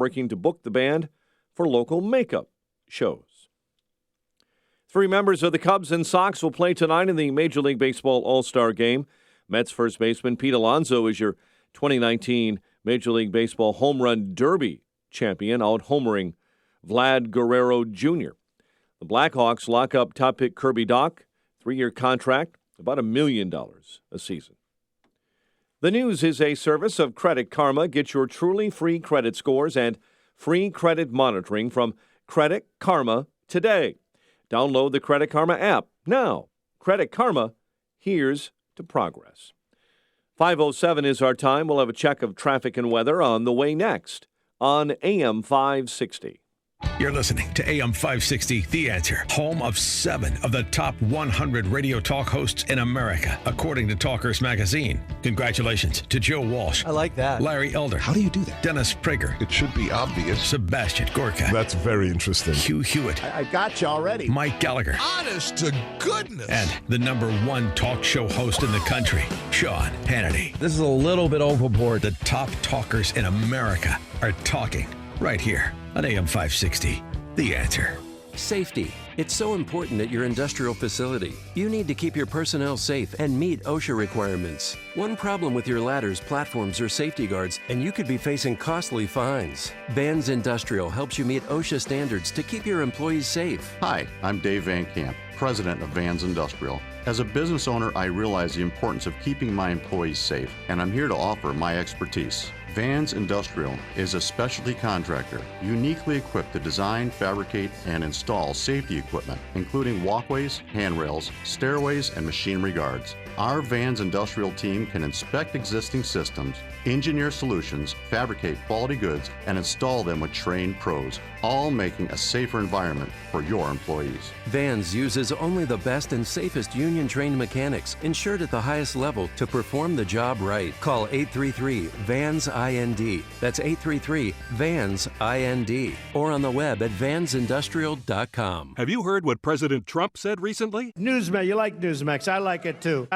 working to book the band for local makeup shows. 3 members of the Cubs and Sox will play tonight in the Major League Baseball All-Star Game. Mets first baseman Pete Alonso is your 2019 Major League Baseball Home Run Derby champion, out-homering Vlad Guerrero Jr. The Blackhawks lock up top pick Kirby Dach, 3-year contract, about $1 million a season. The News is a service of Credit Karma. Get your truly free credit scores and free credit monitoring from Credit Karma today. Download the Credit Karma app now. Credit Karma, here's to progress. 5:07 is our time. We'll have a check of traffic and weather on the way next on AM 560. You're listening to AM 560, The Answer, home of 7 of the top 100 radio talk hosts in America, according to Talkers Magazine. Congratulations to Joe Walsh. I like that. Larry Elder. How do you do that? Dennis Prager. It should be obvious. Sebastian Gorka. That's very interesting. Hugh Hewitt. I got you already. Mike Gallagher. Honest to goodness. And the #1 talk show host in the country, Sean Hannity. This is a little bit overboard. The top talkers in America are talking right here on AM 560, The Answer. Safety. It's so important at your industrial facility. You need to keep your personnel safe and meet OSHA requirements. One problem with your ladders, platforms, or safety guards, and you could be facing costly fines. Vans Industrial helps you meet OSHA standards to keep your employees safe. Hi, I'm Dave Van Camp, president of Vans Industrial. As a business owner, I realize the importance of keeping my employees safe, and I'm here to offer my expertise. Vans Industrial is a specialty contractor uniquely equipped to design, fabricate, and install safety equipment, including walkways, handrails, stairways, and machinery guards. Our Vans Industrial team can inspect existing systems, engineer solutions, fabricate quality goods, and install them with trained pros, all making a safer environment for your employees. Vans uses only the best and safest union-trained mechanics, insured at the highest level, to perform the job right. Call 833-VANS-IND. That's 833-VANS-IND. Or on the web at vansindustrial.com. Have you heard what President Trump said recently? Newsmax, you like Newsmax. I like it too.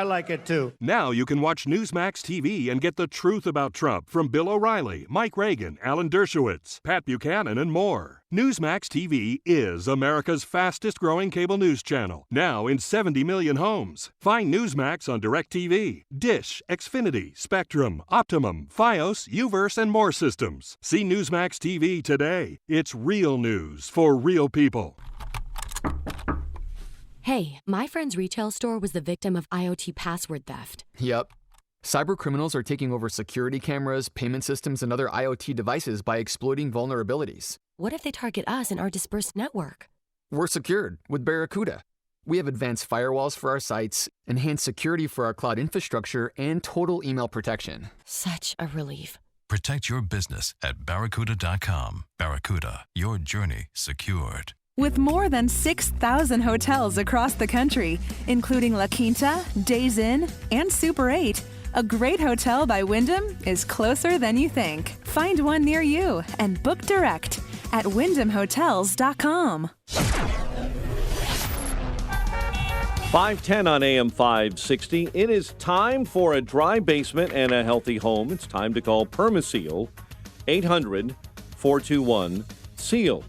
Now you can watch Newsmax TV and get the truth about Trump from Bill O'Reilly, Mike Reagan, Alan Dershowitz, Pat Buchanan, and more. Newsmax TV is America's fastest-growing cable news channel, now in 70 million homes. Find Newsmax on DirecTV, Dish, Xfinity, Spectrum, Optimum, Fios, Uverse, and more systems. See Newsmax TV today. It's real news for real people. Hey, my friend's retail store was the victim of IoT password theft. Yep. Cybercriminals are taking over security cameras, payment systems, and other IoT devices by exploiting vulnerabilities. What if they target us and our dispersed network? We're secured with Barracuda. We have advanced firewalls for our sites, enhanced security for our cloud infrastructure, and total email protection. Such a relief. Protect your business at Barracuda.com. Barracuda, your journey secured. With more than 6,000 hotels across the country, including La Quinta, Days Inn, and Super 8, a great hotel by Wyndham is closer than you think. Find one near you and book direct at wyndhamhotels.com. 5:10 on AM 560. It is time for a dry basement and a healthy home. It's time to call Permaseal, 800-421-SEAL.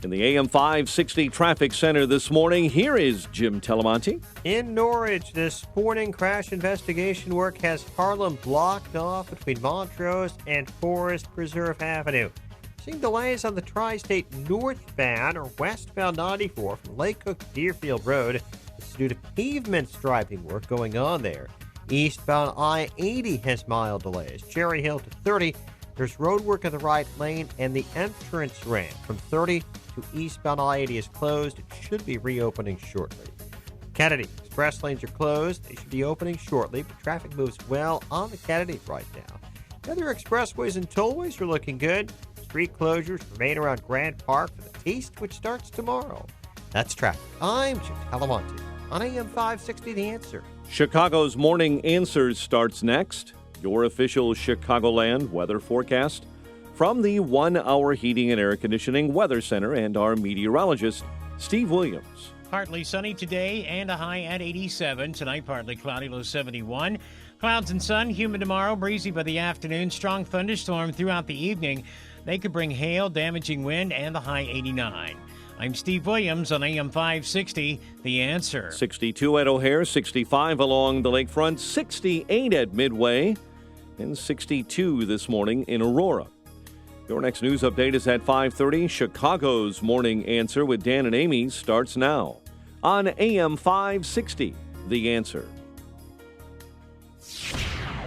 In the AM 560 Traffic Center this morning, here is Jim Telemonte. In Norwich, this morning, crash investigation work has Harlem blocked off between Montrose and Forest Preserve Avenue. Seeing delays on the Tri-State northbound or westbound 94 from Lake Cook to Deerfield Road. This is due to pavement striping work going on there. Eastbound I-80 has mild delays. Cherry Hill to 30. There's road work in the right lane, and the entrance ramp from 30 to eastbound I-80 is closed. It should be reopening shortly. Kennedy, express lanes are closed. They should be opening shortly, but traffic moves well on the Kennedy right now. The other expressways and tollways are looking good. Street closures remain around Grant Park for the Taste, which starts tomorrow. That's traffic. I'm Jim Talamonte on AM 560, The Answer. Chicago's Morning Answers starts next. Your official Chicagoland weather forecast from the 1 Hour Heating and Air Conditioning Weather Center and our meteorologist, Steve Williams. Partly sunny today and a high at 87. Tonight, partly cloudy, low 71. Clouds and sun, humid tomorrow, breezy by the afternoon. Strong thunderstorm throughout the evening. They could bring hail, damaging wind, and the high 89. I'm Steve Williams on AM 560, The Answer. 62 at O'Hare, 65 along the lakefront, 68 at Midway, and 62 this morning in Aurora. Your next news update is at 5:30. Chicago's Morning Answer with Dan and Amy starts now on AM 560, The Answer.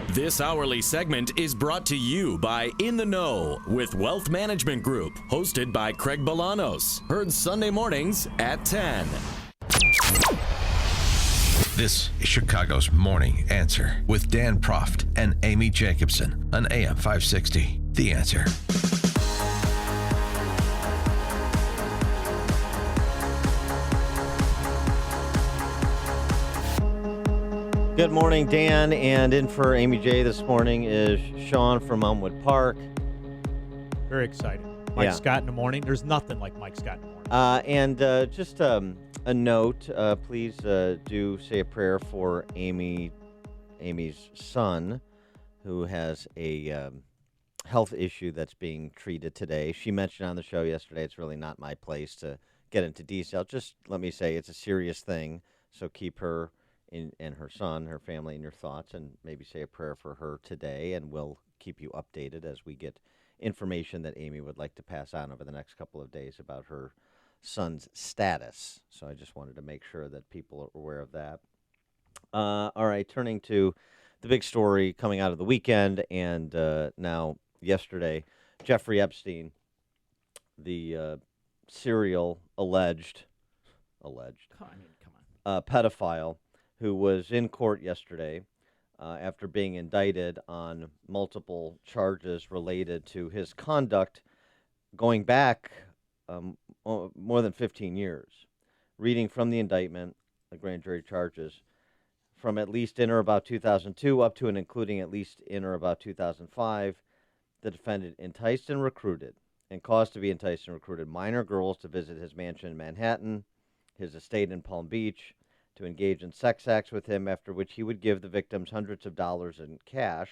This hourly segment is brought to you by In the Know with Wealth Management Group, hosted by Craig Bolanos. Heard Sunday mornings at 10. This is Chicago's Morning Answer with Dan Proft and Amy Jacobson on AM 560. The Answer. Good morning, Dan, and in for Amy J this morning is Sean from Elmwood Park. Very excited. Mike Scott in the morning. There's nothing like Mike Scott in the morning. And just a note, please do say a prayer for Amy's son, who has a health issue that's being treated today. She mentioned on the show yesterday, it's really not my place to get into detail. Just let me say it's a serious thing, so keep her and her son, her family in your thoughts, and maybe say a prayer for her today, and we'll keep you updated as we get information that Amy would like to pass on over the next couple of days about her son's status. So I just wanted to make sure that people are aware of that. All right, turning to the big story coming out of the weekend and now yesterday, Jeffrey Epstein, the serial alleged pedophile, who was in court yesterday after being indicted on multiple charges related to his conduct going back more than 15 years. Reading from the indictment, the grand jury charges, from at least in or about 2002 up to and including at least in or about 2005, the defendant enticed and recruited and caused to be enticed and recruited minor girls to visit his mansion in Manhattan, his estate in Palm Beach, to engage in sex acts with him, after which he would give the victims hundreds of dollars in cash.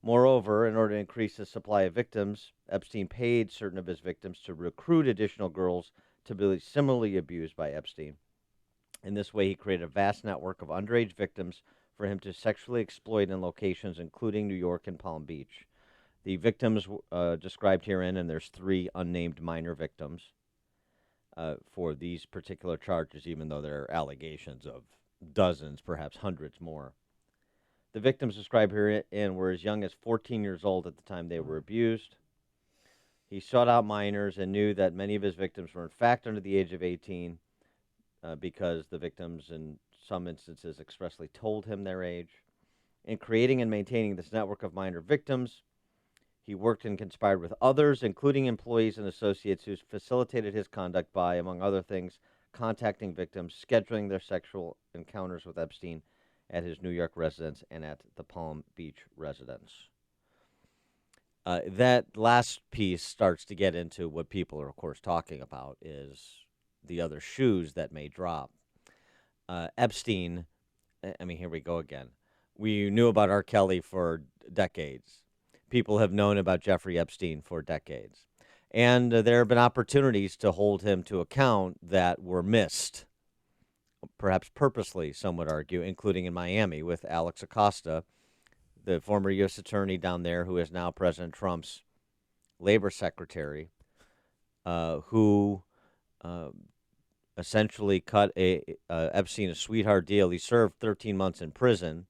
Moreover, in order to increase the supply of victims, Epstein paid certain of his victims to recruit additional girls to be similarly abused by Epstein. In this way, he created a vast network of underage victims for him to sexually exploit in locations including New York and Palm Beach. The victims described herein, and there's 3 unnamed minor victims, for these particular charges, even though there are allegations of dozens, perhaps hundreds more. The victims described herein were as young as 14 years old at the time they were abused. He sought out minors and knew that many of his victims were in fact under the age of 18 because the victims in some instances expressly told him their age. In creating and maintaining this network of minor victims, he worked and conspired with others, including employees and associates, who facilitated his conduct by, among other things, contacting victims, scheduling their sexual encounters with Epstein at his New York residence and at the Palm Beach residence. That last piece starts to get into what people are, of course, talking about, is the other shoes that may drop. Epstein, here we go again. We knew about R. Kelly for decades. People have known about Jeffrey Epstein for decades. And there have been opportunities to hold him to account that were missed, perhaps purposely, some would argue, including in Miami with Alex Acosta, the former U.S. attorney down there who is now President Trump's labor secretary, who essentially cut Epstein a sweetheart deal. He served 13 months in prison.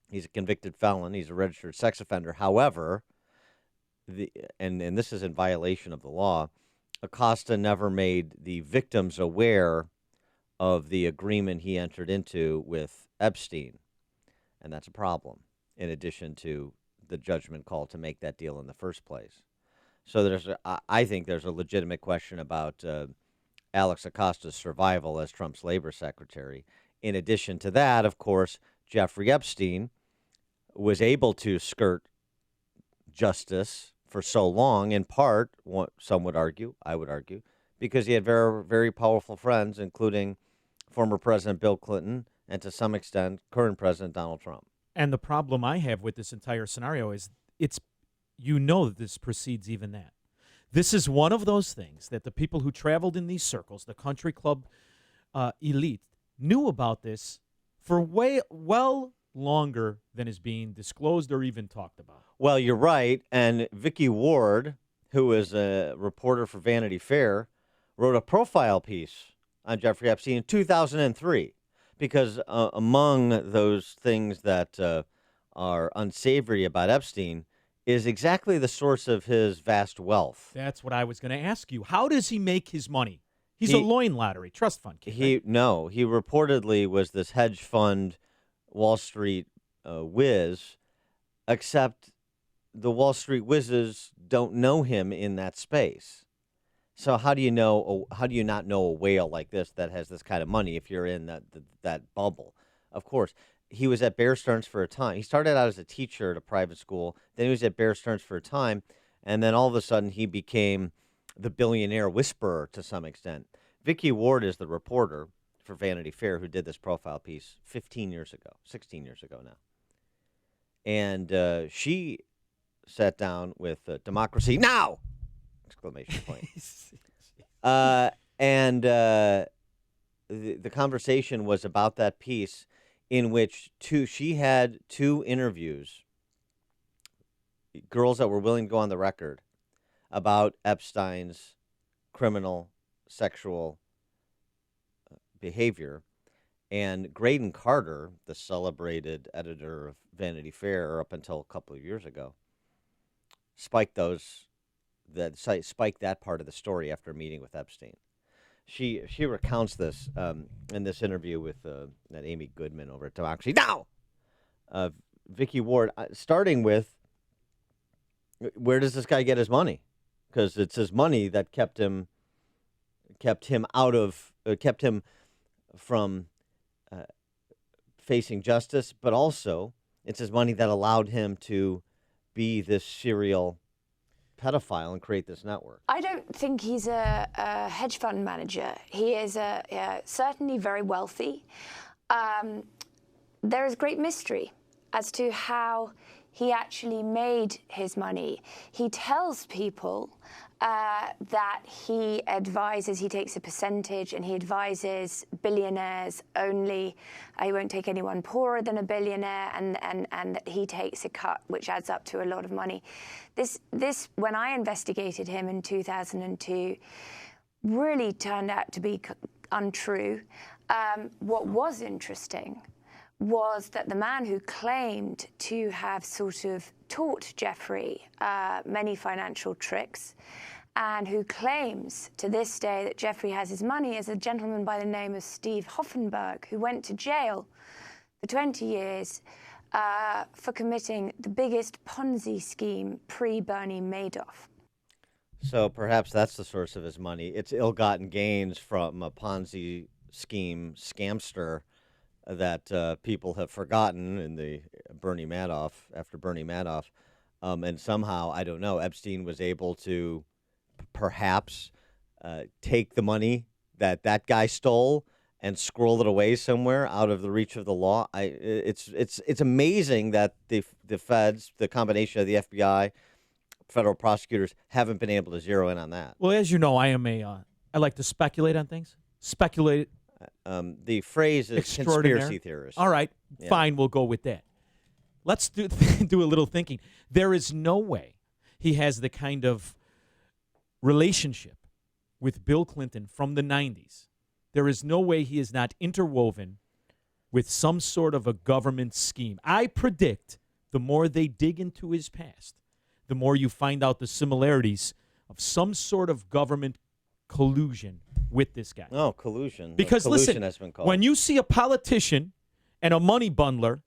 He's a convicted felon. He's a registered sex offender. However, and this is in violation of the law, Acosta never made the victims aware of the agreement he entered into with Epstein. And that's a problem, in addition to the judgment call to make that deal in the first place. So I think there's a legitimate question about Alex Acosta's survival as Trump's labor secretary. In addition to that, of course, Jeffrey Epstein was able to skirt justice for so long, in part, some would argue, I would argue, because he had very, very powerful friends, including former President Bill Clinton and, to some extent, current President Donald Trump. And the problem I have with this entire scenario is it's you know that this precedes even that. This is one of those things that the people who traveled in these circles, the country club elite, knew about this for well longer than is being disclosed or even talked about. Well, you're right. And Vicky Ward, who is a reporter for Vanity Fair, wrote a profile piece on Jeffrey Epstein in 2003 because among those things that are unsavory about Epstein is exactly the source of his vast wealth. That's what I was going to ask you. How does he make his money? He's a loin lottery trust fund kid. He reportedly was this hedge fund Wall Street whiz, except the Wall Street whizzes don't know him in that space. So how do you not know a whale like this that has this kind of money if you're in that bubble? Of course. He was at Bear Stearns for a time. He started out as a teacher at a private school. Then he was at Bear Stearns for a time. And then all of a sudden he became the billionaire whisperer to some extent. Vicky Ward is the reporter for Vanity Fair who did this profile piece 16 years ago now. And she sat down with Democracy Now! Exclamation point. And the conversation was about that piece in which she had two interviews, girls that were willing to go on the record about Epstein's criminal sexual behavior. And Graydon Carter, the celebrated editor of Vanity Fair up until a couple of years ago, spiked that part of the story after a meeting with Epstein. She recounts this in this interview with that Amy Goodman over at Democracy Now! Vicky Ward, starting with, where does this guy get his money? Because it's his money that kept him from facing justice, but also it's his money that allowed him to be this serial pedophile and create this network. I don't think he's a hedge fund manager. He is certainly very wealthy. There is great mystery as to how he actually made his money. He tells people that he takes a percentage and he advises billionaires only. He won't take anyone poorer than a billionaire, and that he takes a cut, which adds up to a lot of money. This when I investigated him in 2002, really turned out to be untrue. What was interesting was that the man who claimed to have sort of taught Jeffrey many financial tricks, and who claims to this day that Jeffrey has his money, is a gentleman by the name of Steve Hoffenberg, who went to jail for 20 years for committing the biggest Ponzi scheme pre-Bernie Madoff. So perhaps that's the source of his money. It's ill-gotten gains from a Ponzi scheme scamster that people have forgotten in the after Bernie Madoff. And somehow, I don't know, Epstein was able to perhaps take the money that guy stole and squirrel it away somewhere out of the reach of the law. It's amazing that the feds, the combination of the FBI, federal prosecutors, haven't been able to zero in on that. Well, as you know, I like to speculate on things. Speculate. The phrase is conspiracy theorist. All right, fine, we'll go with that. Let's do a little thinking. There is no way he has the kind of relationship with Bill Clinton from the 90s. There is no way he is not interwoven with some sort of a government scheme. I predict the more they dig into his past, the more you find out the similarities of some sort of government collusion with this guy. Oh, collusion. Because collusion listen, has been called. When you see a politician and a money bundler,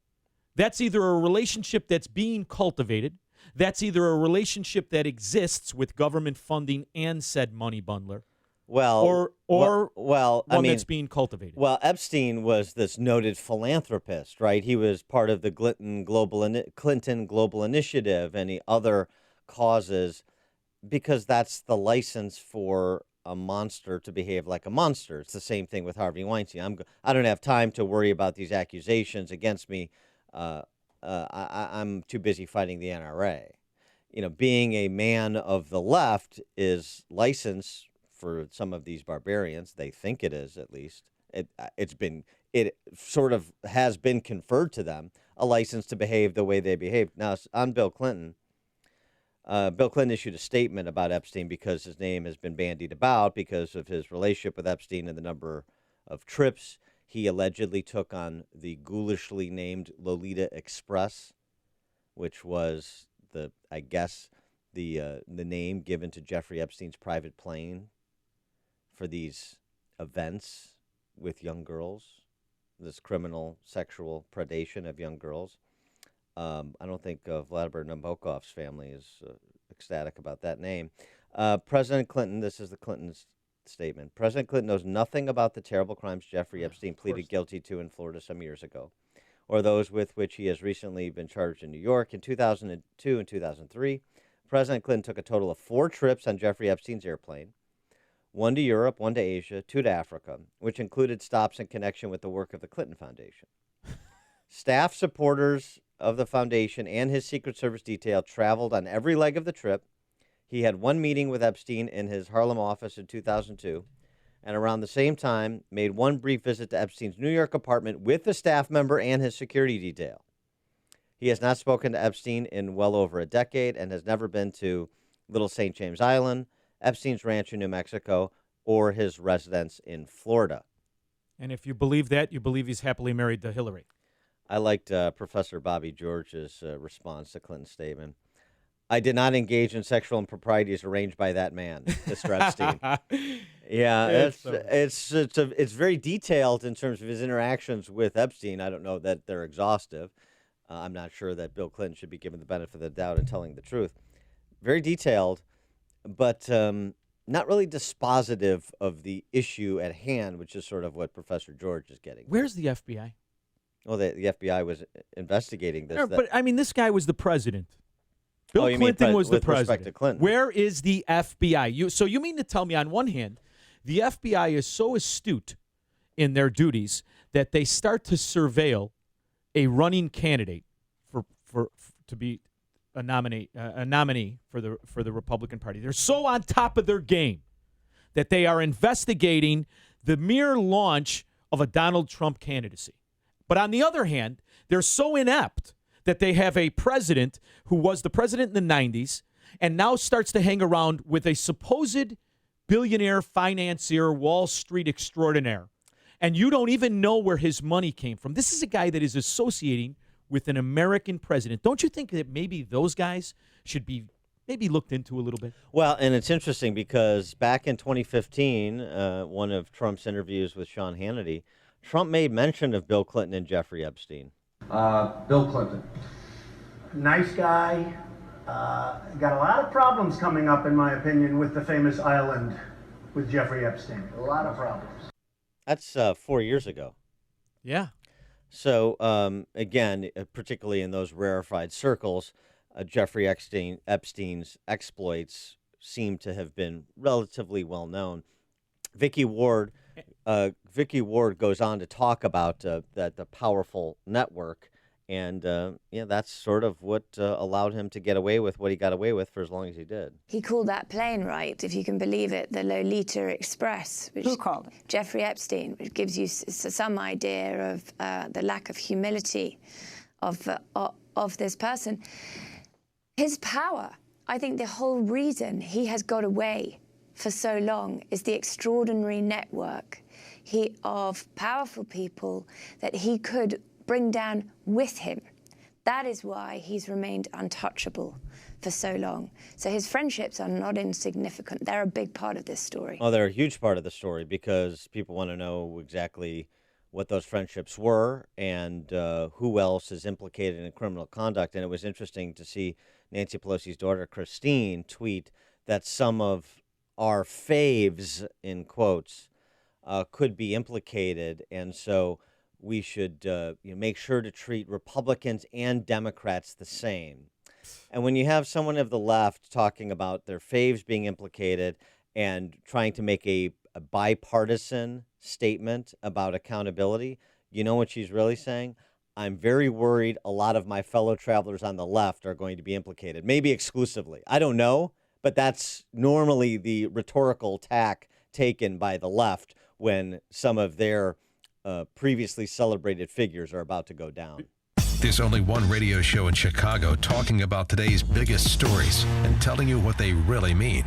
that's either a relationship that's being cultivated, that's either a relationship that exists with government funding and said money bundler, or one that's being cultivated. Well, Epstein was this noted philanthropist, right? He was part of the Clinton Global Initiative and other causes, because that's the license for a monster to behave like a monster. It's the same thing with Harvey Weinstein. I don't have time to worry about these accusations against me. I'm too busy fighting the NRA. being a man of the left is license for some of these barbarians. They think it is, at least. It sort of has been conferred to them a license to behave the way they behaved. Now, on Bill Clinton issued a statement about Epstein because his name has been bandied about because of his relationship with Epstein and the number of trips he allegedly took on the ghoulishly named Lolita Express, which was the name given to Jeffrey Epstein's private plane for these events with young girls, this criminal sexual predation of young girls. I don't think Vladimir Nabokov's family is ecstatic about that name. President Clinton, this is the Clintons' statement. President Clinton knows nothing about the terrible crimes Jeffrey Epstein pleaded guilty to in Florida some years ago, or those with which he has recently been charged in New York. In 2002 and 2003, President Clinton took a total of 4 trips on Jeffrey Epstein's airplane, 1 to Europe, 1 to Asia, 2 to Africa, which included stops in connection with the work of the Clinton Foundation. Staff supporters of the foundation and his Secret Service detail traveled on every leg of the trip. He had 1 meeting with Epstein in his Harlem office in 2002, and around the same time made 1 brief visit to Epstein's New York apartment with a staff member and his security detail. He has not spoken to Epstein in well over a decade and has never been to Little St. James Island, Epstein's ranch in New Mexico, or his residence in Florida. And if you believe that, you believe he's happily married to Hillary. I liked Professor Bobby George's response to Clinton's statement. I did not engage in sexual improprieties arranged by that man, Mr. Epstein. Yeah, it's very detailed in terms of his interactions with Epstein. I don't know that they're exhaustive. I'm not sure that Bill Clinton should be given the benefit of the doubt in telling the truth. Very detailed, but not really dispositive of the issue at hand, which is sort of what Professor George is getting. Where's the FBI? Well, the FBI was investigating this. But, I mean, this guy was the president. Bill Clinton was the president. With respect to Clinton. Where is the FBI? So you mean to tell me, on one hand, the FBI is so astute in their duties that they start to surveil a running candidate to be a nominee for the Republican Party. They're so on top of their game that they are investigating the mere launch of a Donald Trump candidacy. But on the other hand, they're so inept that they have a president who was the president in the 90s and now starts to hang around with a supposed billionaire, financier, Wall Street extraordinaire. And you don't even know where his money came from. This is a guy that is associating with an American president. Don't you think that maybe those guys should be maybe looked into a little bit? Well, and it's interesting because back in 2015, one of Trump's interviews with Sean Hannity, Trump made mention of Bill Clinton and Jeffrey Epstein. Bill Clinton. Nice guy. Got a lot of problems coming up, in my opinion, with the famous island with Jeffrey Epstein. A lot of problems. That's 4 years ago. Yeah. So, again, particularly in those rarefied circles, Jeffrey Epstein's exploits seem to have been relatively well known. Vicky Ward goes on to talk about the powerful network, and that's sort of what allowed him to get away with what he got away with for as long as he did. He called that plane, right, if you can believe it, the Lolita Express. Who called it? Jeffrey Epstein, which gives you some idea of the lack of humility of this person. His power, I think the whole reason he has got away for so long is the extraordinary network of powerful people that he could bring down with him. That is why he's remained untouchable for so long. So his friendships are not insignificant. They're a big part of this story. Well, they're a huge part of the story because people want to know exactly what those friendships were and who else is implicated in criminal conduct. And it was interesting to see Nancy Pelosi's daughter, Christine, tweet that some of our faves, in quotes, could be implicated. And so we should make sure to treat Republicans and Democrats the same. And when you have someone of the left talking about their faves being implicated and trying to make a bipartisan statement about accountability, you know what she's really saying? I'm very worried a lot of my fellow travelers on the left are going to be implicated, maybe exclusively. I don't know, but that's normally the rhetorical tack taken by the left when some of their previously celebrated figures are about to go down. There's only one radio show in Chicago talking about today's biggest stories and telling you what they really mean.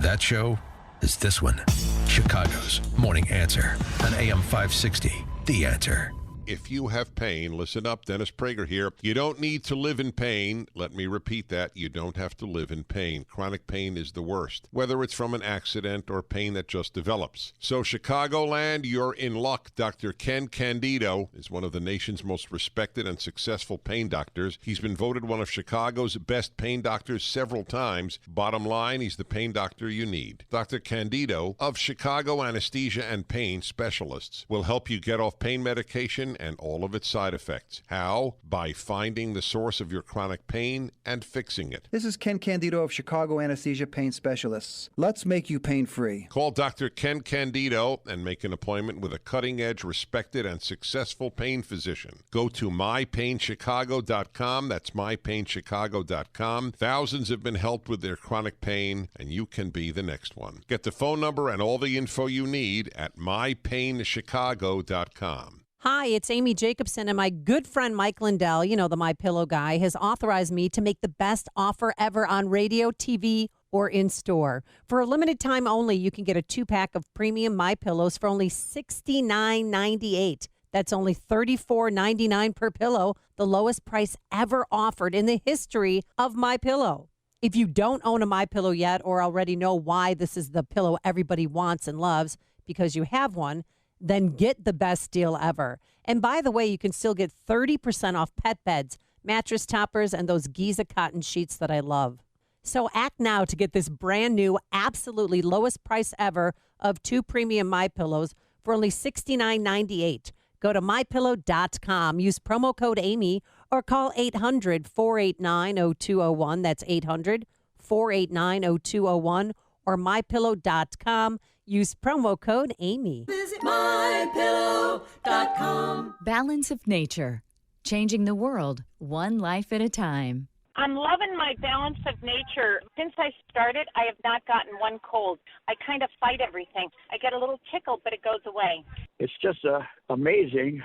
That show is this one, Chicago's Morning Answer on AM 560, The Answer. If you have pain, listen up, Dennis Prager here. You don't need to live in pain. Let me repeat that. You don't have to live in pain. Chronic pain is the worst, whether it's from an accident or pain that just develops. So Chicagoland, you're in luck. Dr. Ken Candido is one of the nation's most respected and successful pain doctors. He's been voted one of Chicago's best pain doctors several times. Bottom line, he's the pain doctor you need. Dr. Candido of Chicago Anesthesia and Pain Specialists will help you get off pain medication and all of its side effects. How? By finding the source of your chronic pain and fixing it. This is Ken Candido of Chicago Anesthesia Pain Specialists. Let's make you pain-free. Call Dr. Ken Candido and make an appointment with a cutting-edge, respected, and successful pain physician. Go to mypainchicago.com. That's mypainchicago.com. Thousands have been helped with their chronic pain, and you can be the next one. Get the phone number and all the info you need at mypainchicago.com. Hi, it's Amy Jacobson, and my good friend Mike Lindell, you know, the MyPillow guy, has authorized me to make the best offer ever on radio, TV, or in store. For a limited time only, you can get a 2-pack of premium MyPillows for only $69.98. That's only $34.99 per pillow, the lowest price ever offered in the history of MyPillow. If you don't own a MyPillow yet or already know why this is the pillow everybody wants and loves because you have one, then get the best deal ever. And by the way, you can still get 30% off pet beds, mattress toppers, and those Giza cotton sheets that I love. So act now to get this brand new, absolutely lowest price ever of 2 premium MyPillows for only $69.98. Go to MyPillow.com, use promo code Amy, or call 800-489-0201. That's 800-489-0201, or MyPillow.com. Use promo code Amy. Visit mypillow.com. Balance of nature, changing the world one life at a time. I'm loving my Balance of Nature. Since I started, I have not gotten one cold. I kind of fight everything. I get a little tickle, but it goes away. It's just amazing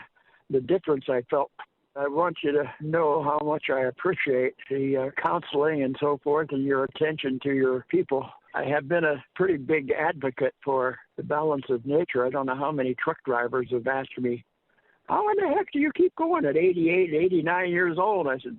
the difference I felt. I want you to know how much I appreciate the counseling and so forth and your attention to your people. I have been a pretty big advocate for the Balance of Nature. I don't know how many truck drivers have asked me, how in the heck do you keep going at 88, 89 years old? I said,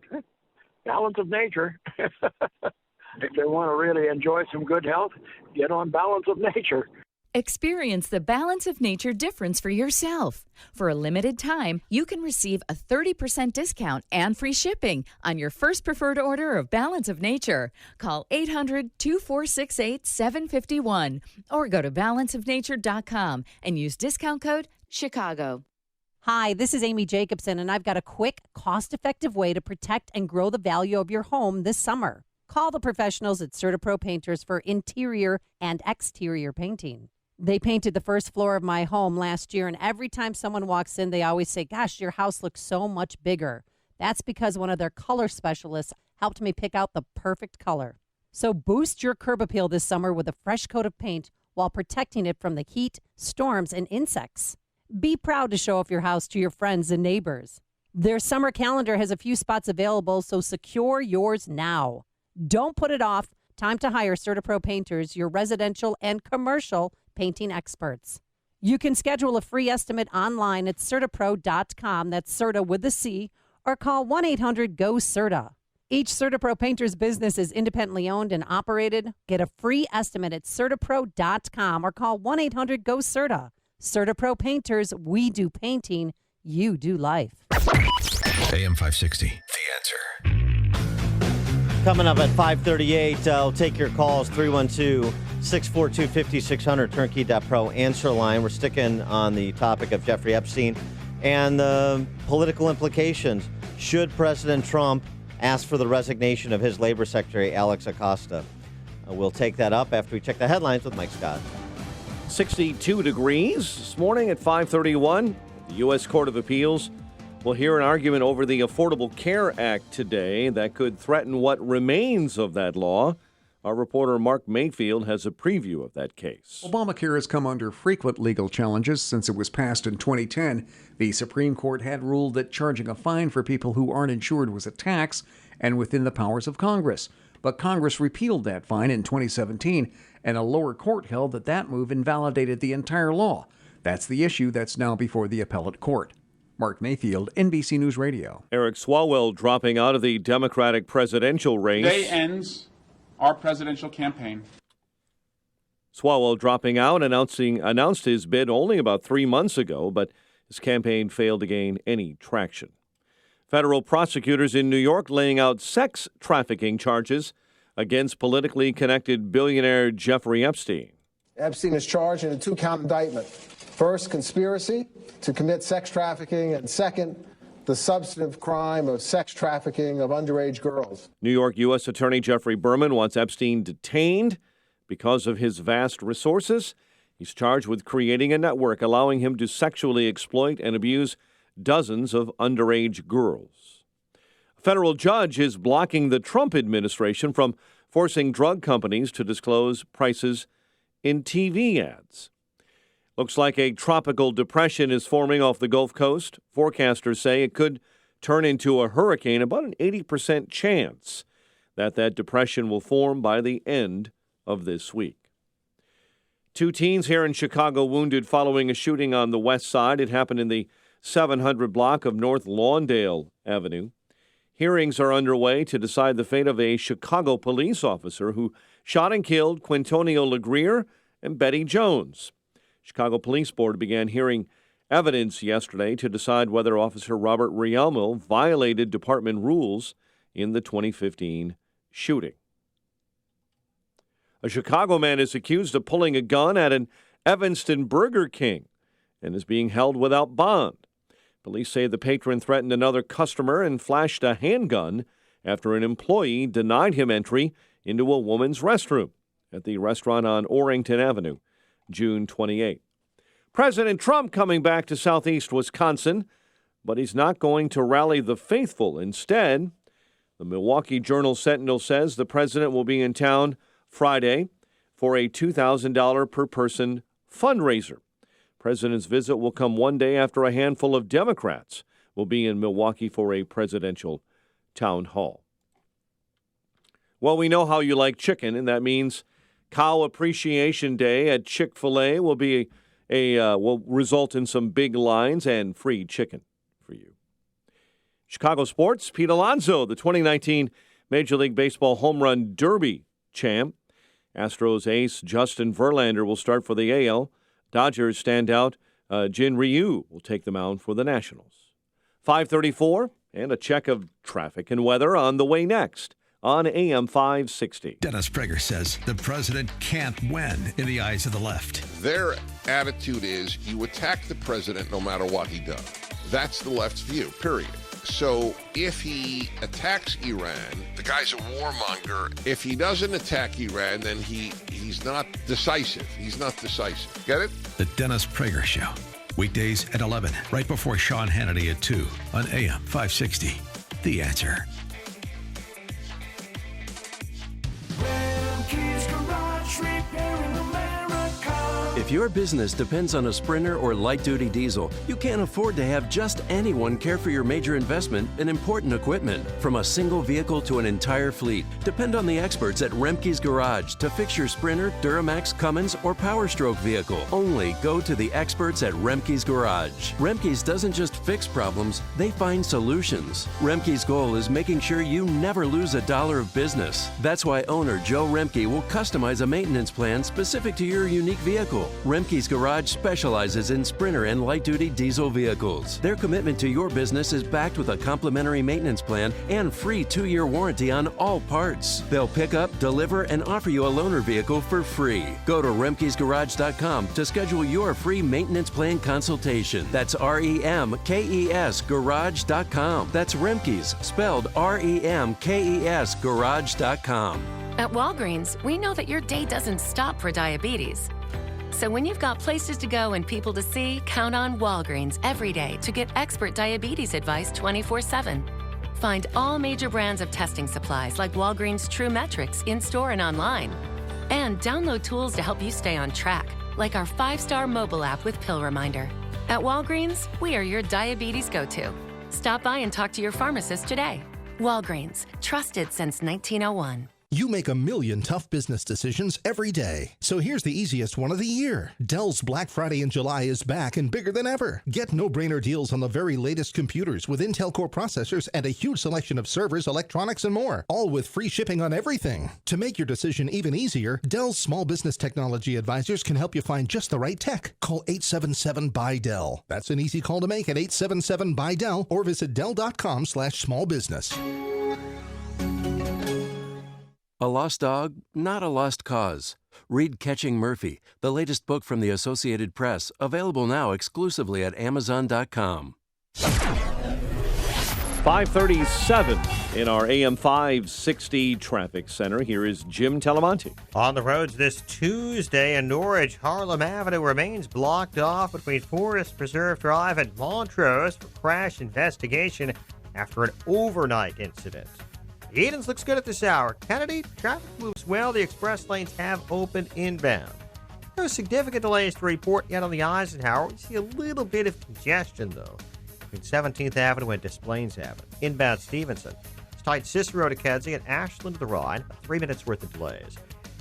Balance of Nature. If they want to really enjoy some good health, get on Balance of Nature. Experience the Balance of Nature difference for yourself. For a limited time, you can receive a 30% discount and free shipping on your first preferred order of Balance of Nature. Call 800-2468-751 or go to balanceofnature.com and use discount code Chicago. Hi, this is Amy Jacobson, and I've got a quick, cost-effective way to protect and grow the value of your home this summer. Call the professionals at CertaPro Painters for interior and exterior painting. They painted the first floor of my home last year, and every time someone walks in, they always say, gosh, your house looks so much bigger. That's because one of their color specialists helped me pick out the perfect color. So boost your curb appeal this summer with a fresh coat of paint while protecting it from the heat, storms, and insects. Be proud to show off your house to your friends and neighbors. Their summer calendar has a few spots available, so secure yours now. Don't put it off. Time to hire CertaPro Painters, your residential and commercial painting experts. You can schedule a free estimate online at CertaPro.com. That's Certa with a C, or call 1-800-GO-CERTA. Each CertaPro Painters business is independently owned and operated. Get a free estimate at CertaPro.com or call 1-800-GO-CERTA. CertaPro Painters, we do painting, you do life. AM 560, The Answer. Coming up at 5:38, I'll take your calls, 312-642-5600, turnkey.pro answer line. We're sticking on the topic of Jeffrey Epstein and the political implications. Should President Trump ask for the resignation of his labor secretary, Alex Acosta? We'll take that up after we check the headlines with Mike Scott. 62 degrees this morning at 5:31. The U.S. Court of Appeals We'll hear an argument over the Affordable Care Act today that could threaten what remains of that law. Our reporter Mark Mayfield has a preview of that case. Obamacare has come under frequent legal challenges since it was passed in 2010. The Supreme Court had ruled that charging a fine for people who aren't insured was a tax and within the powers of Congress. But Congress repealed that fine in 2017, and a lower court held that that move invalidated the entire law. That's the issue that's now before the appellate court. Mark Mayfield, NBC News Radio. Eric Swalwell dropping out of the Democratic presidential race. Today ends our presidential campaign. Swalwell dropping out, announced his bid only about 3 months ago, but his campaign failed to gain any traction. Federal prosecutors in New York laying out sex trafficking charges against politically connected billionaire Jeffrey Epstein. Epstein is charged in a 2-count indictment. First, conspiracy to commit sex trafficking, and second, the substantive crime of sex trafficking of underage girls. New York U.S. Attorney Jeffrey Berman wants Epstein detained because of his vast resources. He's charged with creating a network allowing him to sexually exploit and abuse dozens of underage girls. A federal judge is blocking the Trump administration from forcing drug companies to disclose prices in TV ads. Looks like a tropical depression is forming off the Gulf Coast. Forecasters say it could turn into a hurricane, about an 80% chance that depression will form by the end of this week. 2 teens here in Chicago wounded following a shooting on the west side. It happened in the 700 block of North Lawndale Avenue. Hearings are underway to decide the fate of a Chicago police officer who shot and killed Quintonio LeGrier and Betty Jones. Chicago Police Board began hearing evidence yesterday to decide whether Officer Robert Rialmo violated department rules in the 2015 shooting. A Chicago man is accused of pulling a gun at an Evanston Burger King and is being held without bond. Police say the patron threatened another customer and flashed a handgun after an employee denied him entry into a woman's restroom at the restaurant on Orrington Avenue, June 28. President Trump coming back to southeast Wisconsin, but he's not going to rally the faithful. Instead, the Milwaukee Journal-Sentinel says the president will be in town Friday for a $2,000 per person fundraiser. President's visit will come one day after a handful of Democrats will be in Milwaukee for a presidential town hall. Well, we know how you like chicken, and that means Cow Appreciation Day at Chick-fil-A will result in some big lines and free chicken for you. Chicago sports, Pete Alonso, the 2019 Major League Baseball Home Run Derby champ. Astros ace Justin Verlander will start for the AL. Dodgers standout Jin Ryu will take the mound for the Nationals. 5:34 and a check of traffic and weather on the way next on AM 560. Dennis Prager says the president can't win in the eyes of the left. Their attitude is you attack the president no matter what he does. That's the left's view, period. So if he attacks Iran, the guy's a warmonger. If he doesn't attack Iran, then he's not decisive. He's not decisive. Get it? The Dennis Prager Show. Weekdays at 11, right before Sean Hannity at 2 on AM 560. The Answer. If your business depends on a Sprinter or light-duty diesel, you can't afford to have just anyone care for your major investment and important equipment. From a single vehicle to an entire fleet, depend on the experts at Remke's Garage to fix your Sprinter, Duramax, Cummins, or Power Stroke vehicle. Only go to the experts at Remke's Garage. Remke's doesn't just fix problems, they find solutions. Remke's goal is making sure you never lose a dollar of business. That's why owner Joe Remke will customize a maintenance plan specific to your unique vehicle. Remke's Garage specializes in Sprinter and light-duty diesel vehicles. Their commitment to your business is backed with a complimentary maintenance plan and free 2-year warranty on all parts. They'll pick up, deliver, and offer you a loaner vehicle for free. Go to remkesgarage.com to schedule your free maintenance plan consultation. That's REMKES Garage.com. That's Remke's, spelled REMKES Garage.com. At Walgreens, we know that your day doesn't stop for diabetes. So when you've got places to go and people to see, count on Walgreens every day to get expert diabetes advice 24/7. Find all major brands of testing supplies like Walgreens True Metrics in-store and online. And download tools to help you stay on track, like our 5-star mobile app with Pill Reminder. At Walgreens, we are your diabetes go-to. Stop by and talk to your pharmacist today. Walgreens, trusted since 1901. You make a million tough business decisions every day. So here's the easiest one of the year. Dell's Black Friday in July is back and bigger than ever. Get no-brainer deals on the very latest computers with Intel Core processors and a huge selection of servers, electronics, and more, all with free shipping on everything. To make your decision even easier, Dell's small business technology advisors can help you find just the right tech. Call 877-BUY-DELL. That's an easy call to make at 877-BUY-DELL or visit Dell.com/smallbusiness. A lost dog, not a lost cause. Read Catching Murphy, the latest book from the Associated Press, available now exclusively at Amazon.com. 537 in our AM 560 traffic center. Here is Jim Talamonte. On the roads this Tuesday in Norwich, Harlem Avenue remains blocked off between Forest Preserve Drive and Montrose for crash investigation after an overnight incident. Edens looks good at this hour. Kennedy, traffic moves well. The express lanes have opened inbound. No significant delays to report yet on the Eisenhower. We see a little bit of congestion, though, between 17th Avenue and Des Plaines Avenue. Inbound Stevenson. It's tight Cicero to Kedzie and Ashland to the Rhine. About 3 minutes worth of delays.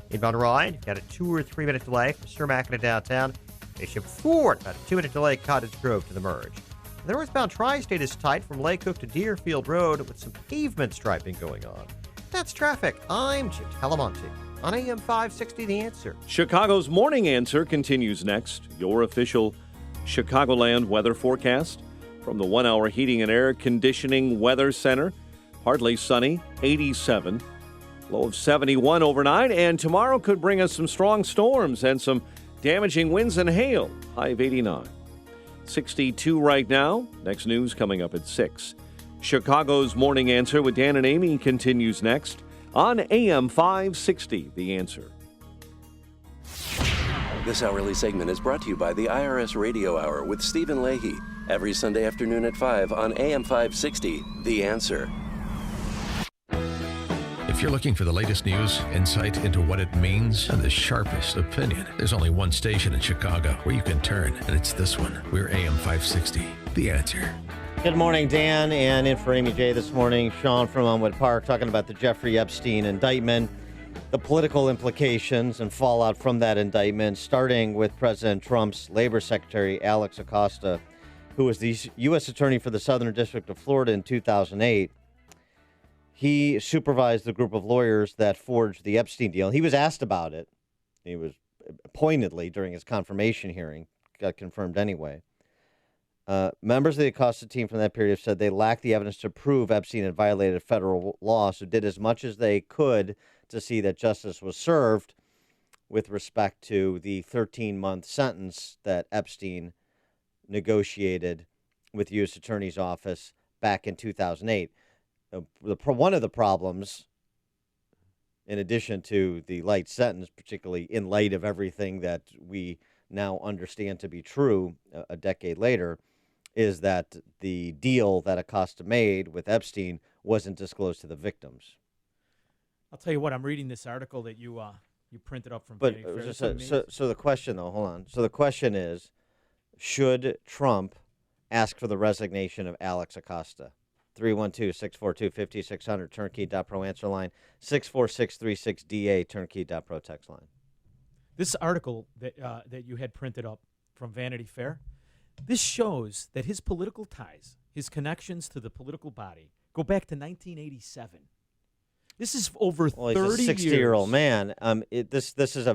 Inbound Rhine, you've got a 2 or 3 minute delay from Cermak into downtown. Bishop Ford, about a 2 minute delay, Cottage Grove to the merge. The northbound tri-state is tight from Lake Hook to Deerfield Road with some pavement striping going on. That's traffic. I'm Jim Talamonte on AM 560 The Answer. Chicago's Morning Answer continues next. Your official Chicagoland weather forecast from the 1 Hour Heating and Air Conditioning Weather Center. Partly sunny, 87. Low of 71 overnight. And tomorrow could bring us some strong storms and some damaging winds and hail. High of 89. 62 right now. Next news coming up at 6. Chicago's Morning Answer with Dan and Amy continues next on AM 560, The Answer. This hourly segment is brought to you by the IRS Radio Hour with Stephen Leahy. Every Sunday afternoon at 5 on AM 560, The Answer. If you're looking for the latest news, insight into what it means, and the sharpest opinion, there's only one station in Chicago where you can turn, and it's this one. We're AM 560, The Answer. Good morning, Dan, and in for Amy J this morning, Sean from Elmwood Park talking about the Jeffrey Epstein indictment, the political implications and fallout from that indictment, starting with President Trump's Labor Secretary, Alex Acosta, who was the U.S. Attorney for the Southern District of Florida in 2008. He supervised the group of lawyers that forged the Epstein deal. He was asked about it. He was pointedly during his confirmation hearing, got confirmed anyway. Members of the Acosta team from that period have said they lacked the evidence to prove Epstein had violated federal law, so did as much as they could to see that justice was served with respect to the 13-month sentence that Epstein negotiated with the U.S. Attorney's Office back in 2008. One of the problems, in addition to the light sentence, particularly in light of everything that we now understand to be true a decade later, is that the deal that Acosta made with Epstein wasn't disclosed to the victims. I'll tell you what, I'm reading this article that you printed up from But Vanity Fair. so the question, though, hold on. So the question is, should Trump ask for the resignation of Alex Acosta? 312-642-5600, turnkey.pro answer line, 64636DA, turnkey.pro text line. This article that you had printed up from Vanity Fair, this shows that his political ties, his connections to the political body, go back to 1987. This is over 30 years. He's a 60-year-old man. This is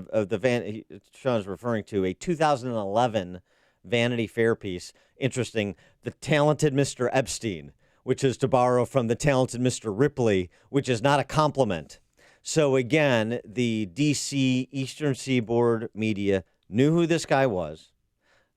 Sean is referring to a 2011 Vanity Fair piece. Interesting. The talented Mr. Epstein, which is to borrow from the talented Mr. Ripley, which is not a compliment. So again, the D.C. Eastern Seaboard media knew who this guy was.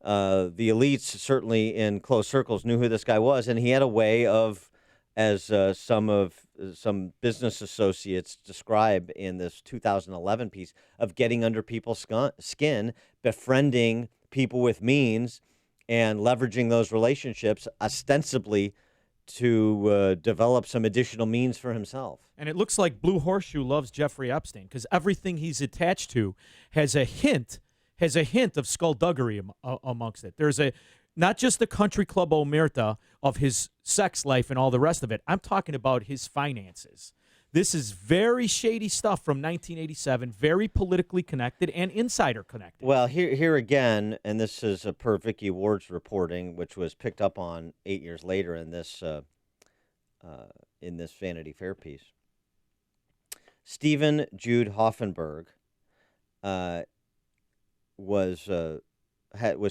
The elites, certainly in close circles, knew who this guy was, and he had a way of as some business associates describe in this 2011 piece, of getting under people's skin, befriending people with means, and leveraging those relationships ostensibly to develop some additional means for himself. And it looks like Blue Horseshoe loves Jeffrey Epstein because everything he's attached to has a hint of skullduggery amongst it. There's not just the country club omerta of his sex life and all the rest of it. I'm talking about his finances. This is very shady stuff from 1987, very politically connected and insider connected. Well, here again, and this is per Vicky Ward's reporting, which was picked up on 8 years later in this Vanity Fair piece. Stephen Jude Hoffenberg was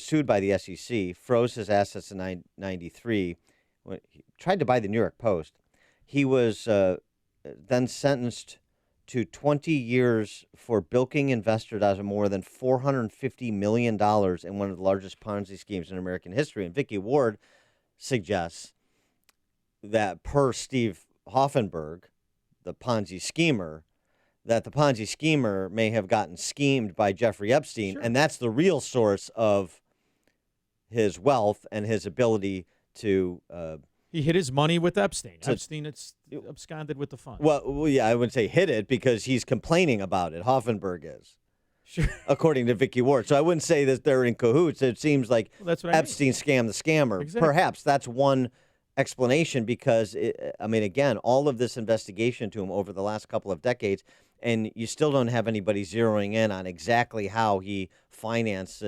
sued by the SEC, froze his assets in 1993, he tried to buy the New York Post. He was then sentenced to 20 years for bilking investors out of more than $450 million in one of the largest Ponzi schemes in American history. And Vicky Ward suggests that per Steve Hoffenberg, the Ponzi schemer, that the Ponzi schemer may have gotten schemed by Jeffrey Epstein, Sure. and that's the real source of his wealth and his ability to... He hid his money with Epstein. Epstein absconded with the funds. Well, yeah, I wouldn't say hid it because he's complaining about it. Hoffenberg is. Sure. According to Vicky Ward. So I wouldn't say that they're in cahoots. It seems like Epstein scammed the scammer. Exactly. Perhaps that's one explanation because, again, all of this investigation to him over the last couple of decades, and you still don't have anybody zeroing in on exactly how he financed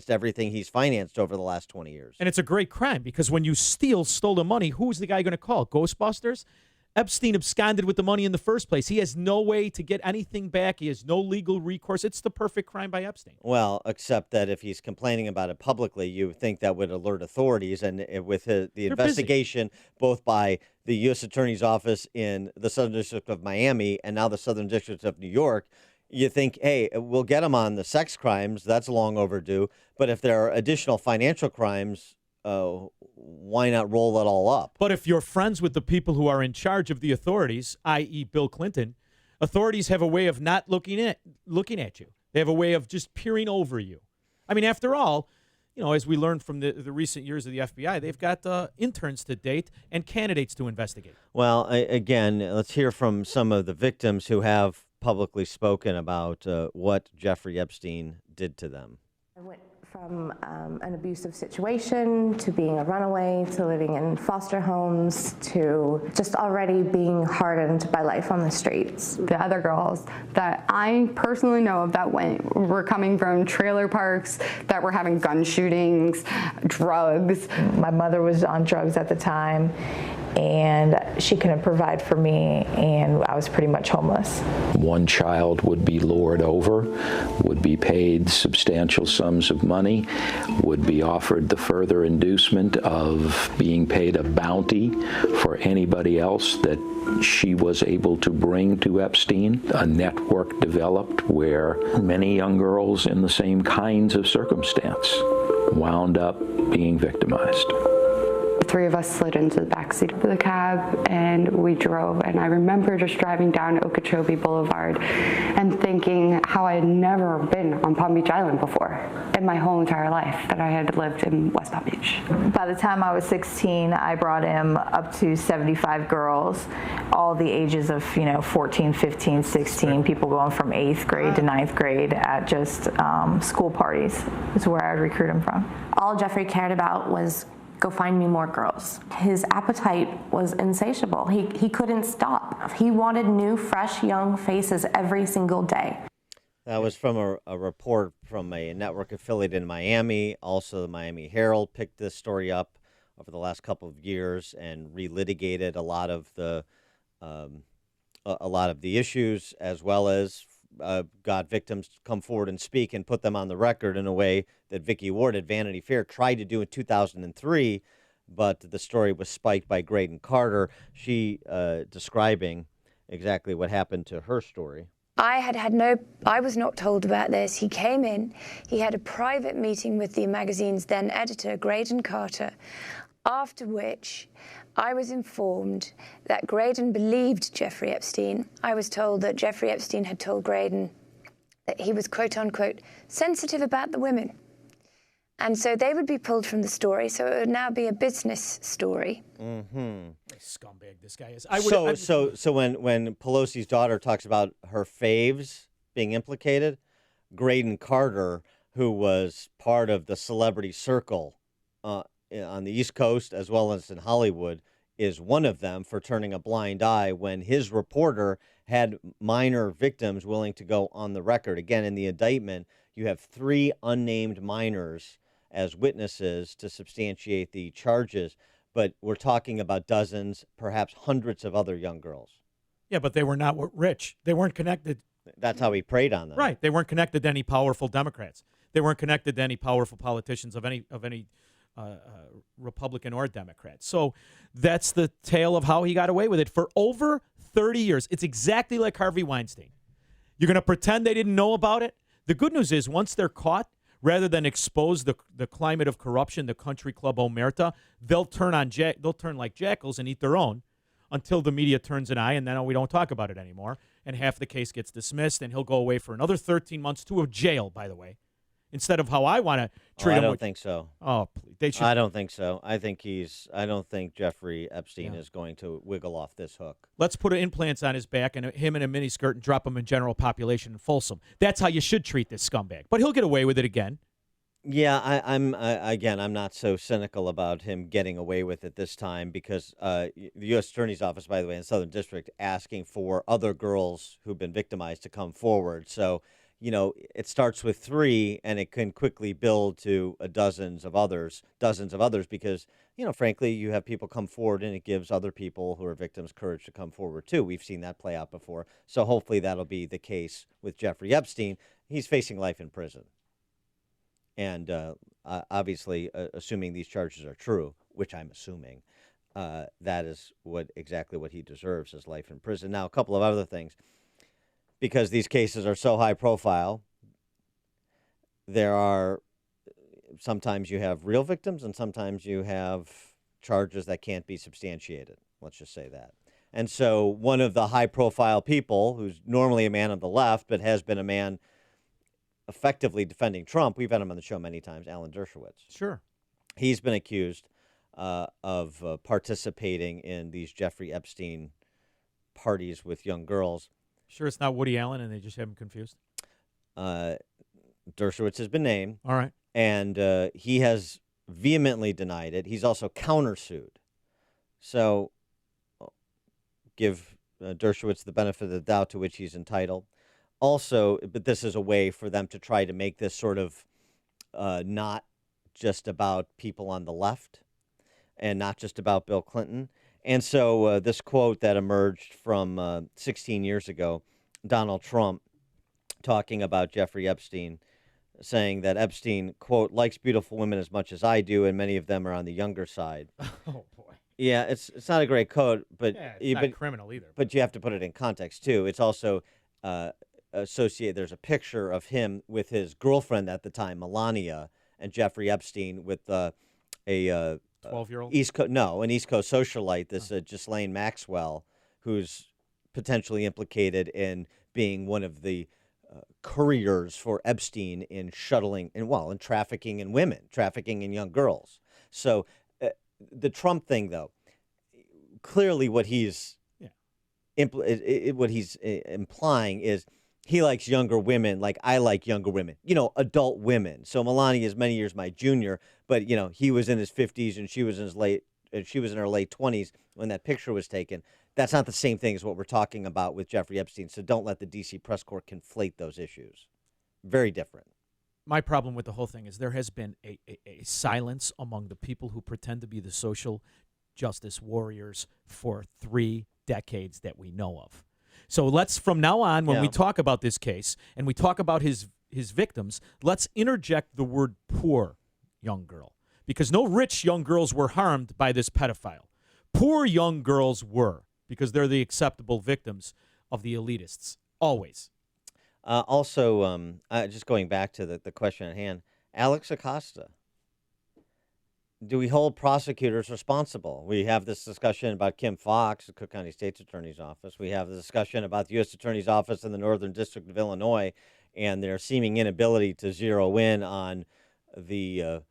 everything he's financed over the last 20 years. And it's a great crime because when you steal stolen money, who's the guy going to call? Ghostbusters? Epstein absconded with the money in the first place. He has no way to get anything back. He has no legal recourse. It's the perfect crime by Epstein. Well, except that if he's complaining about it publicly, you would think that would alert authorities. And with the investigation, both by the U.S. Attorney's Office in the Southern District of Miami and now the Southern District of New York, you think, hey, we'll get him on the sex crimes. That's long overdue. But if there are additional financial crimes, why not roll it all up? But if you're friends with the people who are in charge of the authorities, i.e. Bill Clinton, authorities have a way of not looking at you. They have a way of just peering over you. I mean, after all, as we learned from the recent years of the FBI, they've got interns to date and candidates to investigate. Well, again, let's hear from some of the victims who have publicly spoken about what Jeffrey Epstein did to them. I went from an abusive situation to being a runaway to living in foster homes to just already being hardened by life on the streets. The other girls that I personally know of that were coming from trailer parks, that were having gun shootings, drugs. My mother was on drugs at the time, and she couldn't provide for me, and I was pretty much homeless. One child would be lured over, would be paid substantial sums of money, would be offered the further inducement of being paid a bounty for anybody else that she was able to bring to Epstein. A network developed where many young girls in the same kinds of circumstance wound up being victimized. The three of us slid into the backseat of the cab and we drove, and I remember just driving down Okeechobee Boulevard and thinking how I had never been on Palm Beach Island before in my whole entire life, that I had lived in West Palm Beach. By the time I was 16, I brought him up to 75 girls, all the ages of 14, 15, 16, people going from 8th grade to 9th grade at just school parties is where I'd recruit him from. All Jeffrey cared about was go find me more girls. His appetite was insatiable. He couldn't stop. He wanted new, fresh, young faces every single day. That was from a report from a network affiliate in Miami. Also, the Miami Herald picked this story up over the last couple of years and relitigated a lot of the issues, as well as got victims to come forward and speak and put them on the record in a way that Vicky Ward at Vanity Fair tried to do in 2003, but the story was spiked by Graydon Carter. She describing exactly what happened to her story. I was not told about this. He came in, he had a private meeting with the magazine's then editor, Graydon Carter. After which, I was informed that Graydon believed Jeffrey Epstein. I was told that Jeffrey Epstein had told Graydon that he was, quote unquote, sensitive about the women. And so they would be pulled from the story, so it would now be a business story. Mm-hmm. Scumbag this guy is. So when Pelosi's daughter talks about her faves being implicated, Graydon Carter, who was part of the celebrity circle on the East Coast as well as in Hollywood, is one of them for turning a blind eye when his reporter had minor victims willing to go on the record. Again, in the indictment, you have 3 unnamed minors as witnesses to substantiate the charges, but we're talking about dozens, perhaps hundreds of other young girls. Yeah, but they were not rich. They weren't connected. That's how he preyed on them. Right. They weren't connected to any powerful Democrats. They weren't connected to any powerful politicians of any Republican or Democrat. So that's the tale of how he got away with it for over 30 years. It's exactly like Harvey Weinstein. You're going to pretend they didn't know about it? The good news is once they're caught, rather than expose the climate of corruption, the country club omerta, they'll turn like jackals and eat their own until the media turns an eye, and then we don't talk about it anymore, and half the case gets dismissed, and he'll go away for another 13 months to a jail, by the way, instead of how I want to treat him. I don't think so. Oh, please. They should. I don't think so. I don't think Jeffrey Epstein is going to wiggle off this hook. Let's put implants on his back and him in a miniskirt and drop him in general population in Folsom. That's how you should treat this scumbag. But he'll get away with it again. Yeah, I'm not so cynical about him getting away with it this time because the U.S. Attorney's Office, by the way, in Southern District, asking for other girls who've been victimized to come forward. So, it starts with 3 and it can quickly build to dozens of others because, frankly, you have people come forward and it gives other people who are victims courage to come forward too. We've seen that play out before. So hopefully that'll be the case with Jeffrey Epstein. He's facing life in prison. And obviously, assuming these charges are true, which I'm assuming, that is exactly what he deserves is life in prison. Now, a couple of other things. Because these cases are so high profile, sometimes you have real victims and sometimes you have charges that can't be substantiated. Let's just say that. And so one of the high profile people who's normally a man of the left, but has been a man effectively defending Trump, we've had him on the show many times, Alan Dershowitz. Sure. He's been accused of participating in these Jeffrey Epstein parties with young girls. Sure it's not Woody Allen and they just have him confused? Dershowitz has been named. All right. And he has vehemently denied it. He's also countersued. So give Dershowitz the benefit of the doubt to which he's entitled. Also, but this is a way for them to try to make this sort of not just about people on the left and not just about Bill Clinton. And so this quote that emerged from 16 years ago, Donald Trump talking about Jeffrey Epstein, saying that Epstein, quote, likes beautiful women as much as I do, and many of them are on the younger side. Oh, boy. Yeah, it's not a great quote, but it's not criminal either. But you have to put it in context, too. It's also associated. There's a picture of him with his girlfriend at the time, Melania, and Jeffrey Epstein with a 12-year-old? An East Coast socialite, this Ghislaine Maxwell, who's potentially implicated in being one of the couriers for Epstein in shuttling and trafficking in women, trafficking in young girls. So the Trump thing, though, clearly what he's implying is he likes younger women like I like younger women, adult women. So Melania is many years my junior, but he was in his 50s and she was in her late 20s when that picture was taken. That's not the same thing as what we're talking about with Jeffrey Epstein. So don't let the D.C. press corps conflate those issues. Very different. My problem with the whole thing is there has been a silence among the people who pretend to be the social justice warriors for 3 decades that we know of. So let's, from now on, when we talk about this case and we talk about his victims, let's interject the word poor young girl, because no rich young girls were harmed by this pedophile. Poor young girls were, because they're the acceptable victims of the elitists, always. Also, just going back to the question at hand, Alex Acosta. do we hold prosecutors responsible? We have this discussion about Kim Fox, the Cook County State's Attorney's Office. We have the discussion about the U.S. Attorney's Office in the Northern District of Illinois and their seeming inability to zero in on the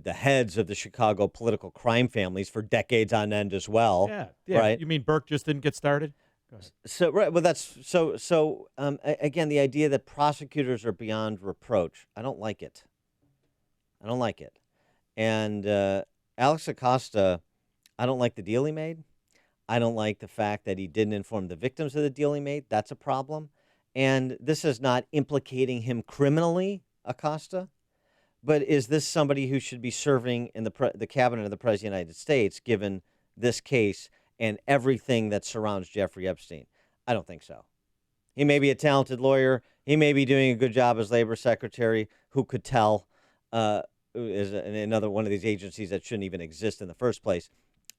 heads of the Chicago political crime families for decades on end as well. Yeah. Right? You mean Burke just didn't get started? Go ahead. So right, well, that's so. Again, the idea that prosecutors are beyond reproach, I don't like it. I don't like it. And Alex Acosta, I don't like the deal he made. I don't like the fact that he didn't inform the victims of the deal he made. That's a problem. And this is not implicating him criminally, Acosta, but is this somebody who should be serving in the cabinet of the President of the United States, given this case and everything that surrounds Jeffrey Epstein? I don't think so. He may be a talented lawyer. He may be doing a good job as labor secretary. Who could tell? Is another one of these agencies that shouldn't even exist in the first place.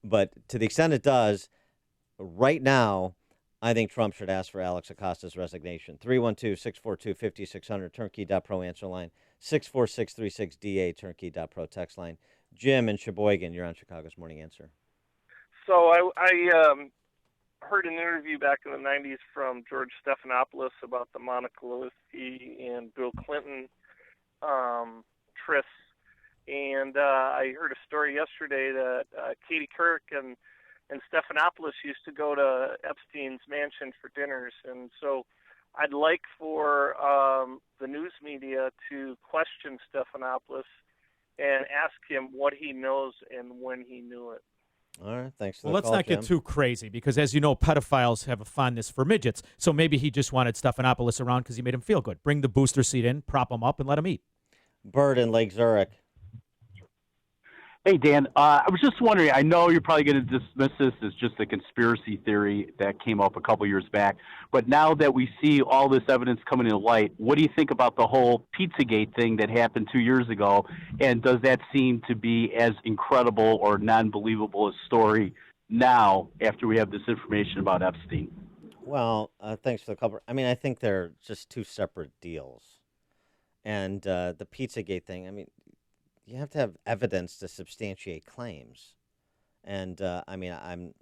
But to the extent it does, right now, I think Trump should ask for Alex Acosta's resignation. 312-642-5600, turnkey.pro answer line, 64636-DA, turnkey.pro text line. Jim in Sheboygan, you're on Chicago's Morning Answer. So I heard an interview back in the 90s from George Stephanopoulos about the Monica Lewinsky and Bill Clinton trysts. And I heard a story yesterday that Katie Couric and Stephanopoulos used to go to Epstein's mansion for dinners. And so I'd like for the news media to question Stephanopoulos and ask him what he knows and when he knew it. All right, thanks for Well, the let's call, not get Jim. too crazy because, as you know, pedophiles have a fondness for midgets. So maybe he just wanted Stephanopoulos around because he made him feel good. Bring the booster seat in, prop him up, and let him eat. Bird in Lake Zurich. Hey, Dan, I was just wondering, I know you're probably going to dismiss this as just a conspiracy theory that came up a couple years back, but now that we see all this evidence coming to light, what do you think about the whole Pizzagate thing that happened 2 years ago, and does that seem to be as incredible or non-believable a story now after we have this information about Epstein? Well, thanks for the cover. I mean, I think they're just two separate deals. And the Pizzagate thing, I mean, you have to have evidence to substantiate claims. And, I mean, I'm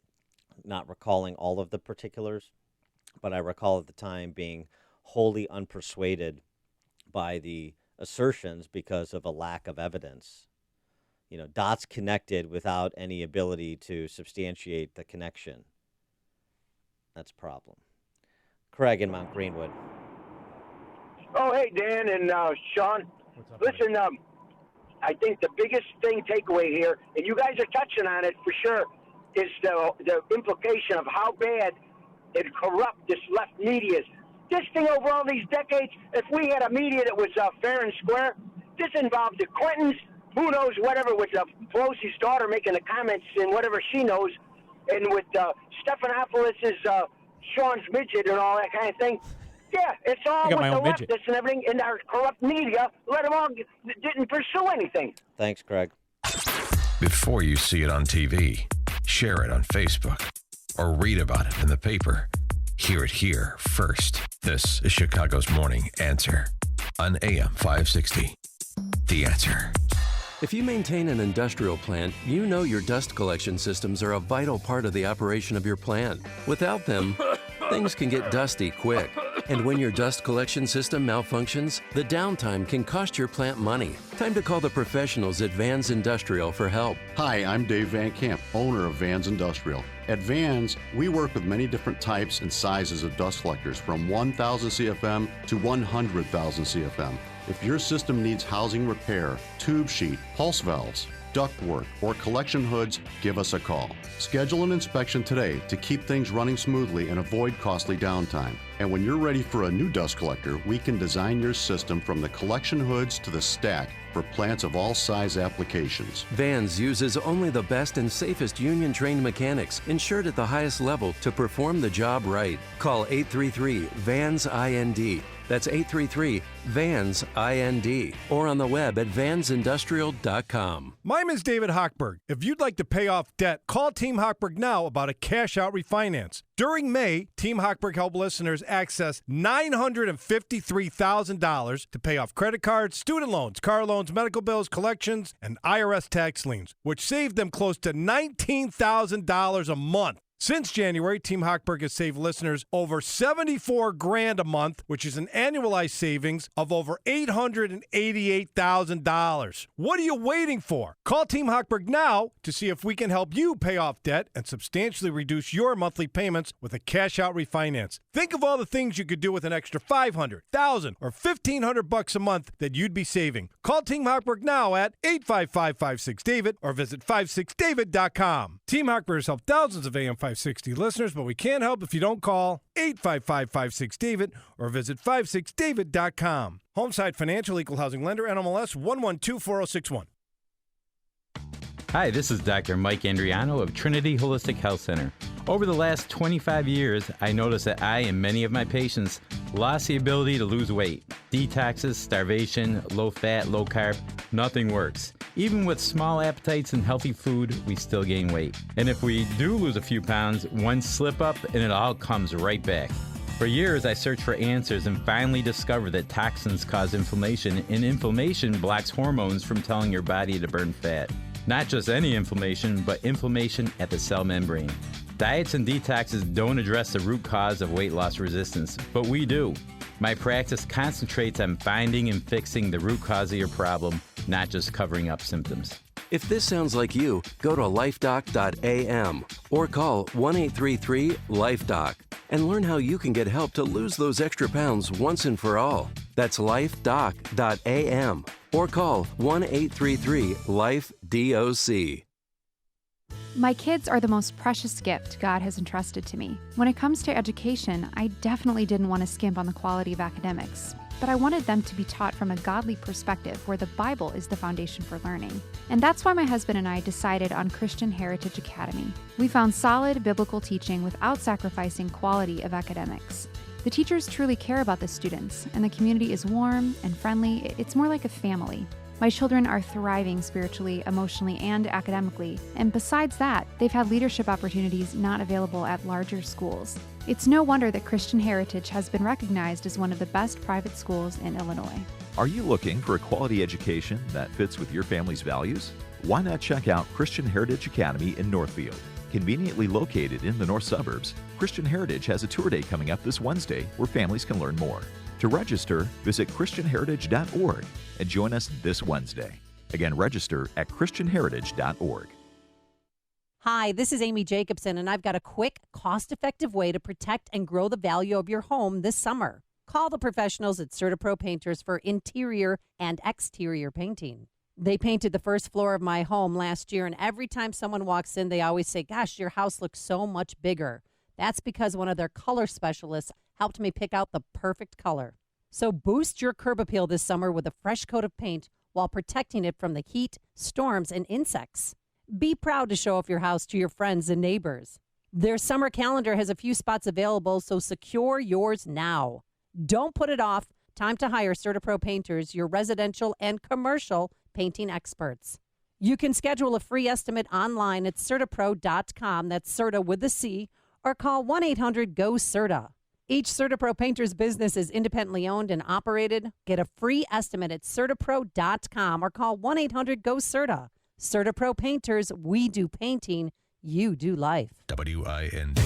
not recalling all of the particulars, but I recall at the time being wholly unpersuaded by the assertions because of a lack of evidence. You know, dots connected without any ability to substantiate the connection. That's a problem. Craig in Mount Greenwood. Oh, hey, Dan and Sean. Listen, I think the biggest takeaway here, and you guys are touching on it for sure, is the implication of how bad and corrupt this left media is. This thing over all these decades, if we had a media that was fair and square, this involved the Clintons, who knows whatever, with Pelosi's daughter making the comments and whatever she knows, and with Stephanopoulos' Sean's midget and all that kind of thing. Yeah, it's all with the leftists and everything in our corrupt media. Let them all didn't pursue anything. Thanks, Craig. Before you see it on TV, share it on Facebook, or read about it in the paper. Hear it here first. This is Chicago's Morning Answer on AM 560. The Answer. If you maintain an industrial plant, you know your dust collection systems are a vital part of the operation of your plant. Without them, things can get dusty quick. And when your dust collection system malfunctions, the downtime can cost your plant money. Time to call the professionals at Vans Industrial for help. Hi, I'm Dave Van Camp, owner of Vans Industrial. At Vans, we work with many different types and sizes of dust collectors, from 1,000 CFM to 100,000 CFM. If your system needs housing repair, tube sheet, pulse valves, ductwork, or collection hoods, give us a call. Schedule an inspection today to keep things running smoothly and avoid costly downtime. And when you're ready for a new dust collector, we can design your system from the collection hoods to the stack for plants of all size applications. Vans uses only the best and safest union-trained mechanics, insured at the highest level, to perform the job right. Call 833-VANS-IND. That's 833-VANS-IND or on the web at vansindustrial.com. My name is David Hochberg. If you'd like to pay off debt, call Team Hochberg now about a cash-out refinance. During May, Team Hochberg helped listeners access $953,000 to pay off credit cards, student loans, car loans, medical bills, collections, and IRS tax liens, which saved them close to $19,000 a month. Since January, Team Hochberg has saved listeners over $74,000 a month, which is an annualized savings of over $888,000. What are you waiting for? Call Team Hochberg now to see if we can help you pay off debt and substantially reduce your monthly payments with a cash-out refinance. Think of all the things you could do with an extra $500, $1,000, or $1,500 a month that you'd be saving. Call Team Hochberg now at 855-56-DAVID or visit 56david.com. Team Hochberg has helped thousands of AM 560 listeners, but we can't help if you don't call 855-56-DAVID or visit 56david.com. Homeside Financial, Equal Housing Lender, NMLS 1124061. Hi, this is Dr. Mike Andriano of Trinity Holistic Health Center. Over the last 25 years, I noticed that I and many of my patients lost the ability to lose weight. Detoxes, starvation, low fat, low carb, nothing works. Even with small appetites and healthy food, we still gain weight. And if we do lose a few pounds, one slip up and it all comes right back. For years, I searched for answers and finally discovered that toxins cause inflammation, and inflammation blocks hormones from telling your body to burn fat. Not just any inflammation, but inflammation at the cell membrane. Diets and detoxes don't address the root cause of weight loss resistance, but we do. My practice concentrates on finding and fixing the root cause of your problem, not just covering up symptoms. If this sounds like you, go to lifedoc.am or call 1-833-LIFEDOC and learn how you can get help to lose those extra pounds once and for all. That's lifedoc.am or call 1-833-LIFE-DOC. My kids are the most precious gift God has entrusted to me. When it comes to education, I definitely didn't want to skimp on the quality of academics, but I wanted them to be taught from a godly perspective where the Bible is the foundation for learning. And that's why my husband and I decided on Christian Heritage Academy. We found solid biblical teaching without sacrificing quality of academics. The teachers truly care about the students, and the community is warm and friendly. It's more like a family. My children are thriving spiritually, emotionally, and academically, and besides that, they've had leadership opportunities not available at larger schools. It's no wonder that Christian Heritage has been recognized as one of the best private schools in Illinois. Are you looking for a quality education that fits with your family's values? Why not check out Christian Heritage Academy in Northfield? Conveniently located in the north suburbs, Christian Heritage has a tour day coming up this Wednesday where families can learn more. To register, visit christianheritage.org and join us this Wednesday. Again, register at christianheritage.org. Hi, this is Amy Jacobson, and I've got a quick, cost-effective way to protect and grow the value of your home this summer. Call the professionals at CertaPro Painters for interior and exterior painting. They painted the first floor of my home last year, and every time someone walks in, they always say, "Gosh, your house looks so much bigger." That's because one of their color specialists helped me pick out the perfect color. So boost your curb appeal this summer with a fresh coat of paint while protecting it from the heat, storms, and insects. Be proud to show off your house to your friends and neighbors. Their summer calendar has a few spots available, so secure yours now. Don't put it off. Time to hire CertaPro Painters, your residential and commercial painting experts. You can schedule a free estimate online at CertaPro.com, that's Certa with a C, or call 1-800-GO-CERTA. Each CertaPro Painters business is independently owned and operated. Get a free estimate at CertaPro.com or call 1-800-GO-CERTA. CertaPro Painters, we do painting, you do life. WIND.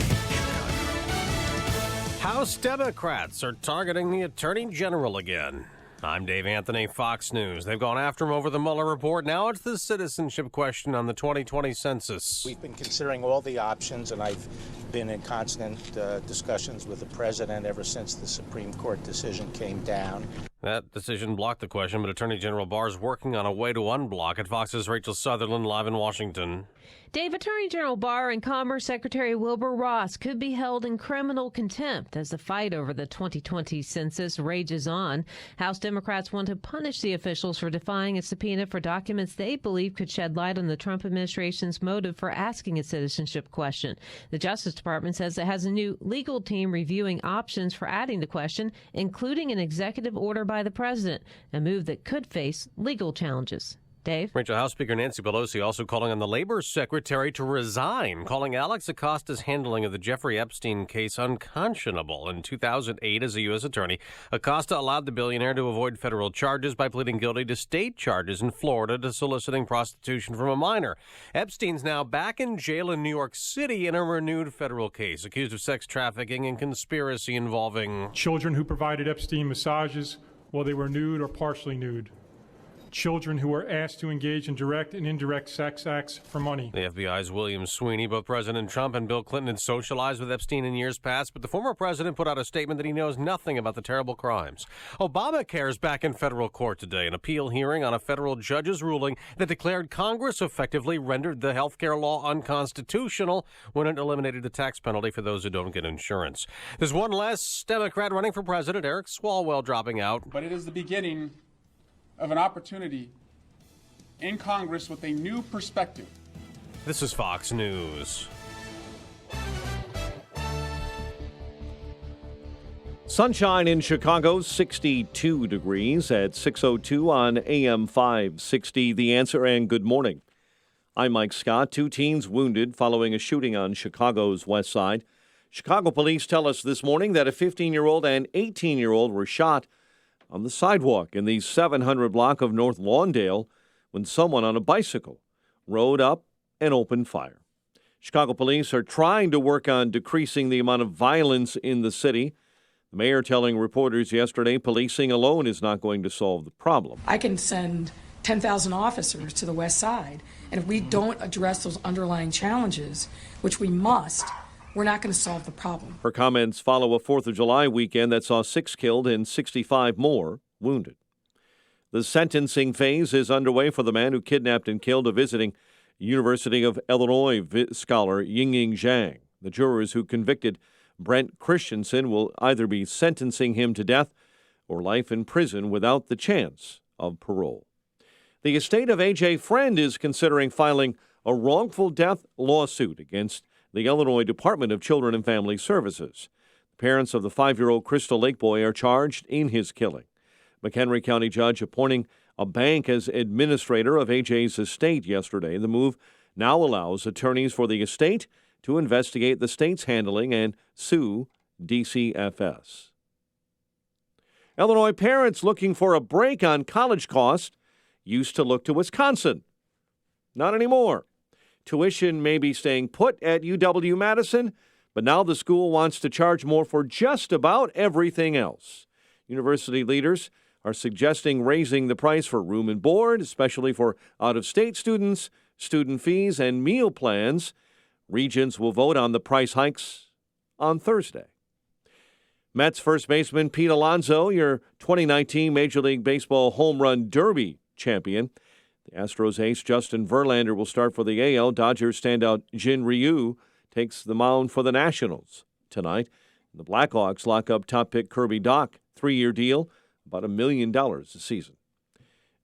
House Democrats are targeting the Attorney General again. I'm Dave Anthony, Fox News. They've gone after him over the Mueller report. Now it's the citizenship question on the 2020 census. We've been considering all the options, and I've been in constant discussions with the president ever since the Supreme Court decision came down. That decision blocked the question, but Attorney General Barr is working on a way to unblock it. Fox's Rachel Sutherland live in Washington. Dave, Attorney General Barr and Commerce Secretary Wilbur Ross could be held in criminal contempt as the fight over the 2020 census rages on. House Democrats want to punish the officials for defying a subpoena for documents they believe could shed light on the Trump administration's motive for asking a citizenship question. The Justice Department says it has a new legal team reviewing options for adding the question, including an executive order by the president, a move that could face legal challenges. Dave? Rachel, House Speaker Nancy Pelosi also calling on the Labor Secretary to resign, calling Alex Acosta's handling of the Jeffrey Epstein case unconscionable. In 2008, as a U.S. attorney, Acosta allowed the billionaire to avoid federal charges by pleading guilty to state charges in Florida to soliciting prostitution from a minor. Epstein's now back in jail in New York City in a renewed federal case, accused of sex trafficking and conspiracy involving children who provided Epstein massages while they were nude or partially nude. Children who were asked to engage in direct and indirect sex acts for money. The FBI's William Sweeney. Both President Trump and Bill Clinton had socialized with Epstein in years past, but the former president put out a statement that he knows nothing about the terrible crimes. Obamacare is back in federal court today, an appeal hearing on a federal judge's ruling that declared Congress effectively rendered the health care law unconstitutional when it eliminated the tax penalty for those who don't get insurance. There's one less Democrat running for president, Eric Swalwell, dropping out. But it is the beginning of an opportunity in Congress with a new perspective. This is Fox News. Sunshine in Chicago, 62 degrees at 6:02 on AM 560. The Answer, and good morning. I'm Mike Scott. 2 teens wounded following a shooting on Chicago's west side. Chicago police tell us this morning that a 15-year-old and 18-year-old were shot on the sidewalk in the 700 block of North Lawndale when someone on a bicycle rode up and opened fire. Chicago police are trying to work on decreasing the amount of violence in the city. The mayor telling reporters yesterday policing alone is not going to solve the problem. I can send 10,000 officers to the west side, and if we don't address those underlying challenges, which we must, we're not going to solve the problem. Her comments follow a 4th of July weekend that saw 6 killed and 65 more wounded. The sentencing phase is underway for the man who kidnapped and killed a visiting University of Illinois scholar Ying Zhang. The jurors who convicted Brent Christensen will either be sentencing him to death or life in prison without the chance of parole. The estate of A.J. Friend is considering filing a wrongful death lawsuit against the Illinois Department of Children and Family Services. The parents of the 5-year-old Crystal Lake boy are charged in his killing. McHenry County judge appointing a bank as administrator of AJ's estate yesterday. The move now allows attorneys for the estate to investigate the state's handling and sue DCFS. Illinois parents looking for a break on college costs used to look to Wisconsin. Not anymore. Tuition may be staying put at UW-Madison, but now the school wants to charge more for just about everything else. University leaders are suggesting raising the price for room and board, especially for out-of-state students, student fees, and meal plans. Regents will vote on the price hikes on Thursday. Mets first baseman Pete Alonso, your 2019 Major League Baseball Home Run Derby champion. The Astros ace Justin Verlander will start for the AL. Dodgers standout Jin Ryu takes the mound for the Nationals tonight. The Blackhawks lock up top pick Kirby Dach, 3-year deal, about $1 million a season.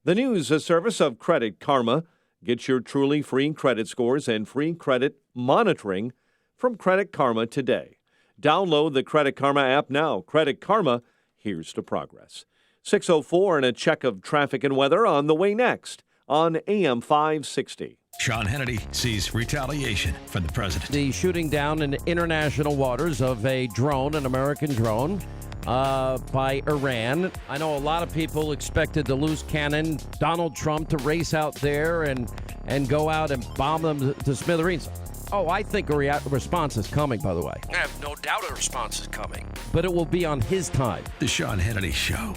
The news, a service of Credit Karma. Get your truly free credit scores and free credit monitoring from Credit Karma today. Download the Credit Karma app now. Credit Karma, here's to progress. 6:04 and a check of traffic and weather on the way next on AM 560. Sean Hannity sees retaliation from the president. The shooting down in international waters of a drone, an American drone, by Iran. I know a lot of people expected the loose cannon Donald Trump to race out there and go out and bomb them to smithereens. Oh, I think a response is coming, by the way. I have no doubt a response is coming. But it will be on his time. The Sean Hannity Show.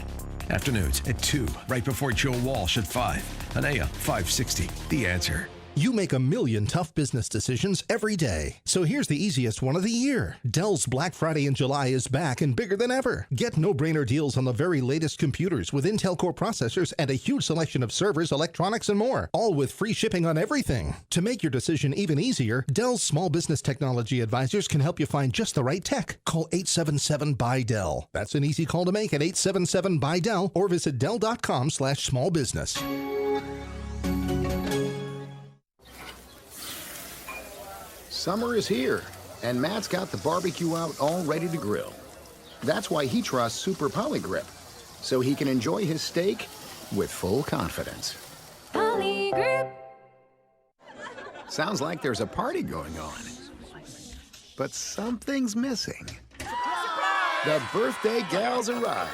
Afternoons at 2, right before Joe Walsh at 5, on AM 560. The Answer. You make a million tough business decisions every day. So here's the easiest one of the year. Dell's Black Friday in July is back and bigger than ever. Get no-brainer deals on the very latest computers with Intel Core processors and a huge selection of servers, electronics, and more, all with free shipping on everything. To make your decision even easier, Dell's small business technology advisors can help you find just the right tech. Call 877-BUY-DELL. That's an easy call to make at 877-BUY-DELL or visit Dell.com/smallbusiness. Summer is here, and Matt's got the barbecue out all ready to grill. That's why he trusts Super Poly Grip, so he can enjoy his steak with full confidence. Poly Grip. Sounds like there's a party going on, but something's missing. The birthday gal's arrived,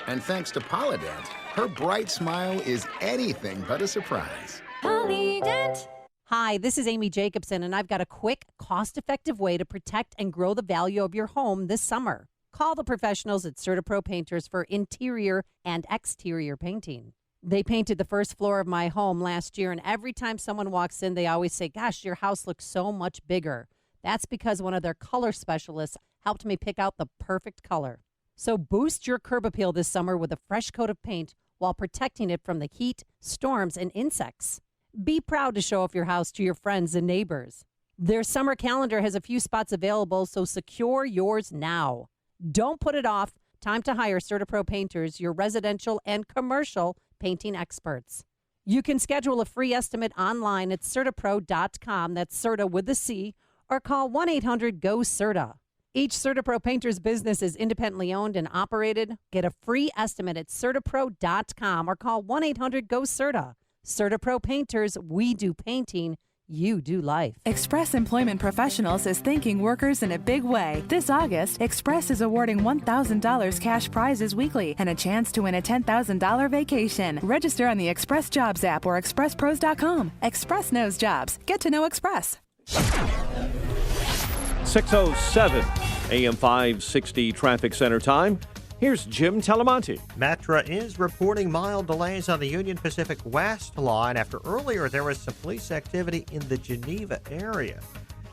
and thanks to Polydent, her bright smile is anything but a surprise. Polydent. Hi, this is Amy Jacobson, and I've got a quick, cost-effective way to protect and grow the value of your home this summer. Call the professionals at CertaPro Painters for interior and exterior painting. They painted the first floor of my home last year, and every time someone walks in, they always say, gosh, your house looks so much bigger. That's because one of their color specialists helped me pick out the perfect color. So boost your curb appeal this summer with a fresh coat of paint while protecting it from the heat, storms, and insects. Be proud to show off your house to your friends and neighbors. Their summer calendar has a few spots available, so secure yours now. Don't put it off. Time to hire CertaPro Painters, your residential and commercial painting experts. You can schedule a free estimate online at CertaPro.com, that's Certa with a C, or call 1-800-GO-CERTA. Each CertaPro Painters business is independently owned and operated. Get a free estimate at CertaPro.com or call 1-800-GO-CERTA. CertaPro Painters, we do painting, you do life. Express Employment Professionals is thanking workers in a big way. This August, Express is awarding $1,000 cash prizes weekly and a chance to win a $10,000 vacation. Register on the Express Jobs app or expresspros.com. Express knows jobs. Get to know Express. 6:07 AM 560 traffic center time. Here's Jim Talamonte. Metra is reporting mild delays on the Union Pacific West line after earlier there was some police activity in the Geneva area.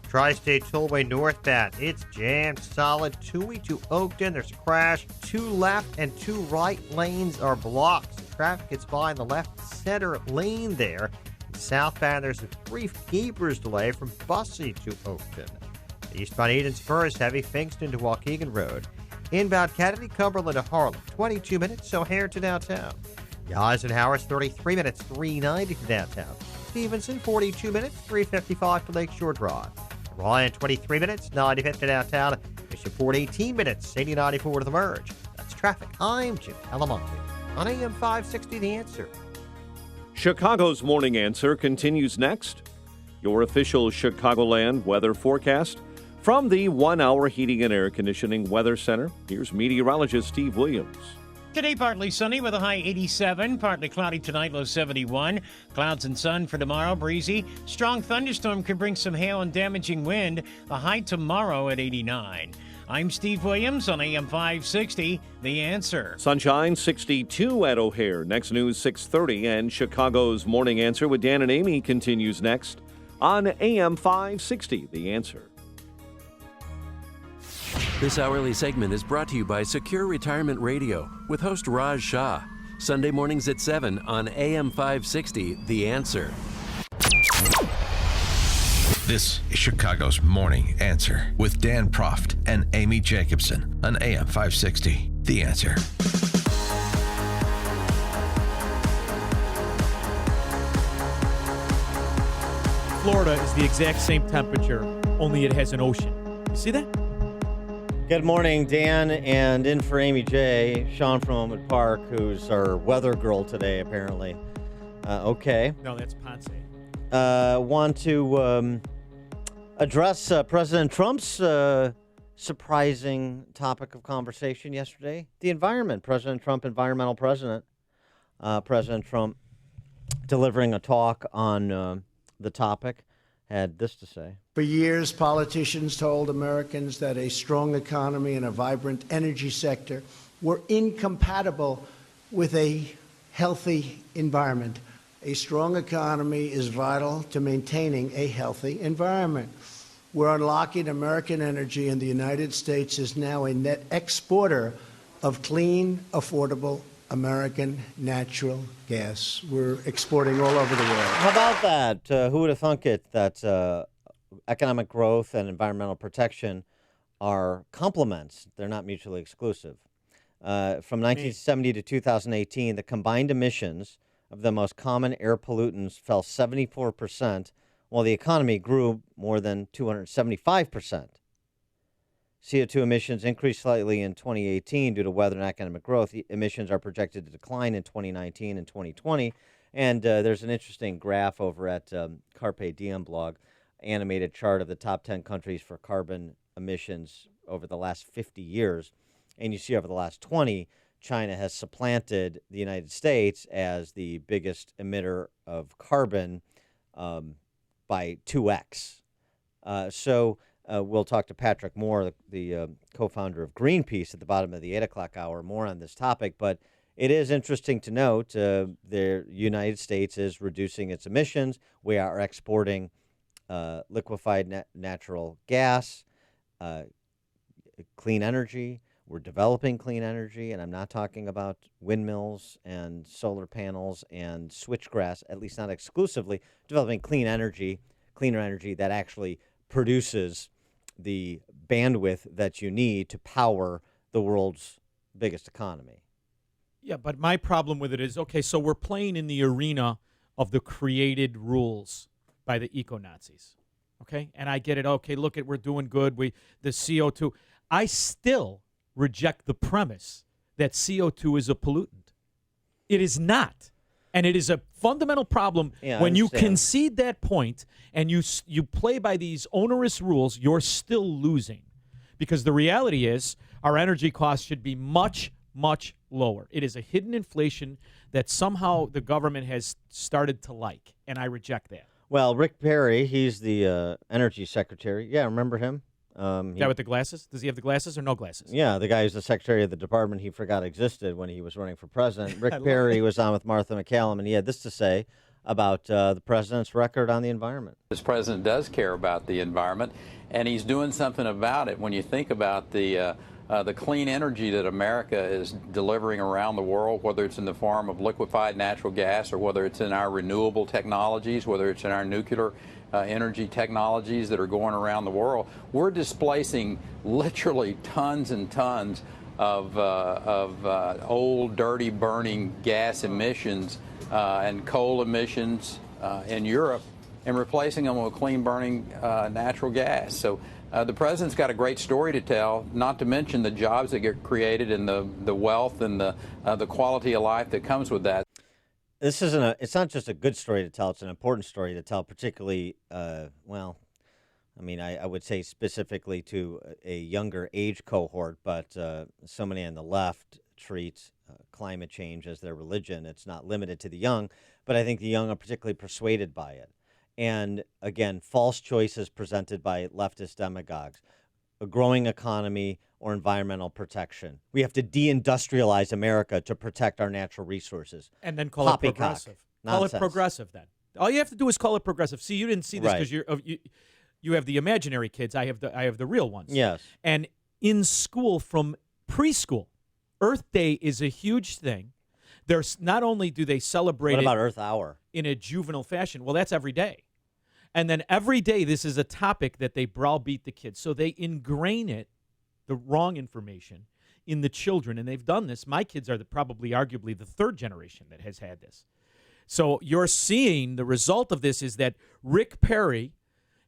Tri-State Tollway northbound, it's jammed solid. Toohey to Oakton, there's a crash. 2 left and 2 right lanes are blocked. The traffic gets by in the left center lane there. Southbound, there's a brief keeper's delay from Bussey to Oakton. The eastbound Eden Spur is heavy, Finkston to Waukegan Road. Inbound Kennedy, Cumberland to Harlem, 22 minutes, O'Hare to downtown. The Eisenhower's 33 minutes, 390 to downtown. Stevenson, 42 minutes, 355 to Lakeshore Drive. Ryan, 23 minutes, 95 to downtown. Bishoport, 18 minutes, 8094 to the Merge. That's traffic. I'm Jim Alamonte on AM 560, The Answer. Chicago's Morning Answer continues next. Your official Chicagoland weather forecast. From the 1-hour Heating and Air Conditioning Weather Center, here's meteorologist Steve Williams. Today, partly sunny with a high 87, partly cloudy tonight, low 71. Clouds and sun for tomorrow, breezy. Strong thunderstorm could bring some hail and damaging wind, a high tomorrow at 89. I'm Steve Williams on AM 560, The Answer. Sunshine, 62 at O'Hare. Next news, 6:30, and Chicago's Morning Answer with Dan and Amy continues next on AM 560, The Answer. This hourly segment is brought to you by Secure Retirement Radio with host Raj Shah. Sunday mornings at 7 on AM 560, The Answer. This is Chicago's Morning Answer with Dan Proft and Amy Jacobson on AM 560, The Answer. Florida is the exact same temperature, only it has an ocean. You see that? Good morning, Dan, and in for Amy J. Sean from Oakwood Park, who's our weather girl today, apparently. Okay. No, that's Ponce. Want to address President Trump's surprising topic of conversation yesterday, the environment. President Trump, environmental president. President Trump delivering a talk on the topic, had this to say. For years, politicians told Americans that a strong economy and a vibrant energy sector were incompatible with a healthy environment. A strong economy is vital to maintaining a healthy environment. We're unlocking American energy, and the United States is now a net exporter of clean, affordable American natural gas. We're exporting all over the world. How about that? Who would have thunk it that economic growth and environmental protection are complements? They're not mutually exclusive. From 1970 to 2018, the combined emissions of the most common air pollutants fell 74%, while the economy grew more than 275%. CO2 emissions increased slightly in 2018 due to weather and economic growth. Emissions are projected to decline in 2019 and 2020. And there's an interesting graph over at Carpe Diem blog, animated chart of the top 10 countries for carbon emissions over the last 50 years. And you see over the last 20, China has supplanted the United States as the biggest emitter of carbon by 2x. So we'll talk to Patrick Moore, the co-founder of Greenpeace, at the bottom of the 8 o'clock hour, more on this topic. But it is interesting to note the United States is reducing its emissions. We are exporting liquefied natural gas, clean energy. We're developing clean energy, and I'm not talking about windmills and solar panels and switchgrass, at least not exclusively. Developing cleaner energy that actually produces the bandwidth that you need to power the world's biggest economy. Yeah, but my problem with it is, okay, so we're playing in the arena of the created rules by the eco-Nazis, okay? And I get it, okay, look, we're doing good, the CO2. I still reject the premise that CO2 is a pollutant. It is not. And it is a fundamental problem when you concede that point and you play by these onerous rules, you're still losing. Because the reality is our energy costs should be much, much lower. It is a hidden inflation that somehow the government has started to like, and I reject that. Well, Rick Perry, he's the energy secretary. Yeah, remember him? Guy with the glasses? Does he have the glasses or no glasses? Yeah, the guy who's the secretary of the department he forgot existed when he was running for president. Rick Perry was on with Martha McCallum, and he had this to say about the president's record on the environment. This president does care about the environment, and he's doing something about it. When you think about the clean energy that America is delivering around the world, whether it's in the form of liquefied natural gas or whether it's in our renewable technologies, whether it's in our nuclear energy technologies that are going around the world, we're displacing literally tons and tons of old, dirty, burning gas emissions and coal emissions in Europe and replacing them with clean burning natural gas. So the president's got a great story to tell, not to mention the jobs that get created and the wealth and the quality of life that comes with that. This isn't it's not just a good story to tell, it's an important story to tell, particularly, I would say specifically to a younger age cohort, but so many on the left treat climate change as their religion. It's not limited to the young, but I think the young are particularly persuaded by it. And again, false choices presented by leftist demagogues, a growing economy or environmental protection. We have to deindustrialize America to protect our natural resources. And then call it progressive. Call it progressive then. All you have to do is call it progressive. See, you didn't see this because you have the imaginary kids. I have the real ones. Yes. And in school, from preschool, Earth Day is a huge thing. There's not only do they celebrate What about Earth Hour? In a juvenile fashion. Well, that's every day. And then every day, this is a topic that they browbeat the kids. So they ingrain it, the wrong information, in the children. And they've done this. My kids are probably arguably the third generation that has had this. So you're seeing the result of this is that Rick Perry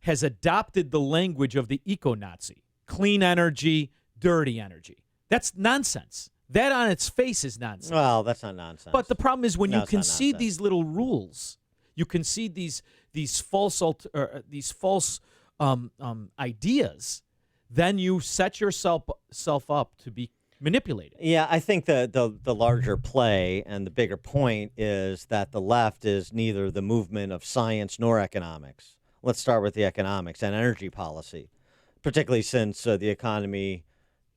has adopted the language of the eco-Nazi. Clean energy, dirty energy. That's nonsense. That on its face is nonsense. Well, that's not nonsense. But the problem is when you concede these little rules, you concede these false ideas, then you set yourself up to be manipulated. Yeah, I think the larger play and the bigger point is that the left is neither the movement of science nor economics. Let's start with the economics and energy policy, particularly since the economy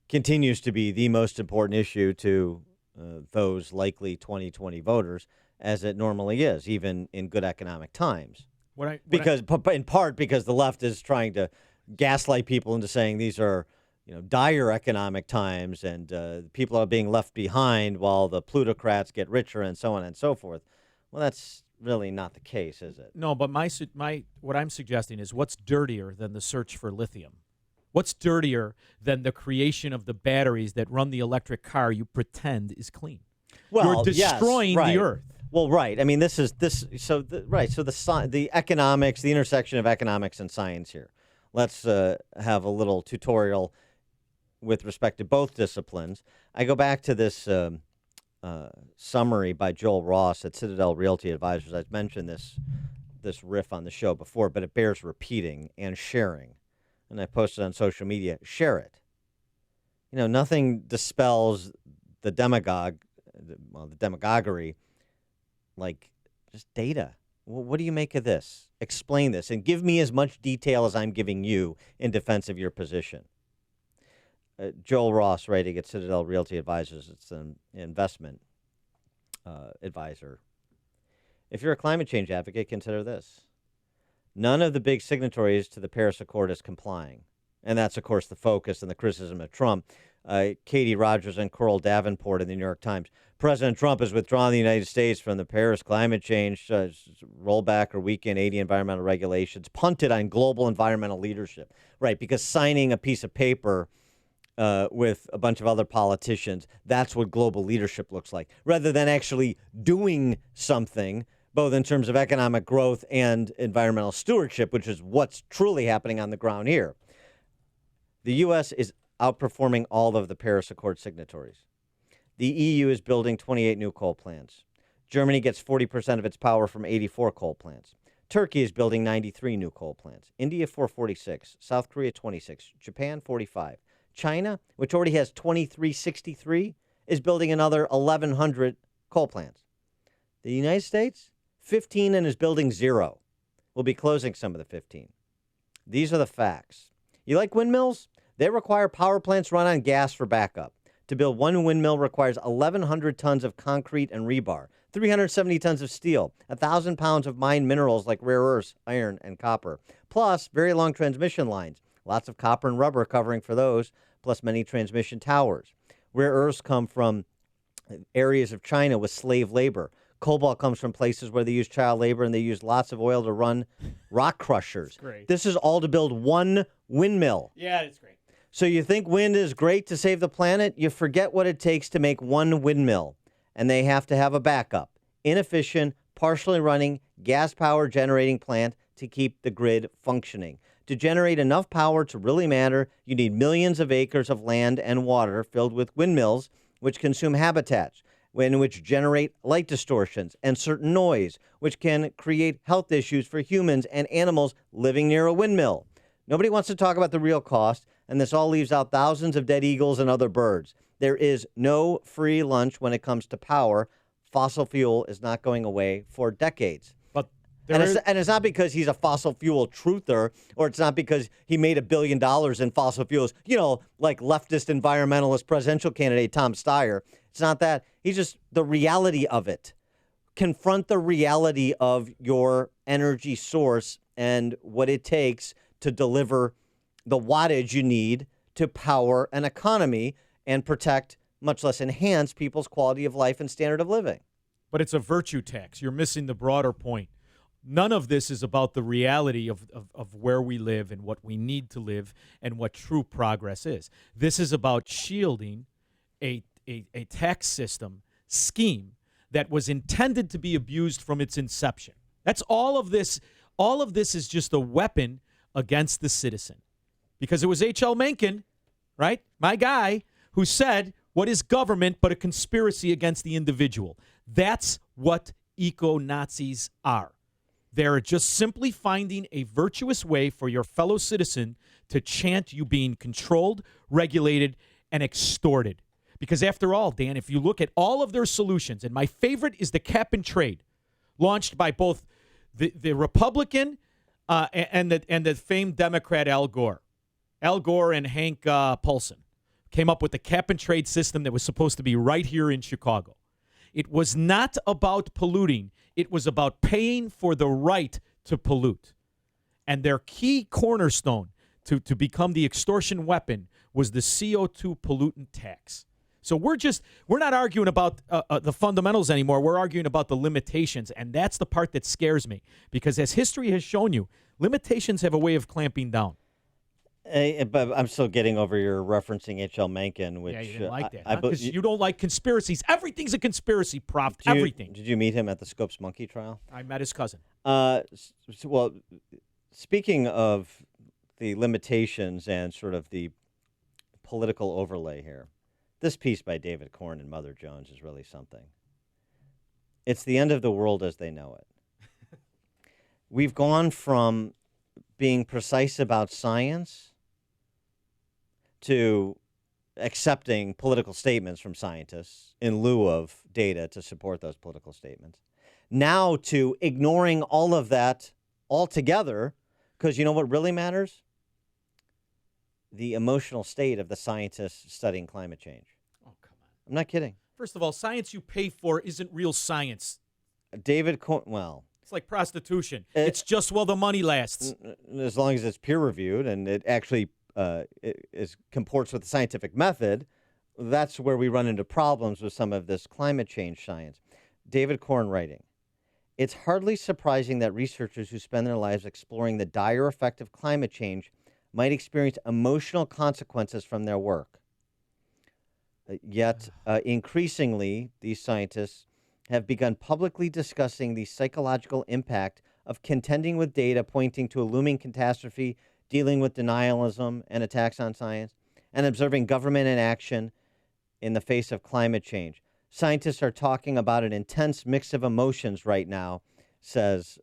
continues to be the most important issue to those likely 2020 voters. as it normally is, even in good economic times. Because in part because the left is trying to gaslight people into saying these are, dire economic times and people are being left behind while the plutocrats get richer and so on and so forth. Well, that's really not the case, is it? No, but what I'm suggesting is what's dirtier than the search for lithium? What's dirtier than the creation of the batteries that run the electric car you pretend is clean? Well, you're destroying yes, right. the earth. Well, right. I mean, So the economics, the intersection of economics and science here. Let's have a little tutorial with respect to both disciplines. I go back to this summary by Joel Ross at Citadel Realty Advisors. I've mentioned this riff on the show before, but it bears repeating and sharing. And I posted on social media. Share it. Nothing dispels the demagoguery like just data. Well, what do you make of this? Explain this and give me as much detail as I'm giving you in defense of your position. Joel Ross, writing at Citadel Realty Advisors, it's an investment advisor. If you're a climate change advocate, consider this. None of the big signatories to the Paris Accord is complying. And that's, of course, the focus and the criticism of Trump. Katie Rogers and Coral Davenport in the New York Times. President Trump has withdrawn the United States from the Paris climate change rollback or weaken 80 environmental regulations, punted on global environmental leadership. Right, because signing a piece of paper with a bunch of other politicians, that's what global leadership looks like, rather than actually doing something, both in terms of economic growth and environmental stewardship, which is what's truly happening on the ground here. The U.S. is outperforming all of the Paris Accord signatories. The EU is building 28 new coal plants. Germany gets 40% of its power from 84 coal plants. Turkey is building 93 new coal plants. India, 446. South Korea, 26. Japan, 45. China, which already has 2363, is building another 1,100 coal plants. The United States, 15 and is building 0. We'll be closing some of the 15. These are the facts. You like windmills? They require power plants run on gas for backup. To build one windmill requires 1,100 tons of concrete and rebar, 370 tons of steel, 1,000 pounds of mined minerals like rare earths, iron, and copper, plus very long transmission lines, lots of copper and rubber covering for those, plus many transmission towers. Rare earths come from areas of China with slave labor. Cobalt comes from places where they use child labor and they use lots of oil to run rock crushers. Great. This is all to build one windmill. Yeah, it's great. So you think wind is great to save the planet? You forget what it takes to make one windmill. And they have to have a backup. Inefficient, partially running, gas-powered generating plant to keep the grid functioning. To generate enough power to really matter, you need millions of acres of land and water filled with windmills, which consume habitats, which generate light distortions and certain noise, which can create health issues for humans and animals living near a windmill. Nobody wants to talk about the real cost, and this all leaves out thousands of dead eagles and other birds. There is no free lunch when it comes to power. Fossil fuel is not going away for decades. And it's not because he's a fossil fuel truther, or it's not because he made $1 billion in fossil fuels, like leftist environmentalist presidential candidate Tom Steyer. It's not that. He's just the reality of it. Confront the reality of your energy source and what it takes to deliver the wattage you need to power an economy and protect, much less enhance, people's quality of life and standard of living. But it's a virtue tax. You're missing the broader point. None of this is about the reality of where we live and what we need to live and what true progress is. This is about shielding a tax system scheme that was intended to be abused from its inception. That's all of this. All of this is just a weapon against the citizen. Because it was H.L. Mencken, right, my guy, who said, what is government but a conspiracy against the individual? That's what eco-Nazis are. They're just simply finding a virtuous way for your fellow citizen to chant you being controlled, regulated, and extorted. Because after all, Dan, if you look at all of their solutions, and my favorite is the cap and trade, launched by both the Republican and the famed Democrat Al Gore. Al Gore and Hank Paulson came up with the cap and trade system that was supposed to be right here in Chicago. It was not about polluting. It was about paying for the right to pollute. And their key cornerstone to become the extortion weapon was the CO2 pollutant tax. So we're not arguing about the fundamentals anymore. We're arguing about the limitations, and that's the part that scares me. Because as history has shown you, limitations have a way of clamping down. But I'm still getting over your referencing H.L. Mencken, which you didn't like that, because you don't like conspiracies. Everything's a conspiracy, Prof. Everything. Did you meet him at the Scopes Monkey trial? I met his cousin. Well, speaking of the limitations and sort of the political overlay here, this piece by David Korn and Mother Jones is really something. It's the end of the world as they know it. We've gone from being precise about science to accepting political statements from scientists in lieu of data to support those political statements. Now to ignoring all of that altogether, because you know what really matters? The emotional state of the scientists studying climate change. Oh, come on. I'm not kidding. First of all, science you pay for isn't real science. David Cornwell. It's like prostitution. It's just while the money lasts. As long as it's peer-reviewed and it actually comports with the scientific method, that's where we run into problems with some of this climate change science. David Korn writing, "It's hardly surprising that researchers who spend their lives exploring the dire effect of climate change might experience emotional consequences from their work. Yet, increasingly, these scientists have begun publicly discussing the psychological impact of contending with data pointing to a looming catastrophe, dealing with denialism and attacks on science, and observing government inaction in the face of climate change. Scientists are talking about an intense mix of emotions right now," says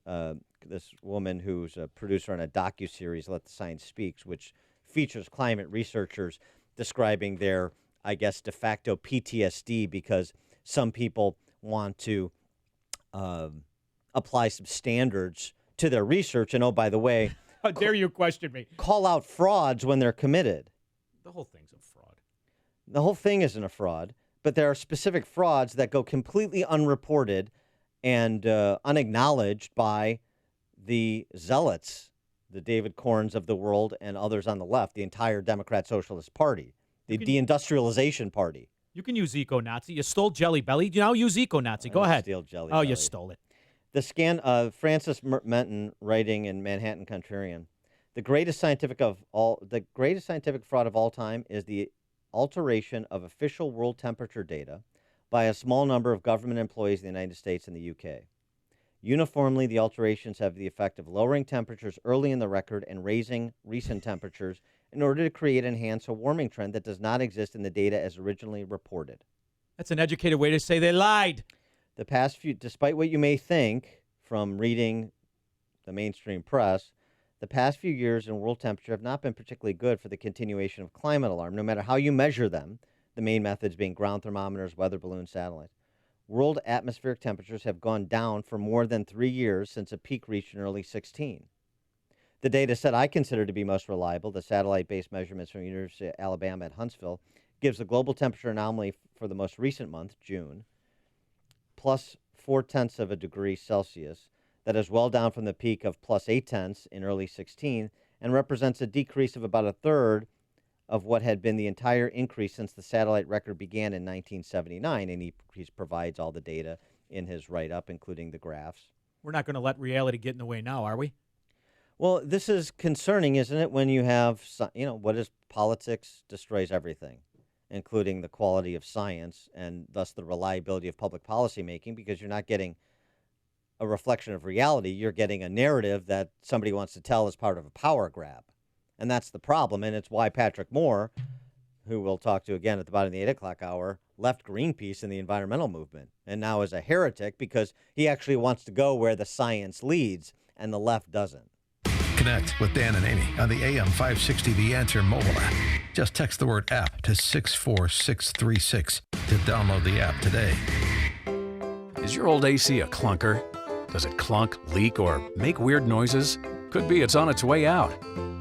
this woman who's a producer on a docuseries, Let the Science Speak, which features climate researchers describing their, I guess, de facto PTSD because some people want to apply some standards to their research. And, oh, by the way, how dare you question me? Call out frauds when they're committed. The whole thing's a fraud. The whole thing isn't a fraud, but there are specific frauds that go completely unreported and unacknowledged by the zealots, the David Korns of the world and others on the left, the entire Democrat Socialist Party, the deindustrialization party. You can use eco-Nazi. You stole Jelly Belly. You now use eco-Nazi. Go ahead. Steal Jelly Belly. You stole it. The Francis Menton writing in Manhattan Contrarian, the greatest scientific fraud of all time is the alteration of official world temperature data by a small number of government employees in the United States and the UK. Uniformly, the alterations have the effect of lowering temperatures early in the record and raising recent temperatures in order to create and enhance a warming trend that does not exist in the data as originally reported. That's an educated way to say they lied. The past few, despite what you may think from reading the mainstream press, the past few years in world temperature have not been particularly good for the continuation of climate alarm, no matter how you measure them, the main methods being ground thermometers, weather balloons, satellites. World atmospheric temperatures have gone down for more than 3 years since a peak reached in early 2016. The data set I consider to be most reliable, the satellite-based measurements from the University of Alabama at Huntsville, gives the global temperature anomaly for the most recent month, June, plus 0.4 of a degree Celsius. That is well down from the peak of plus 0.8 in early 2016 and represents a decrease of about a third of what had been the entire increase since the satellite record began in 1979, and he provides all the data in his write-up, including the graphs. We're not going to let reality get in the way now, are we? Well, this is concerning, isn't it, when you have, what is politics destroys everything, including the quality of science and thus the reliability of public policy making, because you're not getting a reflection of reality. You're getting a narrative that somebody wants to tell as part of a power grab. And that's the problem, and it's why Patrick Moore, who we'll talk to again at the bottom of the 8 o'clock hour, left Greenpeace in the environmental movement and now is a heretic because he actually wants to go where the science leads and the left doesn't. Connect with Dan and Amy on the AM 560 The Answer mobile app. Just text the word app to 64636 to download the app today. Is your old AC a clunker? Does it clunk, leak, or make weird noises? Could be it's on its way out.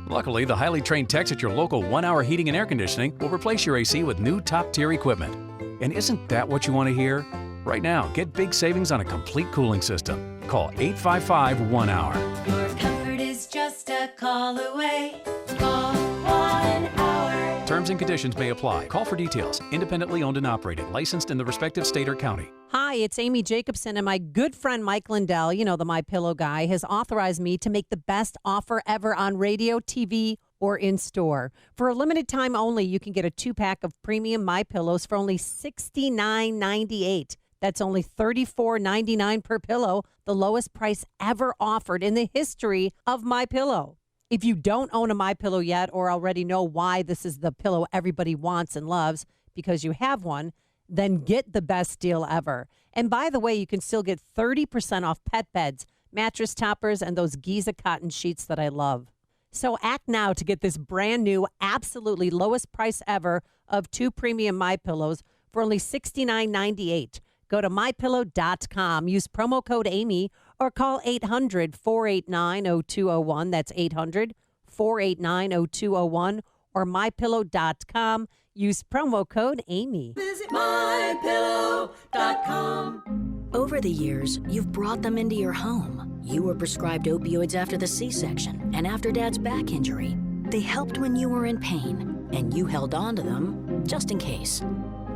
Luckily, the highly trained techs at your local 1 Hour Heating and Air Conditioning will replace your AC with new top-tier equipment. And isn't that what you want to hear? Right now, get big savings on a complete cooling system. Call 855-1-HOUR. Your comfort is just a call away. Call 1-HOUR. Terms and conditions may apply. Call for details. Independently owned and operated. Licensed in the respective state or county. Hi, it's Amy Jacobson, and my good friend Mike Lindell, you know, the My Pillow guy, has authorized me to make the best offer ever on radio, TV, or in store. For a limited time only, you can get a 2-pack of premium My Pillows for only $69.98. That's only $34.99 per pillow, the lowest price ever offered in the history of My Pillow. If you don't own a My Pillow yet, or already know why this is the pillow everybody wants and loves because you have one, then get the best deal ever. And by the way, you can still get 30% off pet beds, mattress toppers, and those Giza cotton sheets that I love. So act now to get this brand new, absolutely lowest price ever of 2 premium My Pillows for only $69.98. Go to mypillow.com, use promo code Amy, or call 800-489-0201. That's 800-489-0201, or mypillow.com. Use promo code Amy. Visit mypillow.com. Over the years, you've brought them into your home. You were prescribed opioids after the C-section and after Dad's back injury. They helped when you were in pain, and you held on to them just in case.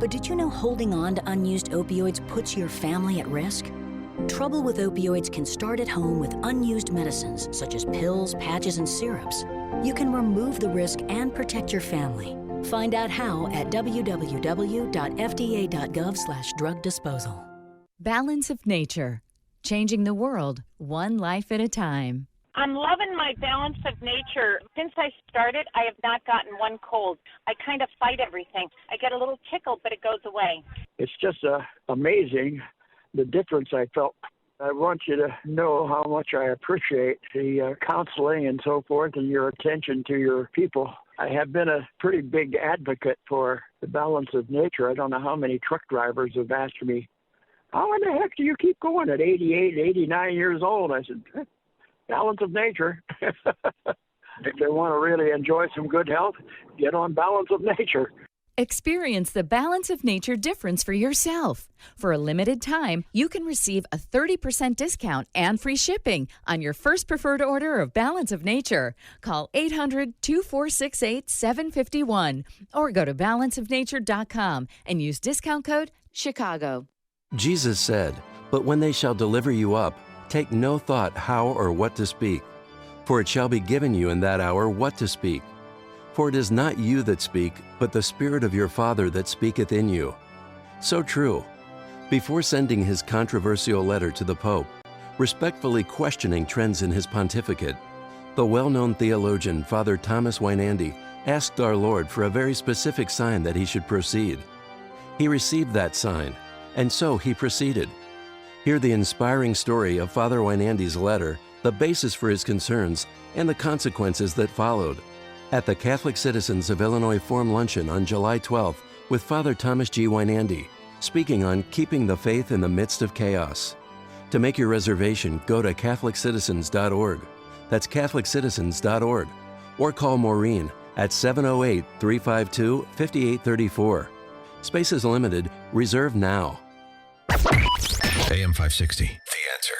But did you know holding on to unused opioids puts your family at risk? Trouble with opioids can start at home with unused medicines such as pills, patches, and syrups. You can remove the risk and protect your family. Find out how at www.fda.gov/drug disposal. Balance of Nature. Changing the world, one life at a time. I'm loving my Balance of Nature. Since I started, I have not gotten one cold. I kind of fight everything. I get a little tickle, but it goes away. It's just amazing the difference I felt. I want you to know how much I appreciate the counseling and so forth and your attention to your people. I have been a pretty big advocate for the Balance of Nature. I don't know how many truck drivers have asked me, how in the heck do you keep going at 88, 89 years old? I said, Balance of Nature. If they want to really enjoy some good health, get on Balance of Nature. Experience the Balance of Nature difference for yourself. For a limited time, you can receive a 30% discount and free shipping on your first preferred order of Balance of Nature. Call 800-2468-751 or go to balanceofnature.com and use discount code Chicago. Jesus said, "But when they shall deliver you up, take no thought how or what to speak, for it shall be given you in that hour what to speak. For it is not you that speak, but the Spirit of your Father that speaketh in you." So true. Before sending his controversial letter to the Pope, respectfully questioning trends in his pontificate, the well-known theologian Father Thomas Weinandy asked our Lord for a very specific sign that he should proceed. He received that sign, and so he proceeded. Hear the inspiring story of Father Weinandy's letter, the basis for his concerns, and the consequences that followed at the Catholic Citizens of Illinois Forum Luncheon on July 12th with Father Thomas G. Weinandy, speaking on keeping the faith in the midst of chaos. To make your reservation, go to CatholicCitizens.org. That's CatholicCitizens.org. Or call Maureen at 708-352-5834. Space is limited. Reserve now. AM 560, The Answer.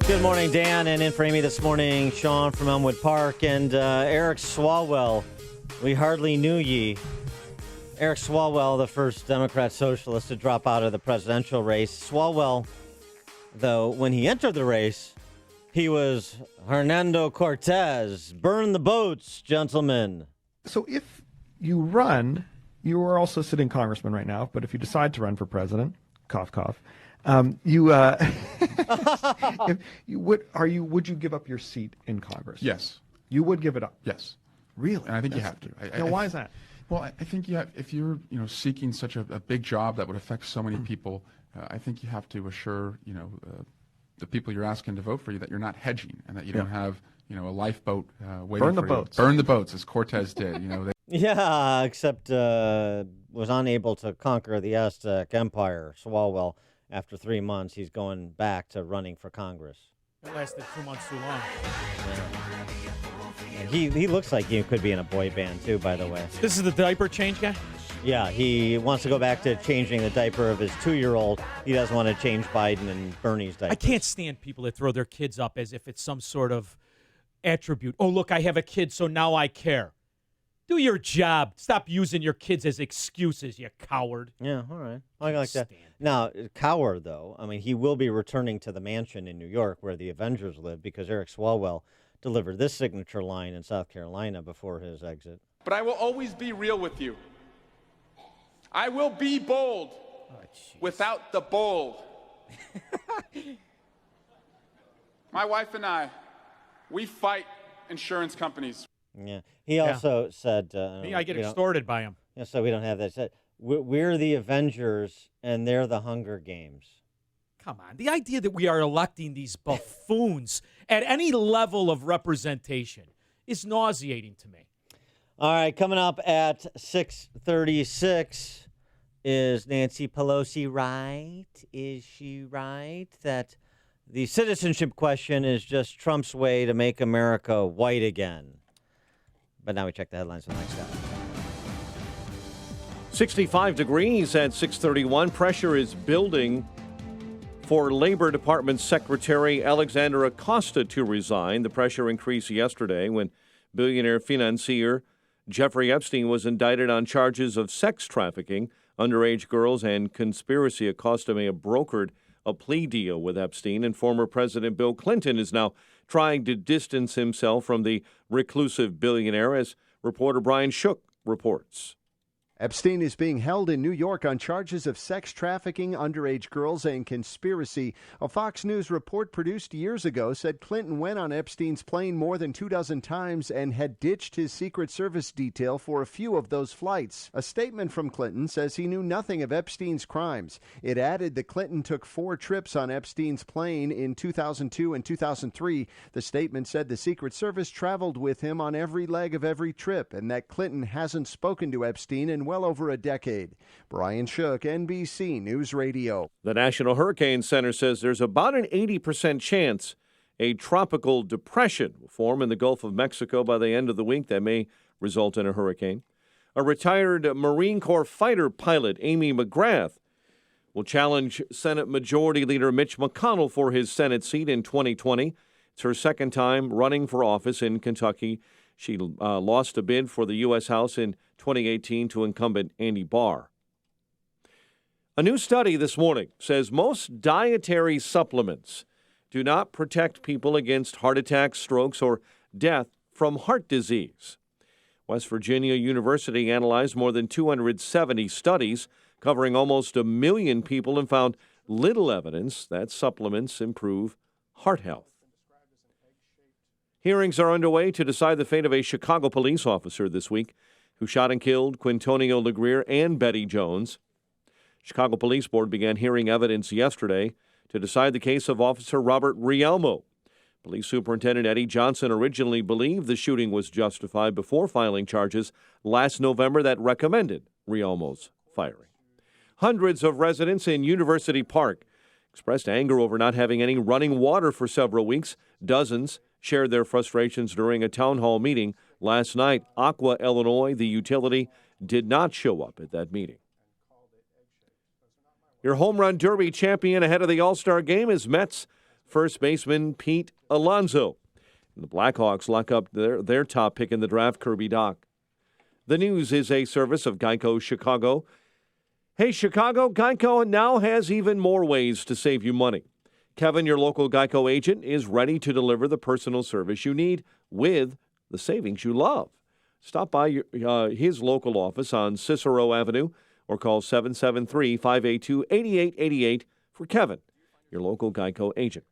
Good morning, Dan, and in for Amy this morning, Sean from Elmwood Park, and Eric Swalwell. We hardly knew ye. Eric Swalwell, the first Democrat socialist to drop out of the presidential race. Swalwell, though, when he entered the race, he was Hernando Cortez. Burn the boats, gentlemen. So if you run, you are also sitting congressman right now, but if you decide to run for president, cough, cough, would you give up your seat in Congress? Yes. You would give it up? Yes. Really? And I think you have to. Why is that? Well, I think you have, if you're seeking such a big job that would affect so many people, I think you have to assure the people you're asking to vote for you that you're not hedging and that you don't have a lifeboat waiting Burn the for boats. you. Burn the boats, as Cortez did. Yeah, except was unable to conquer the Aztec Empire. Swalwell, after 3 months, he's going back to running for Congress. That lasted 2 months too long. And he looks like he could be in a boy band too, by the way. This is the diaper change guy? Yeah, he wants to go back to changing the diaper of his 2-year-old. He doesn't want to change Biden and Bernie's diaper. I can't stand people that throw their kids up as if it's some sort of attribute. Oh, look, I have a kid, so now I care. Do your job. Stop using your kids as excuses, you coward. Yeah, all right. I like that. Now, coward, though, I mean, he will be returning to the mansion in New York where the Avengers live because Eric Swalwell delivered this signature line in South Carolina before his exit. But I will always be real with you. I will be bold without the bold. My wife and I, we fight insurance companies. Yeah. He also said... I get extorted by him. Yeah, so we don't have that. He said, we're the Avengers, and they're the Hunger Games. Come on. The idea that we are electing these buffoons at any level of representation is nauseating to me. All right, coming up at 6:36, is Nancy Pelosi right? Is she right that the citizenship question is just Trump's way to make America white again? But now we check the headlines with Mike Scott. 65 degrees at 6:31. Pressure is building for Labor Department Secretary Alexander Acosta to resign. The pressure increased yesterday when billionaire financier Jeffrey Epstein was indicted on charges of sex trafficking, underage girls, and conspiracy. Acosta may have brokered a plea deal with Epstein, and former President Bill Clinton is now trying to distance himself from the reclusive billionaire, as reporter Brian Shook reports. Epstein is being held in New York on charges of sex trafficking, underage girls, and conspiracy. A Fox News report produced years ago said Clinton went on Epstein's plane more than 24 times and had ditched his Secret Service detail for a few of those flights. A statement from Clinton says he knew nothing of Epstein's crimes. It added that Clinton took 4 trips on Epstein's plane in 2002 and 2003. The statement said the Secret Service traveled with him on every leg of every trip and that Clinton hasn't spoken to Epstein in well over a decade. Brian Shook, NBC News Radio. The National Hurricane Center says there's about an 80% chance a tropical depression will form in the Gulf of Mexico by the end of the week that may result in a hurricane. A retired Marine Corps fighter pilot, Amy McGrath, will challenge Senate Majority Leader Mitch McConnell for his Senate seat in 2020. It's her second time running for office in Kentucky. She lost a bid for the U.S. House in 2018 to incumbent Andy Barr. A new study this morning says most dietary supplements do not protect people against heart attacks, strokes, or death from heart disease. West Virginia University analyzed more than 270 studies covering almost 1 million people and found little evidence that supplements improve heart health. Hearings are underway to decide the fate of a Chicago police officer this week who shot and killed Quintonio LeGrier and Betty Jones. Chicago Police Board began hearing evidence yesterday to decide the case of Officer Robert Rialmo. Police Superintendent Eddie Johnson originally believed the shooting was justified before filing charges last November that recommended Rialmo's firing. Hundreds of residents in University Park expressed anger over not having any running water for several weeks. Dozens shared their frustrations during a town hall meeting last night. Aqua Illinois, the utility, did not show up at that meeting. Your home run derby champion ahead of the All-Star game is Mets first baseman Pete Alonso. And the Blackhawks lock up their top pick in the draft, Kirby Doc. The news is a service of Geico Chicago. Hey, Chicago, Geico now has even more ways to save you money. Kevin, your local Geico agent, is ready to deliver the personal service you need with the savings you love. Stop by his local office on Cicero Avenue or call 773-582-8888 for Kevin, your local Geico agent.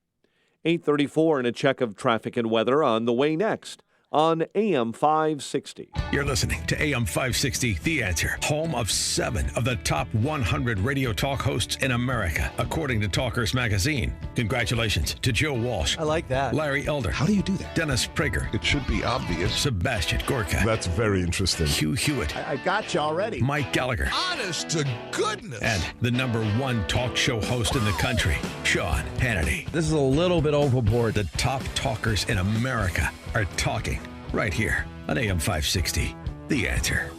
8:34 and a check of traffic and weather on the way next on AM 560. You're listening to AM 560, The Answer, home of 7 of the top 100 radio talk hosts in America, according to Talkers Magazine. Congratulations to Joe Walsh. I like that. Larry Elder. How do you do that? Dennis Prager. It should be obvious. Sebastian Gorka. That's very interesting. Hugh Hewitt. I got you already. Mike Gallagher. Honest to goodness. And the #1 talk show host in the country, Sean Hannity. This is a little bit overboard. The top talkers in America are talking right here on AM 560, The Answer.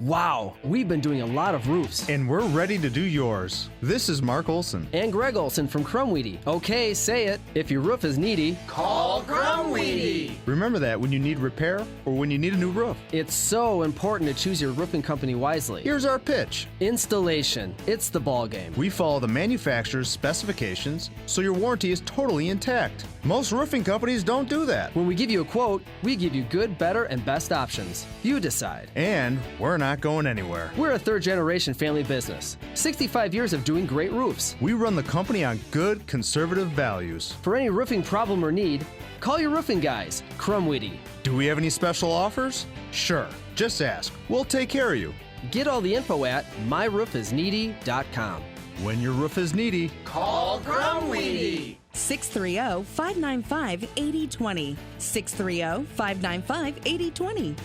Wow, we've been doing a lot of roofs. And we're ready to do yours. This is Mark Olson. And Greg Olson from Crumweedy. Okay, say it. If your roof is needy, call Crumweedy. Remember that when you need repair or when you need a new roof. It's so important to choose your roofing company wisely. Here's our pitch. Installation. It's the ball game. We follow the manufacturer's specifications, so your warranty is totally intact. Most roofing companies don't do that. When we give you a quote, we give you good, better, and best options. You decide. And we're not going anywhere. We're a third-generation family business. 65 years of doing great roofs. We run the company on good, conservative values. For any roofing problem or need, call your roofing guys, Crumweedy. Do we have any special offers? Sure. Just ask. We'll take care of you. Get all the info at myroofisneedy.com. When your roof is needy, call Crumweedy. 630-595-8020. 630-595-8020.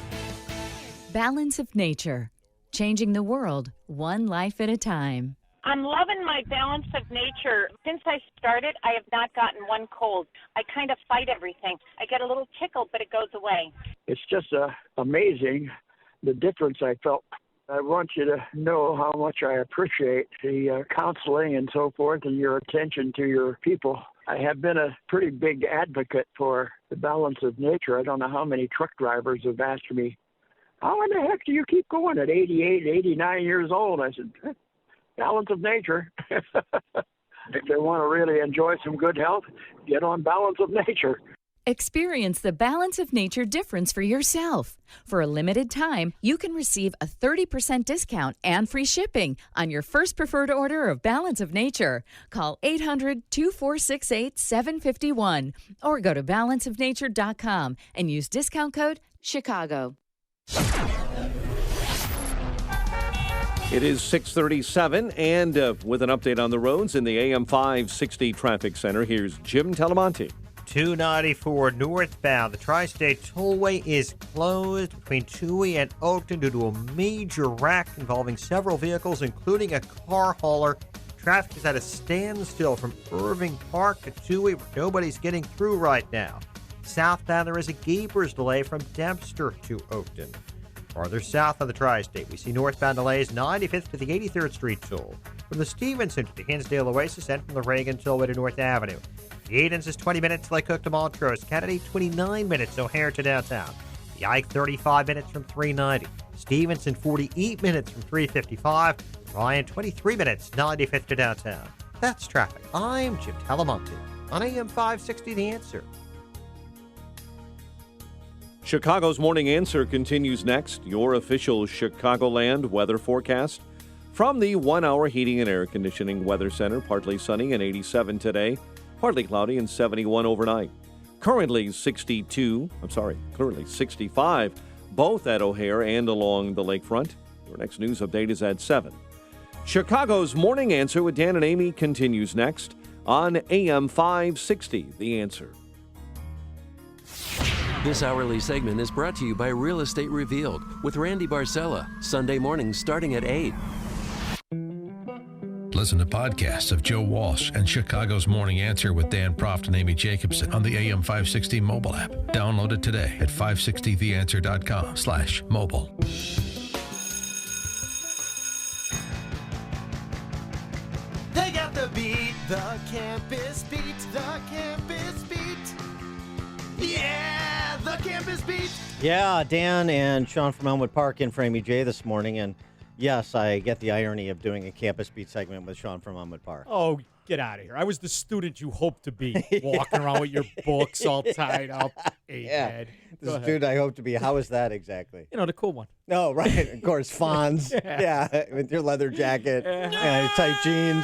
Balance of Nature. Changing the world, one life at a time. I'm loving my balance of nature. Since I started, I have not gotten one cold. I kind of fight everything. I get a little tickle, but it goes away. It's just amazing the difference I felt. I want you to know how much I appreciate the counseling and so forth and your attention to your people. I have been a pretty big advocate for the balance of nature. I don't know how many truck drivers have asked me, how in the heck do you keep going at 88, 89 years old? I said, balance of nature. If they want to really enjoy some good health, get on balance of nature. Experience the Balance of Nature difference for yourself. For a limited time, you can receive a 30% discount and free shipping on your first preferred order of Balance of Nature. Call 800-2468-751 or go to balanceofnature.com and use discount code CHICAGO. It is 6:37, and with an update on the roads in the AM 560 Traffic Center, here's Jim Talamonte. 294 northbound. The Tri-State Tollway is closed between Toohey and Oakton due to a major wreck involving several vehicles, including a car hauler. Traffic is at a standstill from Irving Park to Toohey, where nobody's getting through right now. Southbound, there is a Gapers delay from Dempster to Oakton. Farther south on the Tri-State, we see northbound delays 95th to the 83rd Street toll, from the Stevenson to the Hinsdale Oasis, and from the Reagan Tollway to North Avenue. The Aidens is 20 minutes, Lake Cook to Montrose. Kennedy, 29 minutes, O'Hare to downtown. The Ike, 35 minutes from 390. Stevenson, 48 minutes from 355. Ryan, 23 minutes, 95th to downtown. That's traffic. I'm Jim Talamonte on AM 560 The Answer. Chicago's Morning Answer continues next. Your official Chicagoland weather forecast. From the 1-hour heating and air conditioning weather center, partly sunny and 87 today. Partly cloudy and 71 overnight. Currently 65, both at O'Hare and along the lakefront. Your next news update is at 7. Chicago's Morning Answer with Dan and Amy continues next on AM 560, The Answer. This hourly segment is brought to you by Real Estate Revealed with Randy Barcella, Sunday mornings starting at 8. Listen to podcasts of Joe Walsh and Chicago's Morning Answer with Dan Proft and Amy Jacobson on the AM 560 mobile app. Download it today at 560theanswer.com/mobile. They got the beat, the campus beat, the campus beat. Yeah, the campus beat. Yeah, Dan and Sean from Elmwood Park in for Amy J this morning, and yes, I get the irony of doing a campus beat segment with Sean from Elmwood Park. Oh, get out of here. I was the student you hoped to be, walking around with your books all tied up. Yeah, the student I hope to be. How is that exactly? You know, the cool one. Oh, right. Of course, Fonz. Yeah, with your leather jacket, tight jeans.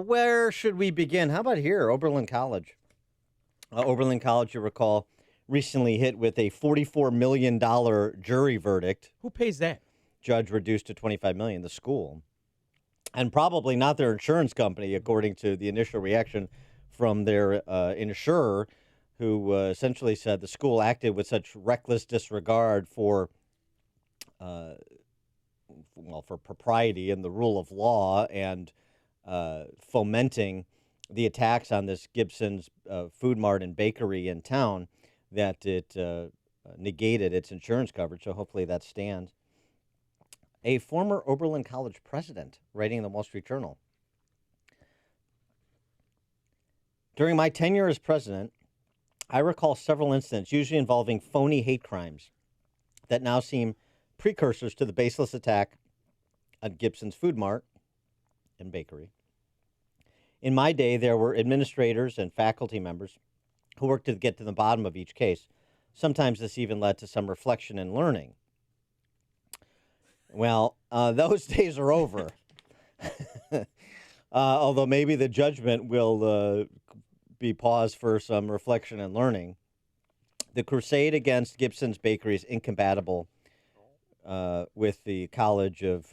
Where should we begin? How about here, Oberlin College? Oberlin College, you recall, recently hit with a $44 million jury verdict. Who pays that? Judge reduced to $25 million, the school. And probably not their insurance company, according to the initial reaction from their insurer, who essentially said the school acted with such reckless disregard for propriety and the rule of law and fomenting the attacks on this Gibson's Food Mart and Bakery in town, that it negated its insurance coverage, so hopefully that stands. A former Oberlin College president writing in the Wall Street Journal. During my tenure as president, I recall several incidents, usually involving phony hate crimes, that now seem precursors to the baseless attack on Gibson's Food Mart and Bakery. In my day, there were administrators and faculty members who worked to get to the bottom of each case. Sometimes this even led to some reflection and learning. Well, those days are over. Although maybe the judgment will be paused for some reflection and learning. The crusade against Gibson's Bakery is incompatible with the college of,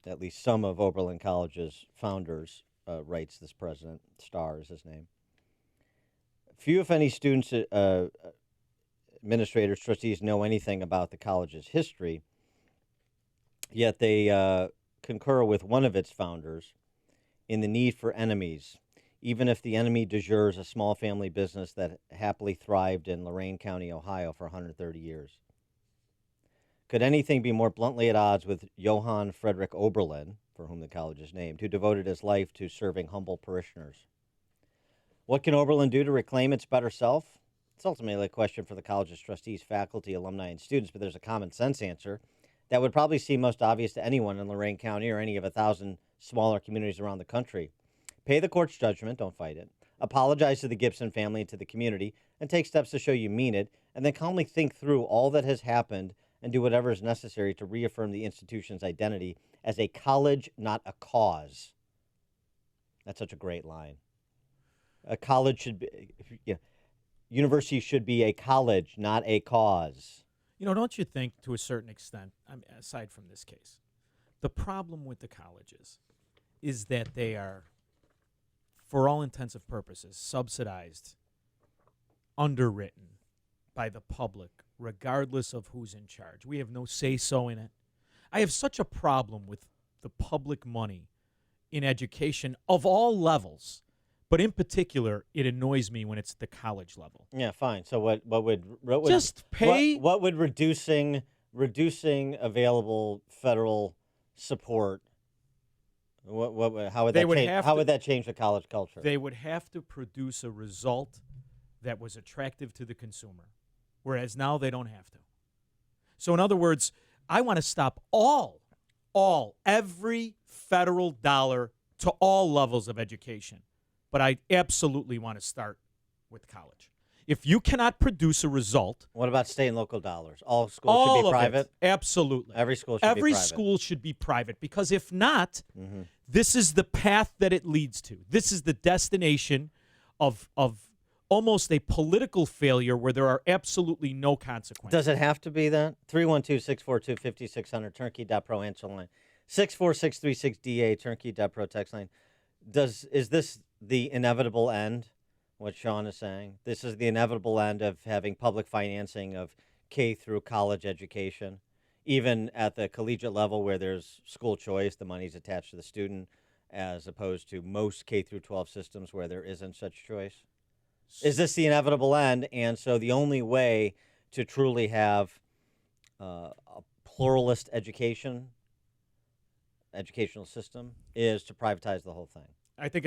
at least some of Oberlin College's founders, writes this president. Starr is his name. Few, if any, students, administrators, trustees know anything about the college's history, yet they concur with one of its founders in the need for enemies, even if the enemy du jour is a small family business that happily thrived in Lorain County, Ohio for 130 years. Could anything be more bluntly at odds with Johann Friedrich Oberlin, for whom the college is named, who devoted his life to serving humble parishioners? What can Oberlin do to reclaim its better self? It's ultimately a question for the college's trustees, faculty, alumni, and students, but there's a common sense answer that would probably seem most obvious to anyone in Lorain County or any of 1,000 smaller communities around the country. Pay the court's judgment, don't fight it. Apologize to the Gibson family and to the community, and take steps to show you mean it, and then calmly think through all that has happened and do whatever is necessary to reaffirm the institution's identity as a college, not a cause. That's such a great line. A college should be, university should be a college, not a cause. You know, don't you think, to a certain extent, aside from this case, the problem with the colleges is that they are, for all intents and purposes, subsidized, underwritten by the public, regardless of who's in charge. We have no say-so in it. I have such a problem with the public money in education of all levels, but in particular, it annoys me when it's the college level. Yeah, fine. So what would just pay? What would reducing available federal support? How would that change the college culture? They would have to produce a result that was attractive to the consumer, whereas now they don't have to. So in other words, I want to stop every federal dollar to all levels of education. But I absolutely want to start with college. If you cannot produce a result. What about state and local dollars? All schools should be private? Absolutely. Every school should be private. Every school should be private, because if not, this is the path that it leads to. This is the destination of almost a political failure where there are absolutely no consequences. Does it have to be that? 312-642-5600, turnkey.pro answer line. 64636DA, turnkey.pro text line. Is this the inevitable end, what Sean is saying? This is the inevitable end of having public financing of K through college education, even at the collegiate level where there's school choice, the money's attached to the student, as opposed to most K through 12 systems where there isn't such choice? Is this the inevitable end? And so the only way to truly have a pluralist educational system is to privatize the whole thing. I think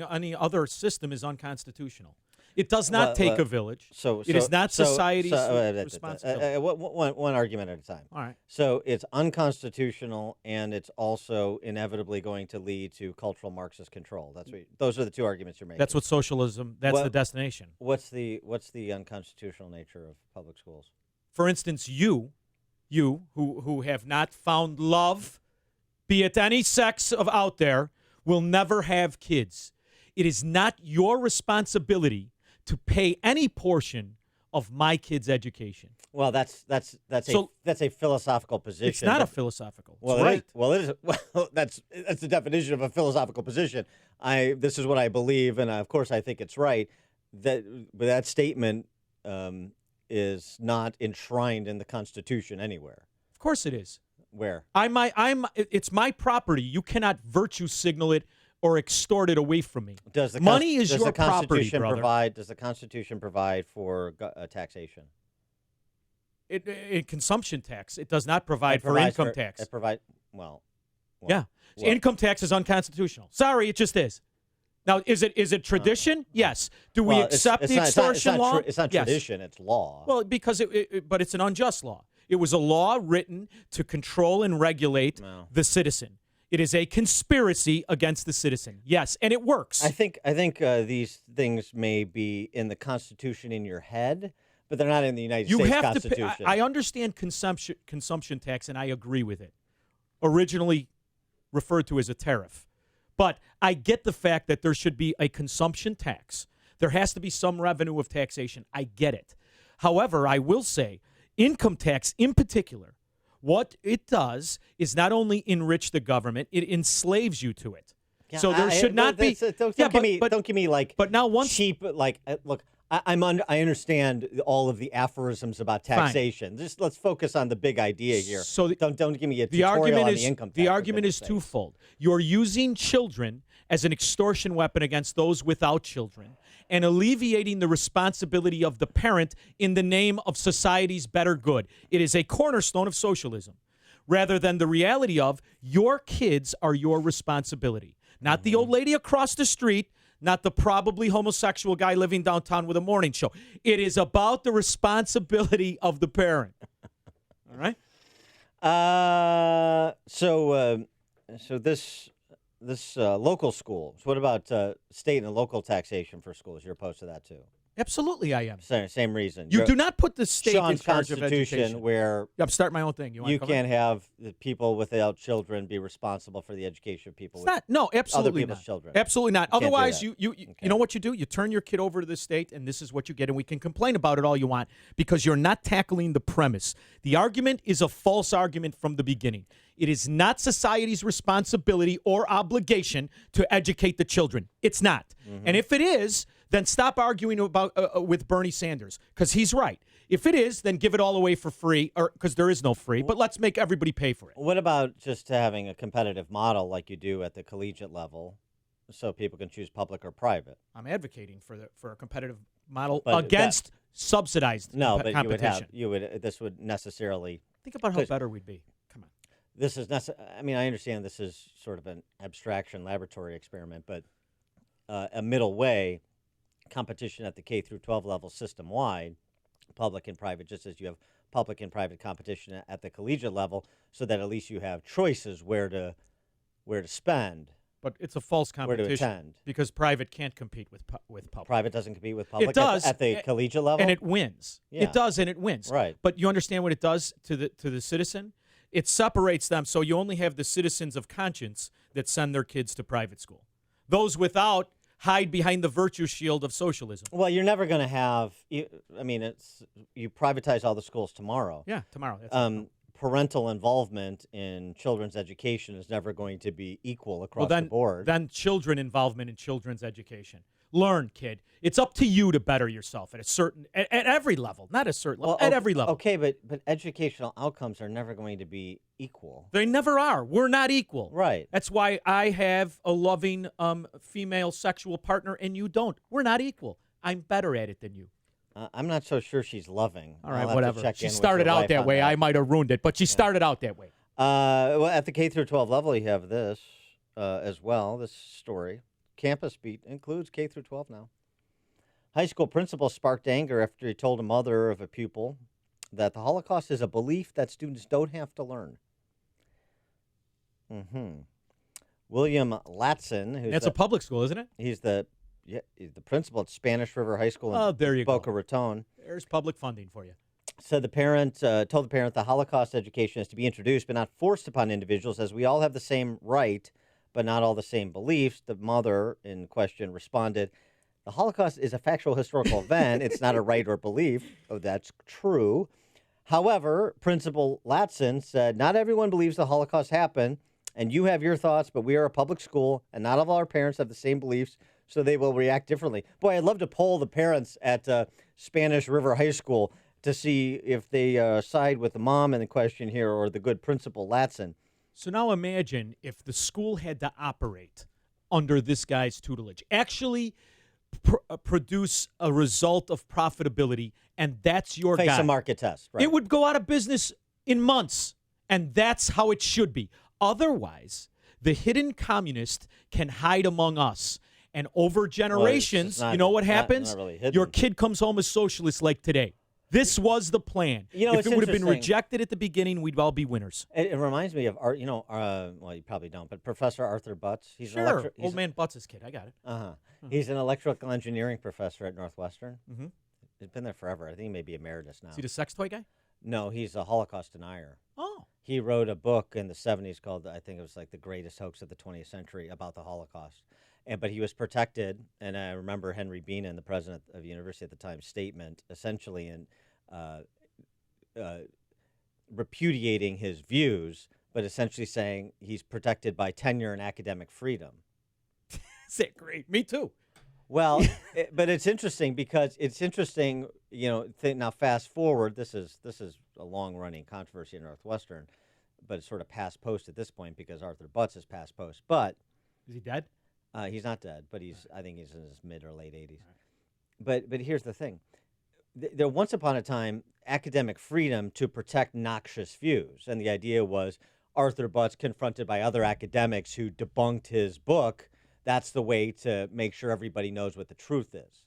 any other system is unconstitutional. It does not take a village. It is not society's responsibility. One argument at a time. All right. So it's unconstitutional, and it's also inevitably going to lead to cultural Marxist control. Those are the two arguments you're making. That's what socialism. That's the destination. What's the unconstitutional nature of public schools? For instance, you who have not found love, be it any sex of out there, will never have kids. It is not your responsibility to pay any portion of my kid's education. Well, that's a philosophical position. It's not a philosophical. Well, right. It is. Well, that's the definition of a philosophical position. This is what I believe, and of course I think it's right. That statement is not enshrined in the Constitution anywhere. Of course it is. Where? It's my property. You cannot virtue signal it or extort it away from me. Does the money is your property, brother. Does the Constitution provide for taxation? in consumption tax. It does not provide for income tax. It well, yeah. So income tax is unconstitutional. Sorry, it just is. Now, is it tradition? Yes. Do we accept the extortion law? It's not Yes. tradition. It's law. Well, because but it's an unjust law. It was a law written to control and regulate the citizen. It is a conspiracy against the citizen. Yes, and it works. I think these things may be in the Constitution in your head, but they're not in the United States Constitution. To pay, I understand consumption tax, and I agree with it. Originally referred to as a tariff. But I get the fact that there should be a consumption tax. There has to be some revenue of taxation. I get it. However, I will say income tax in particular, what it does is not only enrich the government, it enslaves you to it. Yeah, so there should not be. Don't give me like. But now once cheap like look. I understand all of the aphorisms about taxation. Just let's focus on the big idea here. So don't give me a tutorial on the income tax. The argument is twofold. You're using children as an extortion weapon against those without children and alleviating the responsibility of the parent in the name of society's better good. It is a cornerstone of socialism rather than the reality of your kids are your responsibility, not the old lady across the street, not the probably homosexual guy living downtown with a morning show. It is about the responsibility of the parent. All right? So this local schools, what about state and local taxation for schools? You're opposed to that too? Absolutely, I am. Same reason. You do not put the state in charge of education. Where I'm starting my own thing. You can't have the people without children be responsible for the education of people. No, absolutely other people's not. Children. Absolutely not. You Otherwise, you know what you do? You turn your kid over to the state, and this is what you get. And we can complain about it all you want because you're not tackling the premise. The argument is a false argument from the beginning. It is not society's responsibility or obligation to educate the children. It's not. Mm-hmm. And if it is, then stop arguing about with Bernie Sanders because he's right. If it is, then give it all away for free, or because there is no free. But let's make everybody pay for it. What about just having a competitive model like you do at the collegiate level, so people can choose public or private? I'm advocating for a competitive model against subsidized competition. This would necessarily think about how better we'd be. Come on. This is I understand this is sort of an abstraction laboratory experiment, but a middle way. Competition at the K through 12 level system-wide, public and private, just as you have public and private competition at the collegiate level, so that at least you have choices where to spend. But it's a false competition. Where to attend. Because private can't compete with public. Private doesn't compete with public. It does at the collegiate level, and it wins. Yeah. It does, and it wins. Right. But you understand what it does to the citizen? It separates them, so you only have the citizens of conscience that send their kids to private school. Those without hide behind the virtue shield of socialism. Well, you're never going to have. You privatize all the schools tomorrow. Yeah, tomorrow. That's parental involvement in children's education is never going to be equal across the board. Then children involvement in children's education. Learn, kid. It's up to you to better yourself at every level, not a certain level, at every level. Okay, but educational outcomes are never going to be equal. They never are. We're not equal. Right. That's why I have a loving female sexual partner and you don't. We're not equal. I'm better at it than you. I'm not so sure she's loving. All right, whatever. She started out that way. I might have ruined it, but she started out that way. Well, at the K through 12 level, you have this as well, this story. Campus Beat includes K through 12 now. High school principal sparked anger after he told a mother of a pupil that the Holocaust is a belief that students don't have to learn. William Latson, That's a public school, isn't it? He's the principal at Spanish River High School in Boca Raton. There's public funding for you. Said the parent told the parent the Holocaust education is to be introduced but not forced upon individuals, as we all have the same right but not all the same beliefs. The mother in question responded, "The Holocaust is a factual historical event. It's not a right or belief." Oh, that's true. However, Principal Latson said, "Not everyone believes the Holocaust happened, and you have your thoughts, but we are a public school, and not all our parents have the same beliefs, so they will react differently." Boy, I'd love to poll the parents at Spanish River High School to see if they side with the mom in the question here or the good Principal Latson. So now imagine if the school had to operate under this guy's tutelage. Actually produce a result of profitability, and that's your Face guy. a market test. Right. It would go out of business in months, and that's how it should be. Otherwise, the hidden communist can hide among us. And over generations, you know what happens? Not really hidden. Your kid comes home a socialist like today. This was the plan. You know, if it's it would have been interesting. rejected at the beginning, we'd all be winners. It reminds me of, well, you probably don't, but Professor Arthur Butts. He's Sure. Old man Butts' kid. I got it. Uh-huh. He's an electrical engineering professor at Northwestern. Mm-hmm. He's been there forever. I think he may be emeritus now. Is he the sex toy guy? No, he's a Holocaust denier. Oh. He wrote a book in the 70s called, I think it was like The Greatest Hoax of the 20th Century about the Holocaust. But he was protected, and I remember Henry Beenan, the president of the university at the time, statement essentially in repudiating his views, but essentially saying he's protected by tenure and academic freedom. Is that great? Me too. Well, but it's interesting because now fast forward, this is a long-running controversy in Northwestern, but it's sort of past post at this point because Arthur Butts is past post. But is he dead? He's not dead, but I think he's in his mid or late 80s. Right. But here's the thing. There once upon a time, academic freedom to protect noxious views. And the idea was Arthur Butts confronted by other academics who debunked his book. That's the way to make sure everybody knows what the truth is.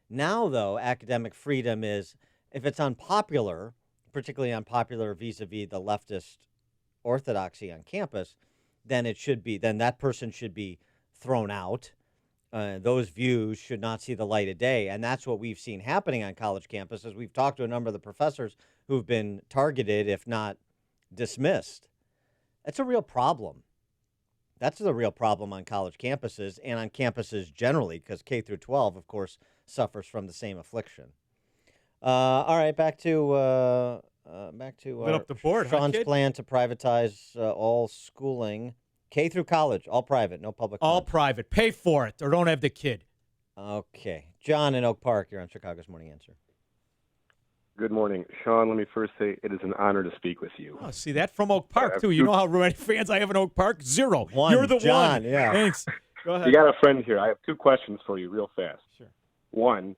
Now, though, academic freedom is, if it's unpopular, particularly unpopular vis-a-vis the leftist orthodoxy on campus, then that person should be thrown out. Those views should not see the light of day. And that's what we've seen happening on college campuses. We've talked to a number of the professors who've been targeted, if not dismissed. That's a real problem. That's the real problem on college campuses and on campuses generally, because K through 12, of course, suffers from the same affliction. All right, back to up the board, Sean's huh, kid? plan to privatize all schooling. K through college, all private, no public. All funds. private. Pay for it or don't have the kid. Okay. John in Oak Park, you're on Chicago's Morning Answer. Good morning. Sean, let me first say it is an honor to speak with you. Oh, see that from Oak Park, too. You know how many fans I have in Oak Park? Zero. One, You're the John, one. yeah. Thanks. Go ahead. You got a friend here. I have two questions for you real fast. Sure. One,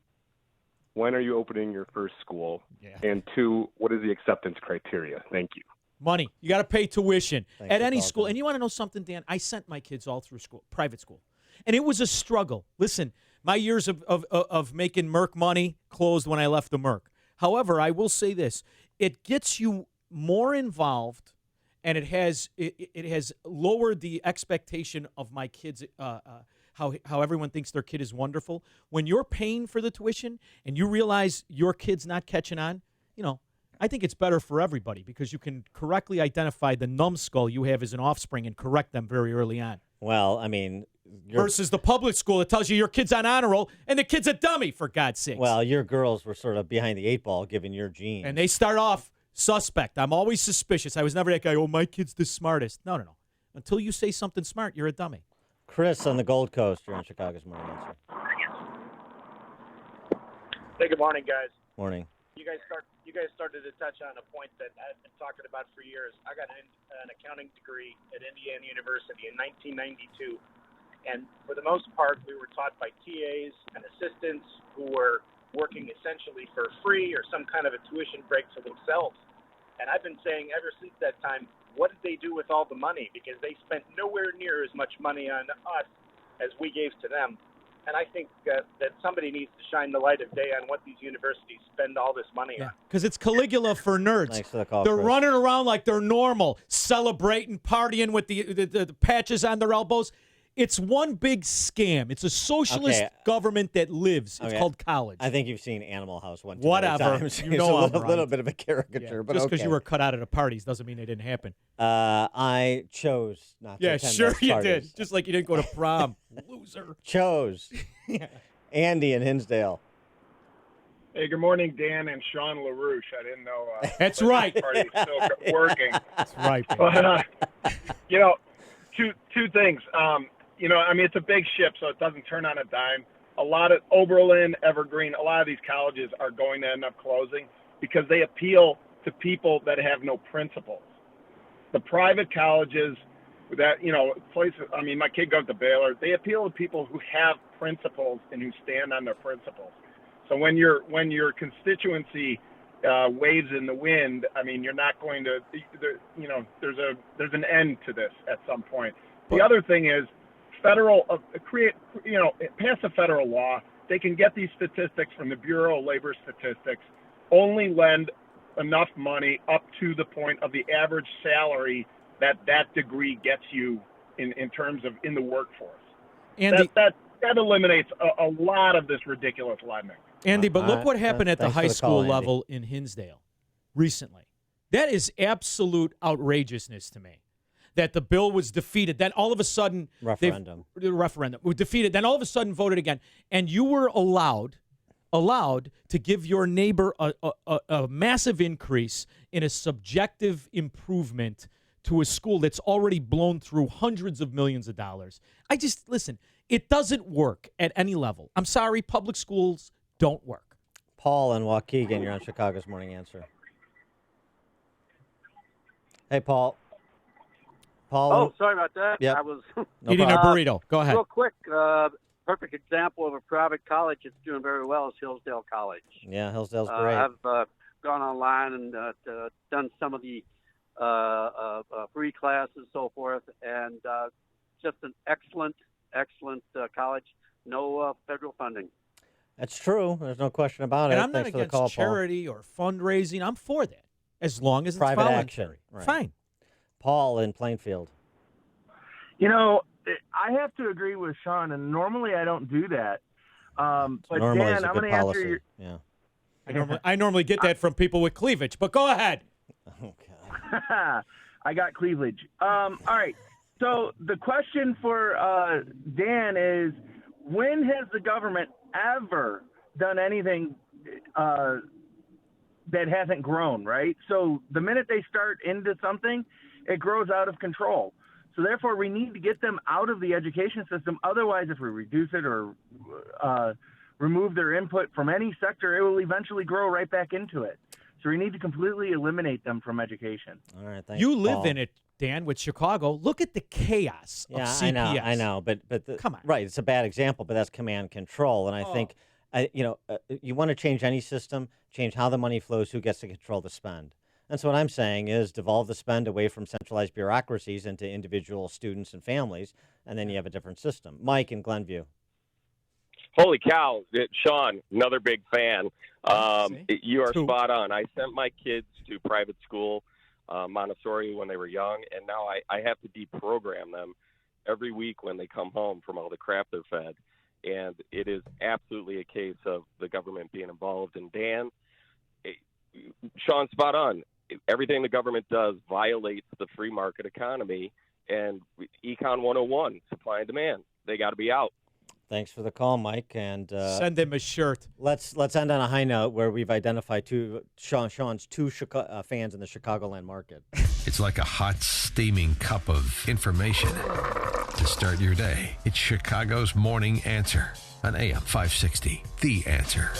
when are you opening your first school? Yeah. And two, what is the acceptance criteria? Thank you. Money. You got to pay tuition Thanks at for any talking. school. And you want to know something, Dan? I sent my kids all through school, private school. And it was a struggle. Listen, my years of making Merck money closed when I left the Merck. However, I will say this. It gets you more involved, and it has lowered the expectation of my kids, how everyone thinks their kid is wonderful. When you're paying for the tuition and you realize your kid's not catching on, I think it's better for everybody because you can correctly identify the numbskull you have as an offspring and correct them very early on. Well, I mean, versus the public school that tells you your kid's on honor roll and the kid's a dummy, for God's sakes. Well, your girls were sort of behind the eight ball given your genes. And they start off suspect. I'm always suspicious. I was never that guy, my kid's the smartest. No. Until you say something smart, you're a dummy. Chris on the Gold Coast, you're on Chicago's Morning Answer. Hey, good morning, guys. Morning. You guys started to touch on a point that I've been talking about for years. I got an accounting degree at Indiana University in 1992, and for the most part, we were taught by TAs and assistants who were working essentially for free or some kind of a tuition break for themselves. And I've been saying ever since that time, what did they do with all the money? Because they spent nowhere near as much money on us as we gave to them. And I think that somebody needs to shine the light of day on what these universities spend all this money on. Because it's Caligula for nerds. Thanks for the call, They're Chris. running around like they're normal, celebrating, partying with the patches on their elbows. It's one big scam. It's a socialist government that lives. It's called college. I think you've seen Animal House one too Whatever. many times. You It's know a I'm little right. bit of a caricature, but Just because okay. you were cut out at the parties doesn't mean they didn't happen. I chose not to Yeah, attend sure those you parties. did. Just like you didn't go to prom. Loser. Chose. Andy in Hinsdale. Hey, good morning, Dan and Sean LaRouche. I didn't know. That's that right. this party was still working. That's right. But, two things. It's a big ship, so it doesn't turn on a dime. A lot of Oberlin, Evergreen, a lot of these colleges are going to end up closing because they appeal to people that have no principles. The private colleges that, places, I mean, my kid goes to Baylor. They appeal to people who have principles and who stand on their principles. So when your constituency waves in the wind, I mean, you're not going to, there's an end to this at some point. The other thing is pass a federal law. They can get these statistics from the Bureau of Labor Statistics. Only lend enough money up to the point of the average salary that degree gets you in terms of in the workforce. Andy, that eliminates a lot of this ridiculous lending. Andy, but look what happened at the high school call, level in Hinsdale recently. That is absolute outrageousn't to me. That the bill was defeated. Then all of a sudden, the referendum was defeated. Then all of a sudden voted again, and you were allowed to give your neighbor a massive increase in a subjective improvement to a school that's already blown through hundreds of millions of dollars. Listen, it doesn't work at any level. I'm sorry, public schools don't work. Paul and Waukegan, you're on Chicago's Morning Answer. Hey, Paul. Oh, sorry about that. Yep. I was eating a burrito. Go ahead. Real quick, perfect example of a private college that's doing very well is Hillsdale College. Yeah, Hillsdale's great. I've gone online and done some of the free classes and so forth, and just an excellent college. No federal funding. That's true. There's no question about it. And I'm not Thanks for the against call, charity or fundraising. I'm for that, as long as it's Private voluntary. action. Right. Fine. Paul in Plainfield. I have to agree with Sean, and normally I don't do that. But normally Dan, it's a I'm good going to answer policy. your. Yeah. I normally get that from people with cleavage, but go ahead. I got cleavage. All right. So the question for Dan is, when has the government ever done anything that hasn't grown, right? So the minute they start into something, it grows out of control. So therefore, we need to get them out of the education system. Otherwise, if we reduce it or remove their input from any sector, it will eventually grow right back into it. So we need to completely eliminate them from education. All right, thanks, You live Paul. in it, Dan, with Chicago. Look at the chaos of CPS. I know, but come on, right? It's a bad example, but that's command control, and I think, you want to change any system, change how the money flows, who gets to control the spend. And so what I'm saying is devolve the spend away from centralized bureaucracies into individual students and families, and then you have a different system. Mike in Glenview. Holy cow, Sean, another big fan. You are spot on. I sent my kids to private school, Montessori, when they were young, and now I have to deprogram them every week when they come home from all the crap they're fed. And it is absolutely a case of the government being involved. And Dan, Sean, spot on. Everything the government does violates the free market economy and Econ 101, supply and demand. They got to be out. Thanks for the call, Mike, and send him a shirt. Let's end on a high note where we've identified Sean's two fans in the Chicagoland market. It's like a hot, steaming cup of information to start your day. It's Chicago's Morning Answer on AM 560. The Answer.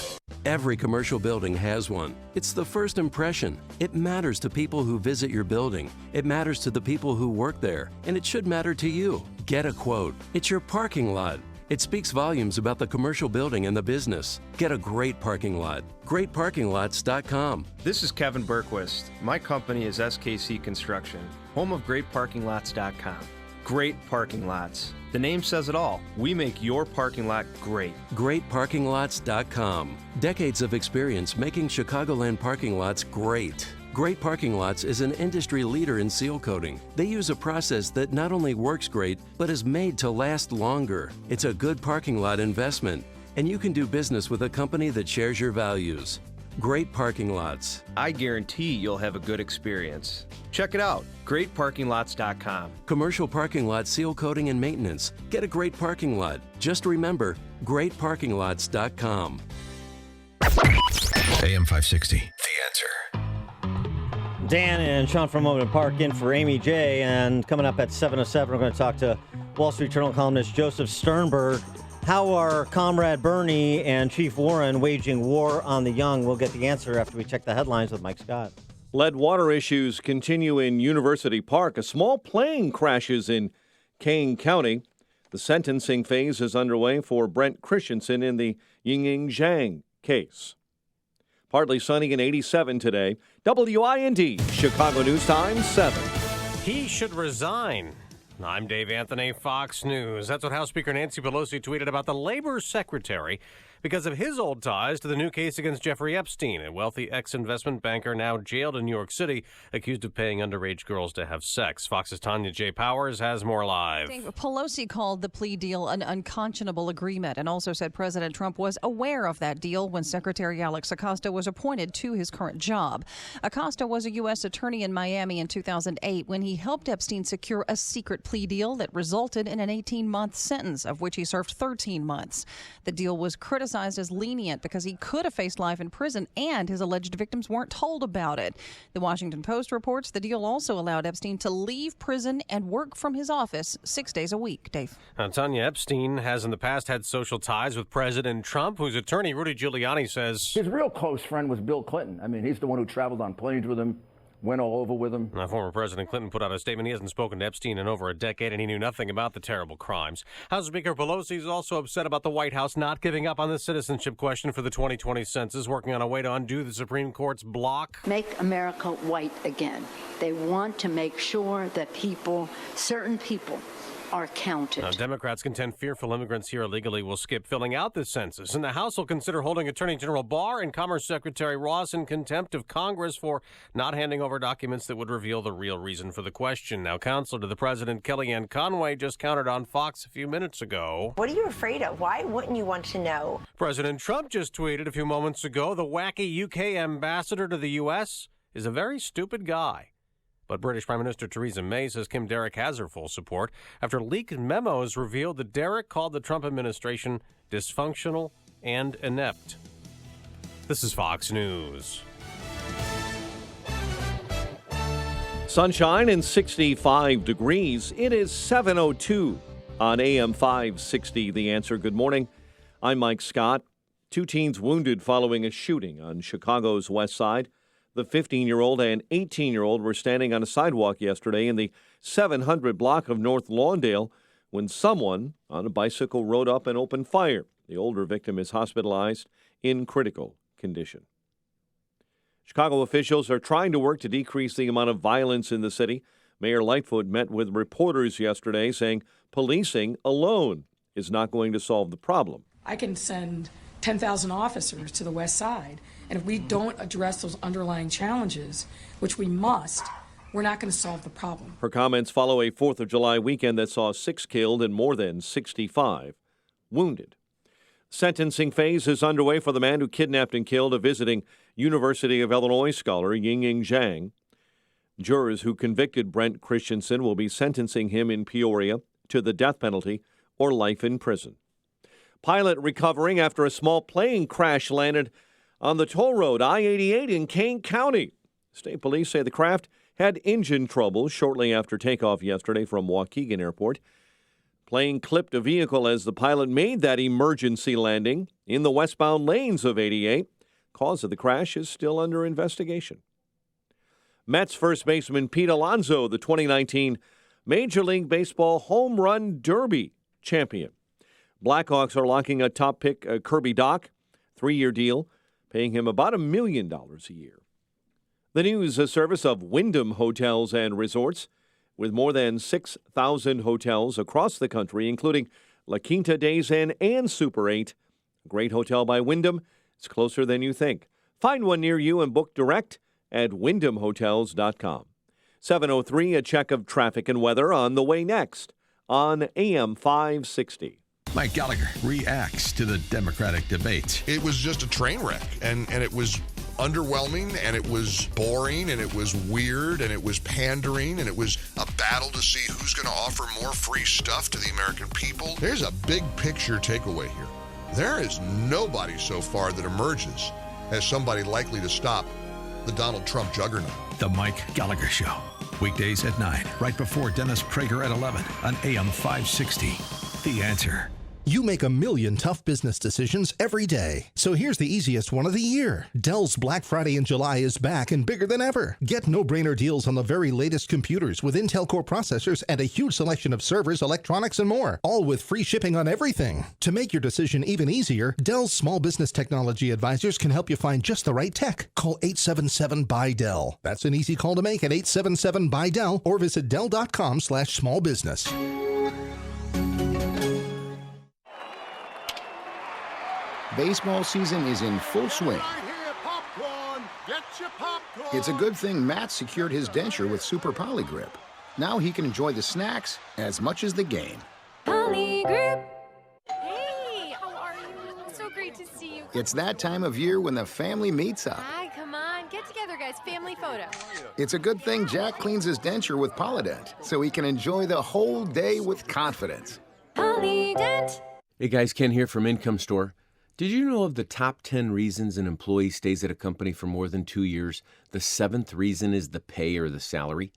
Every commercial building has one. It's the first impression. It matters to people who visit your building. It matters to the people who work there. And it should matter to you. Get a quote. It's your parking lot. It speaks volumes about the commercial building and the business. Get a great parking lot. GreatParkingLots.com. This is Kevin Berquist. My company is SKC Construction, home of GreatParkingLots.com. Great parking lots. The name says it all. We make your parking lot great. GreatParkingLots.com. Decades of experience making Chicagoland parking lots great. Great Parking Lots is an industry leader in seal coating. They use a process that not only works great, but is made to last longer. It's a good parking lot investment, and you can do business with a company that shares your values. Great Parking Lots. I guarantee you'll have a good experience. Check it out, GreatParkingLots.com. Commercial parking lot seal coating and maintenance. Get a great parking lot. Just remember, GreatParkingLots.com. AM 560. The Answer. Dan and Sean from Overland Park in for Amy J. And coming up at 7:07, we're going to talk to Wall Street Journal columnist Joseph Sternberg. How are Comrade Bernie and Chief Warren waging war on the young? We'll get the answer after we check the headlines with Mike Scott. Lead water issues continue in University Park. A small plane crashes in Kane County. The sentencing phase is underway for Brent Christensen in the Ying Zhang case. Partly sunny and 87 today. WIND, Chicago News Time, 7. He should resign. I'm Dave Anthony, Fox News. That's what House Speaker Nancy Pelosi tweeted about the Labor Secretary because of his old ties to the new case against Jeffrey Epstein, a wealthy ex-investment banker now jailed in New York City, accused of paying underage girls to have sex. Fox's Tanya J. Powers has more live. Dave, Pelosi called the plea deal an unconscionable agreement and also said President Trump was aware of that deal when Secretary Alex Acosta was appointed to his current job. Acosta was a U.S. attorney in Miami in 2008 when he helped Epstein secure a secret plea deal that resulted in an 18-month sentence, of which he served 13 months. The deal was criticized as lenient because he could have faced life in prison and his alleged victims weren't told about it. The Washington Post reports the deal also allowed Epstein to leave prison and work from his office 6 days a week. Dave. Tanya, Epstein has in the past had social ties with President Trump, whose attorney Rudy Giuliani says his real close friend was Bill Clinton. I mean, he's the one who traveled on planes with him, went all over with him. Now, former President Clinton put out a statement. He hasn't spoken to Epstein in over a decade, and he knew nothing about the terrible crimes. House Speaker Pelosi is also upset about the White House not giving up on the citizenship question for the 2020 census, working on a way to undo the Supreme Court's block. Make America white again. They want to make sure that certain people, are counted. Now, Democrats contend fearful immigrants here illegally will skip filling out the census, and the House will consider holding Attorney General Barr and Commerce Secretary Ross in contempt of Congress for not handing over documents that would reveal the real reason for the question. Now, counselor to the president, Kellyanne Conway, just countered on Fox a few minutes ago. What are you afraid of? Why wouldn't you want to know? President Trump just tweeted a few moments ago, the wacky UK ambassador to the U.S. is a very stupid guy. But British Prime Minister Theresa May says Kim Derrick has her full support after leaked memos revealed that Derrick called the Trump administration dysfunctional and inept. This is Fox News. Sunshine and 65 degrees. It is 7:02 on AM 560. The Answer. Good morning. I'm Mike Scott. 2 teens wounded following a shooting on Chicago's west side. The 15-year-old and 18-year-old were standing on a sidewalk yesterday in the 700 block of North Lawndale when someone on a bicycle rode up and opened fire. The older victim is hospitalized in critical condition. Chicago officials are trying to work to decrease the amount of violence in the city. Mayor Lightfoot met with reporters yesterday saying policing alone is not going to solve the problem. I can send 10,000 officers to the west side, and if we don't address those underlying challenges, which we must, we're not going to solve the problem. Her comments follow a 4th of July weekend that saw 6 killed and more than 65 wounded. Sentencing phase is underway for the man who kidnapped and killed a visiting University of Illinois scholar, Ying Zhang. Jurors who convicted Brent Christensen will be sentencing him in Peoria to the death penalty or life in prison. Pilot recovering after a small plane crash landed on the toll road I-88 in Kane County. State police say the craft had engine trouble shortly after takeoff yesterday from Waukegan Airport. Plane clipped a vehicle as the pilot made that emergency landing in the westbound lanes of 88. Cause of the crash is still under investigation. Mets first baseman Pete Alonso, the 2019 Major League Baseball Home Run Derby champion. Blackhawks are locking a top pick, Kirby Doc, 3-year deal, paying him about $1 million a year. The news, a service of Wyndham Hotels and Resorts, with more than 6,000 hotels across the country, including La Quinta Days Inn and Super 8. A great hotel by Wyndham. It's closer than you think. Find one near you and book direct at wyndhamhotels.com. 7:03, a check of traffic and weather on the way next on AM 560. Mike Gallagher reacts to the Democratic debate. It was just a train wreck, and it was underwhelming, and it was boring, and it was weird, and it was pandering, and it was a battle to see who's going to offer more free stuff to the American people. There's a big picture takeaway here. There is nobody so far that emerges as somebody likely to stop the Donald Trump juggernaut. The Mike Gallagher Show. Weekdays at 9, right before Dennis Prager at 11 on AM 560. The Answer. You make a million tough business decisions every day. So here's the easiest one of the year. Dell's Black Friday in July is back and bigger than ever. Get no-brainer deals on the very latest computers with Intel Core processors and a huge selection of servers, electronics, and more, all with free shipping on everything. To make your decision even easier, Dell's small business technology advisors can help you find just the right tech. Call 877-BUY-DELL. That's an easy call to make at 877-BUY-DELL or visit Dell.com/smallbusiness. Baseball season is in full swing. It's a good thing Matt secured his denture with Super Poly Grip. Now he can enjoy the snacks as much as the game. Poly Grip. Hey, how are you? So great to see you. It's that time of year when the family meets up. Hi, come on. Get together, guys. Family photo. It's a good thing Jack cleans his denture with Polydent so he can enjoy the whole day with confidence. Polydent. Hey guys, Ken here from Income Store. Did you know of the top 10 reasons an employee stays at a company for more than 2 years? The 7th reason is the pay or the salary.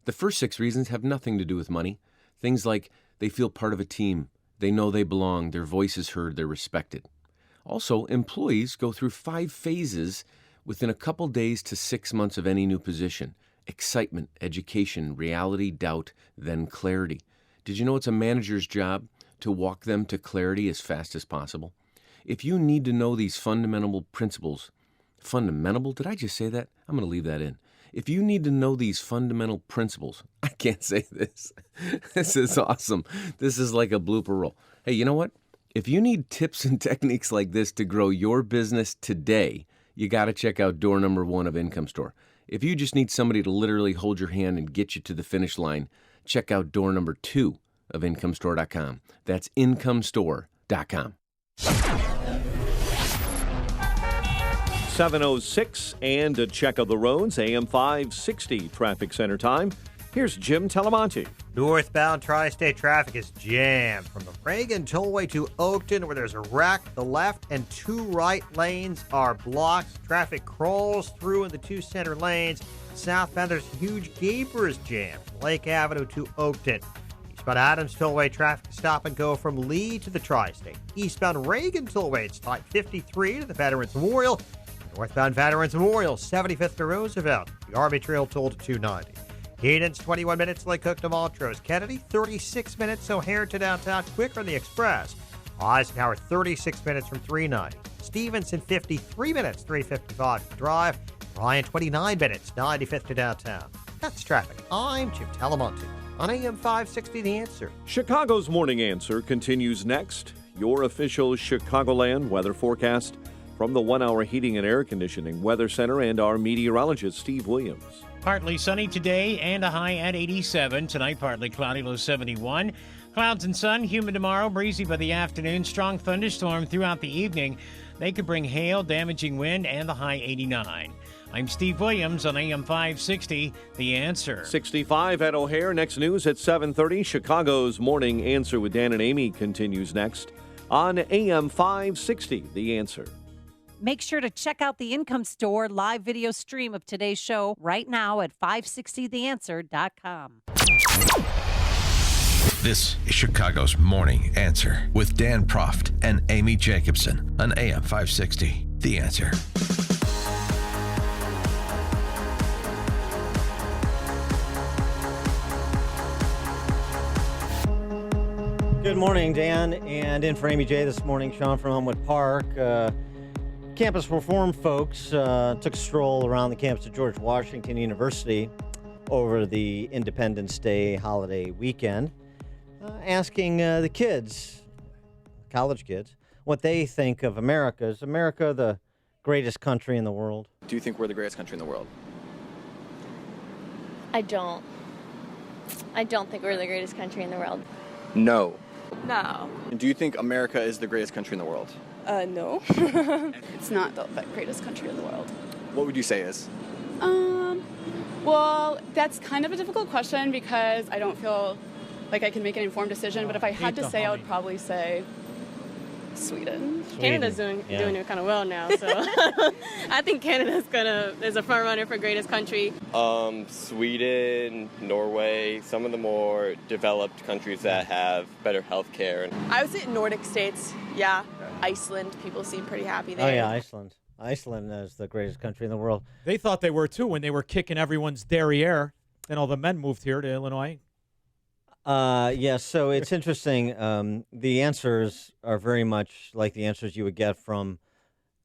The first 6 reasons have nothing to do with money. Things like they feel part of a team, they know they belong, their voice is heard, they're respected. Also, employees go through 5 phases within a couple days to 6 months of any new position. Excitement, education, reality, doubt, then clarity. Did you know it's a manager's job to walk them to clarity as fast as possible? If you need to know these fundamental principles, fundamental? Did I just say that? I'm going to leave that in. If you need to know these fundamental principles, I can't say this. This is awesome. This is like a blooper roll. Hey, you know what? If you need tips and techniques like this to grow your business today, you got to check out door number 1 of Income Store. If you just need somebody to literally hold your hand and get you to the finish line, check out door number 2 of IncomeStore.com. That's IncomeStore.com. 7:06 and a check of the roads, AM 560 traffic center time. Here's Jim Telemonte. Northbound tri-state traffic is jammed from the Reagan Tollway to Oakton, where there's a wreck. The left and 2 right lanes are blocked. Traffic crawls through in the 2 center lanes. Southbound, there's huge gapers jammed from Lake Avenue to Oakton. Eastbound Adams Tollway traffic stop and go from Lee to the tri-state. Eastbound Reagan Tollway, it's type 53 to the Veterans Memorial. Northbound Veterans Memorial, 75th to Roosevelt. The Army Trail toll to 290. Cadence, 21 minutes, Lake Cook to Montrose. Kennedy, 36 minutes, O'Hare to downtown, quicker on the Express. Eisenhower, 36 minutes from 390. Stevenson, 53 minutes, 355 to Drive. Ryan, 29 minutes, 95th to downtown. That's traffic. I'm Jim Telemonte on AM 560 The Answer. Chicago's Morning Answer continues next. Your official Chicagoland weather forecast from the 1-hour heating and air conditioning weather center and our meteorologist, Steve Williams. Partly sunny today and a high at 87. Tonight, partly cloudy, low 71. Clouds and sun, humid tomorrow, breezy by the afternoon. Strong thunderstorm throughout the evening. They could bring hail, damaging wind, and the high 89. I'm Steve Williams on AM 560, The Answer. 65 at O'Hare. Next news at 7:30. Chicago's Morning Answer with Dan and Amy continues next on AM 560, The Answer. Make sure to check out the Income Store live video stream of today's show right now at 560theanswer.com. This is Chicago's Morning Answer with Dan Proft and Amy Jacobson on AM 560, The Answer. Good morning, Dan, and in for Amy J this morning, Sean from Homewood Park. Campus Reform folks took a stroll around the campus of George Washington University over the Independence Day holiday weekend, asking the kids, college kids, what they think of America. Is America the greatest country in the world? Do you think we're the greatest country in the world? I don't think we're the greatest country in the world. No. No. Do you think America is the greatest country in the world? No. It's not the greatest country in the world. What would you say is? Well, that's kind of a difficult question because I don't feel like I can make an informed decision. But if I had to say, I would probably say Sweden. Canada's doing it kind of well now, so I think is a front runner for greatest country. Sweden, Norway, some of the more developed countries that have better health care. I would say Nordic states, yeah. Iceland, people seem pretty happy there. Oh, yeah, Iceland. Iceland is the greatest country in the world. They thought they were, too, when they were kicking everyone's derriere. Then all the men moved here to Illinois. Yes, so it's interesting. The answers are very much like the answers you would get from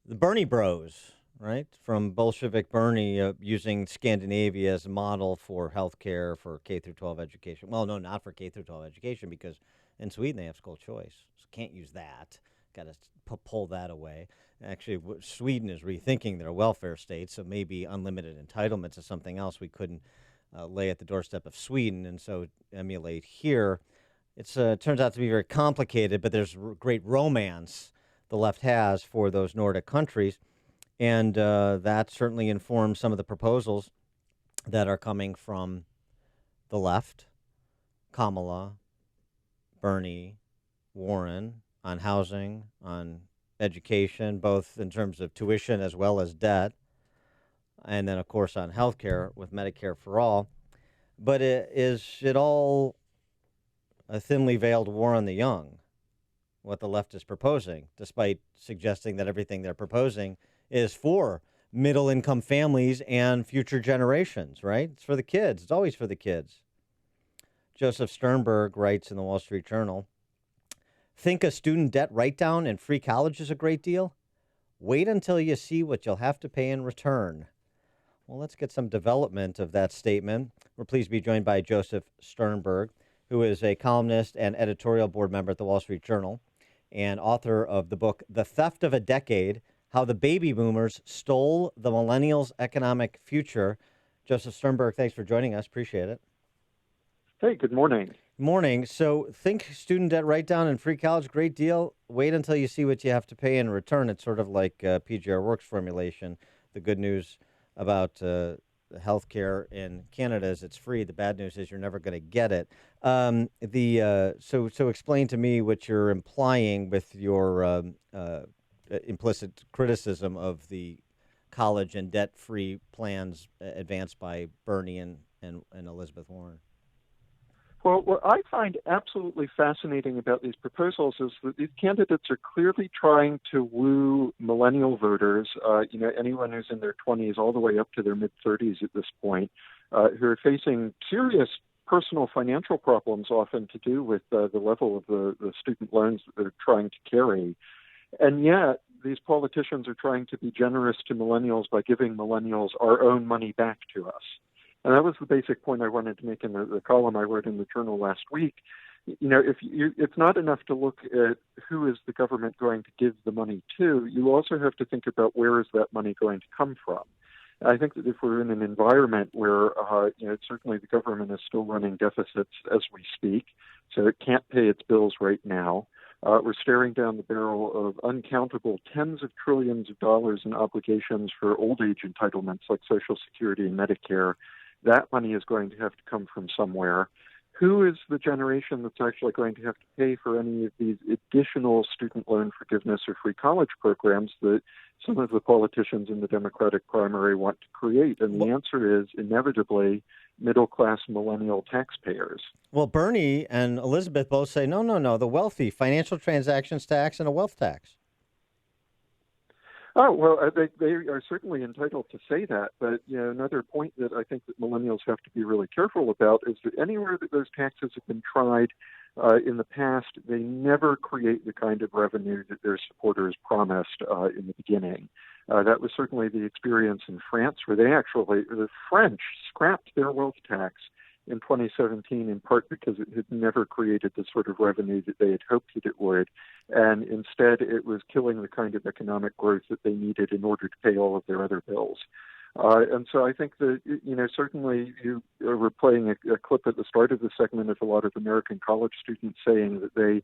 the Bernie bros, right? From Bolshevik Bernie using Scandinavia as a model for healthcare for K through 12 education. Well, no, not for K through 12 education, because in Sweden they have school choice. So can't use that. Got to pull that away. Actually, Sweden is rethinking their welfare state, so maybe unlimited entitlements is something else we couldn't lay at the doorstep of Sweden, and so emulate here. It turns out to be very complicated, but there's great romance the left has for those Nordic countries, and that certainly informs some of the proposals that are coming from the left, Kamala, Bernie, Warren, on housing, on education, both in terms of tuition as well as debt, and then, of course, on health care with Medicare for all. But is it all a thinly veiled war on the young, what the left is proposing, despite suggesting that everything they're proposing is for middle-income families and future generations, right? It's for the kids. It's always for the kids. Joseph Sternberg writes in the Wall Street Journal, think a student debt write-down and free college is a great deal? Wait until you see what you'll have to pay in return. Well, let's get some development of that statement. We're pleased to be joined by Joseph Sternberg, who is a columnist and editorial board member at the Wall Street Journal and author of the book, The Theft of a Decade, How the Baby Boomers Stole the Millennials' Economic Future. Joseph Sternberg, thanks for joining us. Appreciate it. Hey, good morning. Morning. So think student debt write-down and free college, great deal. Wait until you see what you have to pay in return. It's sort of like PGR Works formulation. The good news about health care in Canada is it's free. The bad news is you're never going to get it. So explain to me what you're implying with your implicit criticism of the college and debt-free plans advanced by Bernie and Elizabeth Warren. Well, what I find absolutely fascinating about these proposals is that these candidates are clearly trying to woo millennial voters, anyone who's in their 20s all the way up to their mid-30s at this point, who are facing serious personal financial problems, often to do with the level of the student loans that they're trying to carry. And yet, these politicians are trying to be generous to millennials by giving millennials our own money back to us. And that was the basic point I wanted to make in the column I wrote in the Journal last week. It's not enough to look at who is the government going to give the money to. You also have to think about where is that money going to come from. And I think that if we're in an environment where, certainly the government is still running deficits as we speak, so it can't pay its bills right now. We're staring down the barrel of uncountable tens of trillions of dollars in obligations for old age entitlements like Social Security and Medicare. That money is going to have to come from somewhere. Who is the generation that's actually going to have to pay for any of these additional student loan forgiveness or free college programs that some of the politicians in the Democratic primary want to create? And the answer is inevitably middle-class millennial taxpayers. Well, Bernie and Elizabeth both say, no, the wealthy, financial transactions tax and a wealth tax. Oh, well, they are certainly entitled to say that. But, another point that I think that millennials have to be really careful about is that anywhere that those taxes have been tried in the past, they never create the kind of revenue that their supporters promised in the beginning. That was certainly the experience in France, where the French scrapped their wealth tax in 2017, in part because it had never created the sort of revenue that they had hoped that it would. And instead, it was killing the kind of economic growth that they needed in order to pay all of their other bills. And so I think that, certainly you were playing a clip at the start of the segment of a lot of American college students saying that they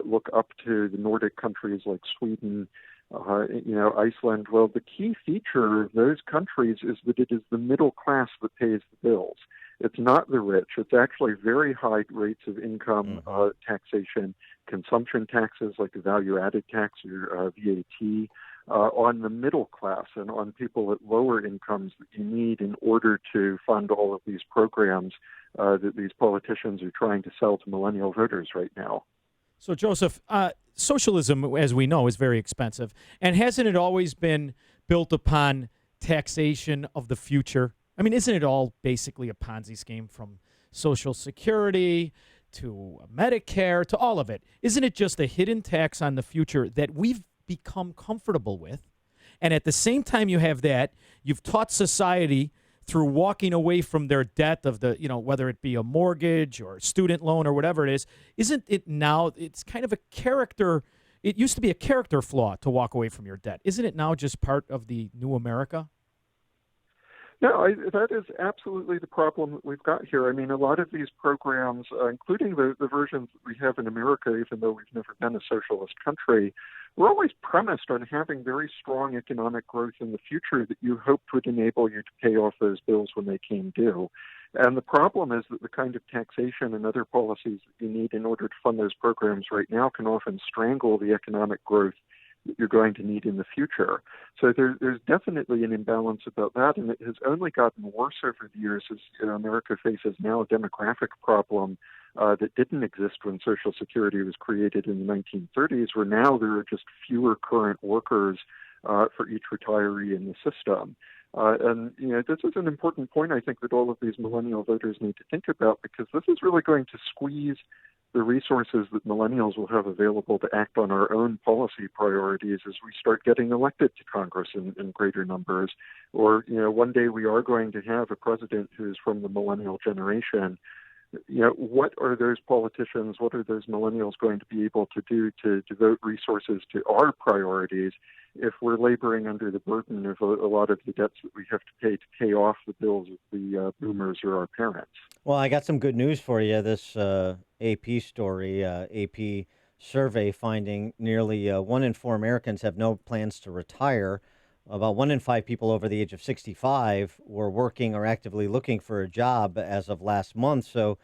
look up to the Nordic countries like Sweden, Iceland. Well, the key feature of those countries is that it is the middle class that pays the bills. It's not the rich. It's actually very high rates of income taxation, consumption taxes like the value-added tax or VAT, on the middle class and on people at lower incomes that you need in order to fund all of these programs that these politicians are trying to sell to millennial voters right now. So, Joseph, socialism, as we know, is very expensive. And hasn't it always been built upon taxation of the future? I mean, isn't it all basically a Ponzi scheme, from Social Security to Medicare to all of it? Isn't it just a hidden tax on the future that we've become comfortable with? And at the same time you have that, you've taught society through walking away from their debt of the, whether it be a mortgage or a student loan or whatever it is. Isn't it now, it's kind of a character, it used to be a character flaw to walk away from your debt. Isn't it now just part of the new America? No, that is absolutely the problem that we've got here. I mean, a lot of these programs, including the versions that we have in America, even though we've never been a socialist country, we're always premised on having very strong economic growth in the future that you hoped would enable you to pay off those bills when they came due. And the problem is that the kind of taxation and other policies that you need in order to fund those programs right now can often strangle the economic growth that you're going to need in the future. So there's definitely an imbalance about that, and it has only gotten worse over the years as America faces now a demographic problem that didn't exist when Social Security was created in the 1930s, where now there are just fewer current workers for each retiree in the system. And this is an important point, I think, that all of these millennial voters need to think about, because this is really going to squeeze the resources that millennials will have available to act on our own policy priorities as we start getting elected to Congress in greater numbers. Or, one day we are going to have a president who's from the millennial generation. What are those politicians, what are those millennials going to be able to do to devote resources to our priorities if we're laboring under the burden of a lot of the debts that we have to pay off the bills of the boomers or our parents? Well, I got some good news for you. This AP story, AP survey finding nearly 1 in 4 Americans have no plans to retire. About 1 in 5 people over the age of 65 were working or actively looking for a job as of last month. So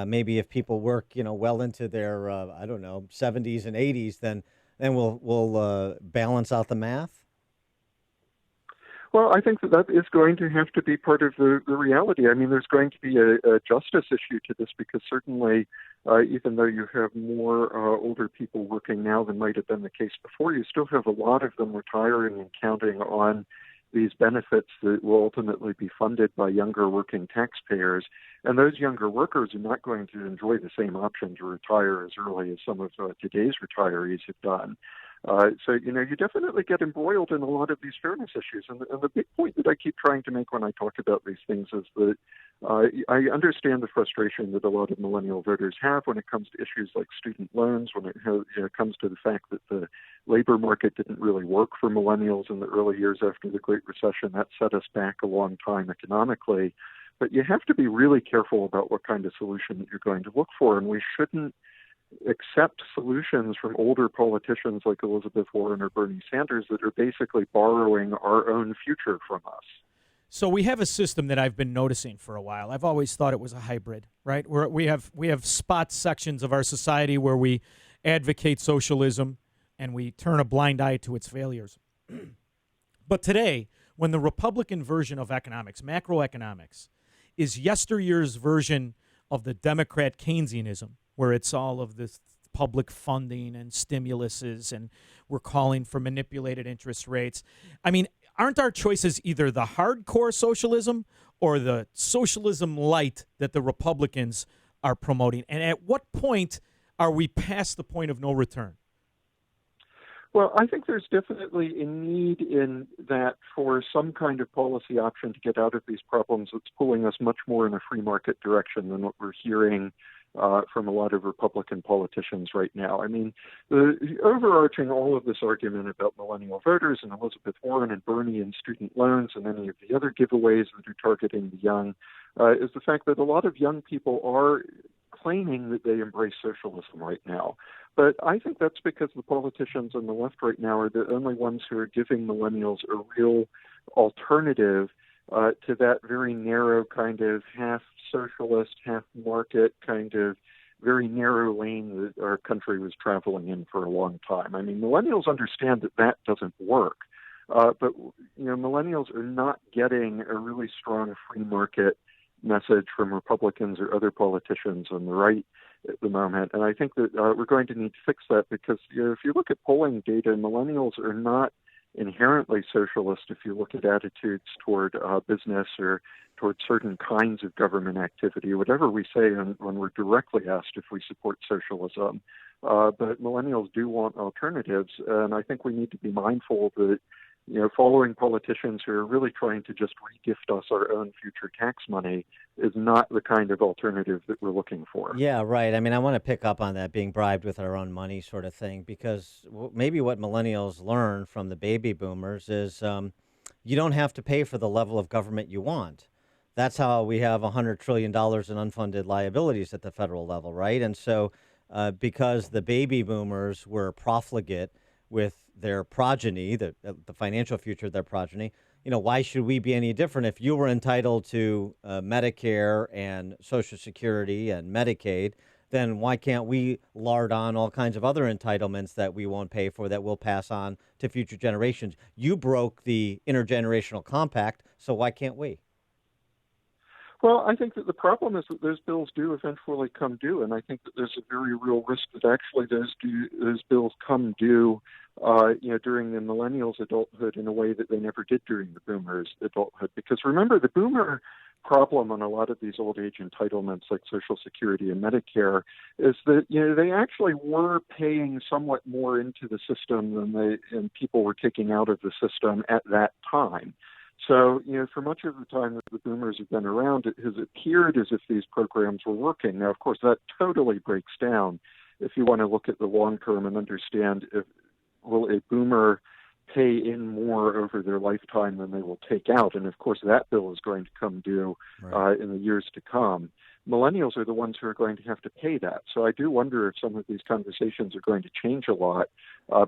maybe if people work, well into their, 70s and 80s, then we'll balance out the math. Well, I think that is going to have to be part of the reality. I mean, there's going to be a justice issue to this, because certainly, even though you have more older people working now than might have been the case before, you still have a lot of them retiring and counting on these benefits that will ultimately be funded by younger working taxpayers. And those younger workers are not going to enjoy the same option to retire as early as some of today's retirees have done. So, you definitely get embroiled in a lot of these fairness issues. And the big point that I keep trying to make when I talk about these things is that I understand the frustration that a lot of millennial voters have when it comes to issues like student loans, when it comes to the fact that the labor market didn't really work for millennials in the early years after the Great Recession. That set us back a long time economically. But you have to be really careful about what kind of solution that you're going to look for, and we shouldn't accept solutions from older politicians like Elizabeth Warren or Bernie Sanders that are basically borrowing our own future from us. So we have a system that I've been noticing for a while. I've always thought it was a hybrid, right? We have spot sections of our society where we advocate socialism and we turn a blind eye to its failures. But today, when the Republican version of economics, macroeconomics, is yesteryear's version of the Democrat Keynesianism, where it's all of this public funding and stimuluses, and we're calling for manipulated interest rates. I mean, aren't our choices either the hardcore socialism or the socialism light that the Republicans are promoting? And at what point are we past the point of no return? Well, I think there's definitely a need in that for some kind of policy option to get out of these problems that's pulling us much more in a free market direction than what we're hearing from a lot of Republican politicians right now. I mean, the overarching all of this argument about millennial voters and Elizabeth Warren and Bernie and student loans and any of the other giveaways that are targeting the young is the fact that a lot of young people are claiming that they embrace socialism right now. But I think that's because the politicians on the left right now are the only ones who are giving millennials a real alternative to that very narrow kind of half socialist, half market kind of very narrow lane that our country was traveling in for a long time. I mean, millennials understand that that doesn't work. But millennials are not getting a really strong free market message from Republicans or other politicians on the right at the moment. And I think that we're going to need to fix that because if you look at polling data, millennials are not inherently socialist if you look at attitudes toward business or toward certain kinds of government activity, whatever we say when we're directly asked if we support socialism. But millennials do want alternatives, and I think we need to be mindful that following politicians who are really trying to just re-gift us our own future tax money is not the kind of alternative that we're looking for. Yeah, right. I mean, I want to pick up on that being bribed with our own money sort of thing, because maybe what millennials learn from the baby boomers is you don't have to pay for the level of government you want. That's how we have $100 trillion in unfunded liabilities at the federal level, right? And so because the baby boomers were profligate with their progeny, the financial future of their progeny, why should we be any different? If you were entitled to Medicare and Social Security and Medicaid, then why can't we lard on all kinds of other entitlements that we won't pay for that we'll pass on to future generations? You broke the intergenerational compact, so why can't we? Well, I think that the problem is that those bills do eventually come due, and I think that there's a very real risk that actually those bills come due, during the millennials' adulthood in a way that they never did during the boomers' adulthood. Because remember, the boomer problem on a lot of these old age entitlements like Social Security and Medicare is that they actually were paying somewhat more into the system than people were taking out of the system at that time. So, for much of the time that the boomers have been around, it has appeared as if these programs were working. Now, of course, that totally breaks down if you want to look at the long term and understand will a boomer pay in more over their lifetime than they will take out. And, of course, that bill is going to come due in the years to come. Millennials are the ones who are going to have to pay that. So I do wonder if some of these conversations are going to change a lot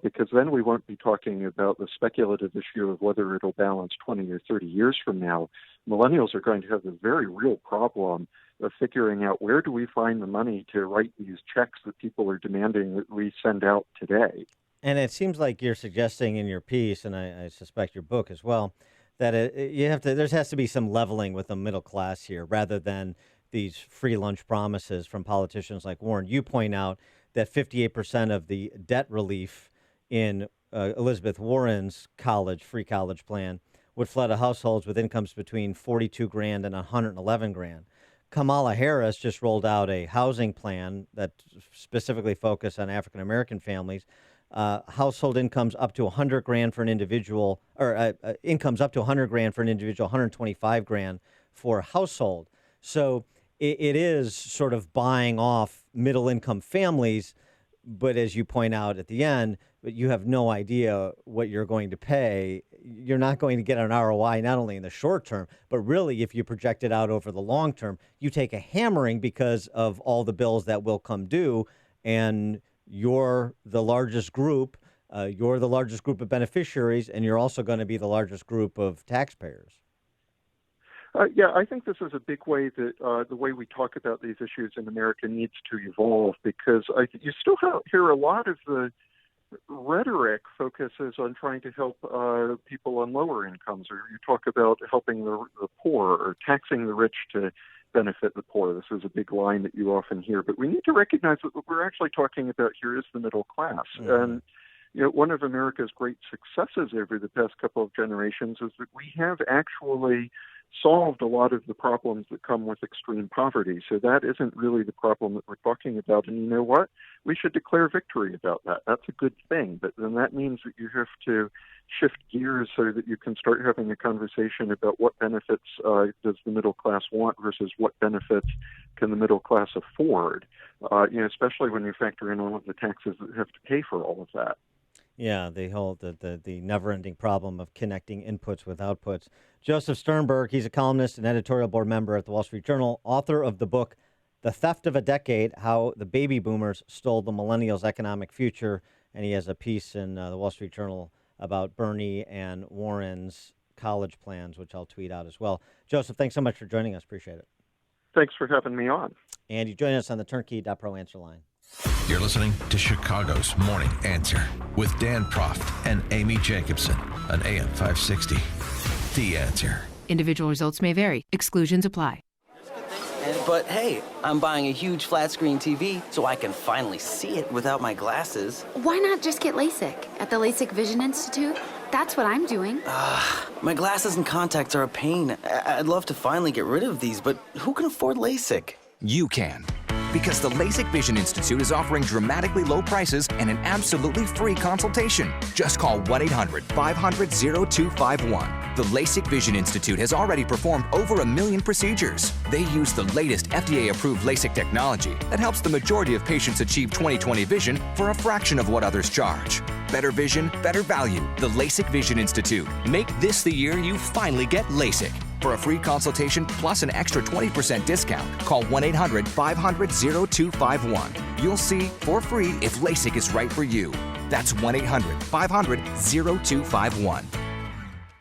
because then we won't be talking about the speculative issue of whether it'll balance 20 or 30 years from now. Millennials are going to have the very real problem of figuring out where do we find the money to write these checks that people are demanding that we send out today. And it seems like you're suggesting in your piece, and I suspect your book as well, that there has to be some leveling with the middle class here rather than these free lunch promises from politicians like Warren. You point out that 58% of the debt relief in Elizabeth Warren's free college plan would flood households with incomes between $42,000 and $111,000. Kamala Harris just rolled out a housing plan that specifically focused on African American families. Household incomes up to $100,000 for an individual, or incomes up to $100,000 for an individual, $125,000 for a household. So it is sort of buying off middle income families, but as you point out at the end, but you have no idea what you're going to pay. You're not going to get an ROI not only in the short term, but really if you project it out over the long term, you take a hammering because of all the bills that will come due, and you're the largest group. You're the largest group of beneficiaries, and you're also going to be the largest group of taxpayers. Yeah, I think this is a big way that the way we talk about these issues in America needs to evolve because you still hear a lot of the rhetoric focuses on trying to help people on lower incomes, or you talk about helping the poor or taxing the rich to benefit the poor. This is a big line that you often hear, but we need to recognize that what we're actually talking about here is the middle class. And one of America's great successes over the past couple of generations is that we have actually solved a lot of the problems that come with extreme poverty. So that isn't really the problem that we're talking about. And you know what? We should declare victory about that. That's a good thing. But then that means that you have to shift gears so that you can start having a conversation about what benefits does the middle class want versus what benefits can the middle class afford, especially when you factor in all of the taxes that have to pay for all of that. Yeah, they hold the never-ending problem of connecting inputs with outputs. Joseph Sternberg, he's a columnist and editorial board member at the Wall Street Journal, author of the book The Theft of a Decade, How the Baby Boomers Stole the Millennials' Economic Future, and he has a piece in the Wall Street Journal about Bernie and Warren's college plans, which I'll tweet out as well. Joseph, thanks so much for joining us. Appreciate it. Thanks for having me on. And you join us on the Turnkey.pro answer line. You're listening to Chicago's Morning Answer with Dan Proft and Amy Jacobson on AM 560. The Answer. Individual results may vary. Exclusions apply. But hey, I'm buying a huge flat screen TV so I can finally see it without my glasses. Why not just get LASIK at the LASIK Vision Institute? That's what I'm doing. My glasses and contacts are a pain. I'd love to finally get rid of these, but who can afford LASIK? You can. Because the LASIK Vision Institute is offering dramatically low prices and an absolutely free consultation. Just call 1-800-500-0251. The LASIK Vision Institute has already performed over 1 million procedures. They use the latest FDA-approved LASIK technology that helps the majority of patients achieve 20/20 vision for a fraction of what others charge. Better vision, better value. The LASIK Vision Institute. Make this the year you finally get LASIK. For a free consultation plus an extra 20% discount, call 1-800-500-0251. You'll see for free if LASIK is right for you. That's 1-800-500-0251.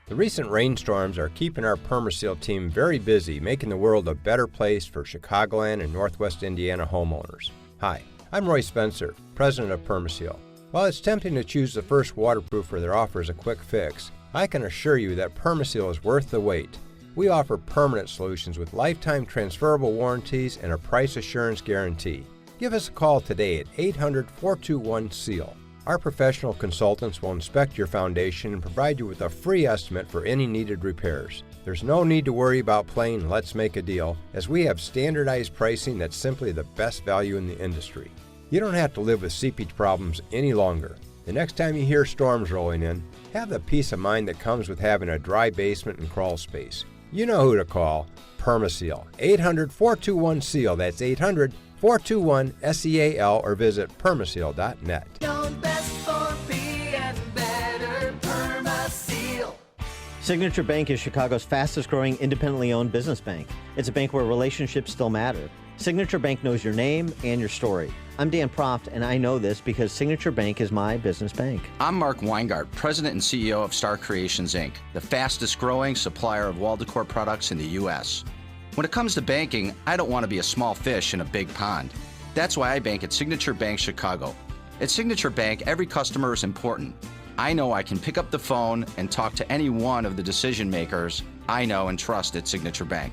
The recent rainstorms are keeping our Permaseal team very busy, making the world a better place for Chicagoland and Northwest Indiana homeowners. Hi, I'm Roy Spencer, president of Permaseal. While it's tempting to choose the first waterproofer that offers a quick fix, I can assure you that Permaseal is worth the wait. We offer permanent solutions with lifetime transferable warranties and a price assurance guarantee. Give us a call today at 800-421-SEAL. Our professional consultants will inspect your foundation and provide you with a free estimate for any needed repairs. There's no need to worry about playing let's make a deal, as we have standardized pricing that's simply the best value in the industry. You don't have to live with seepage problems any longer. The next time you hear storms rolling in, have the peace of mind that comes with having a dry basement and crawl space. You know who to call. Permaseal. 800-421-SEAL. That's 800-421-SEAL or visit permaseal.net. Signature Bank is Chicago's fastest growing independently owned business bank. It's a bank where relationships still matter. Signature Bank knows your name and your story. I'm Dan Proft, and I know this because Signature Bank is my business bank. I'm Mark Weingart, President and CEO of Star Creations, Inc., the fastest growing supplier of wall decor products in the U.S. When it comes to banking, I don't want to be a small fish in a big pond. That's why I bank at Signature Bank Chicago. At Signature Bank, every customer is important. I know I can pick up the phone and talk to any one of the decision makers I know and trust at Signature Bank.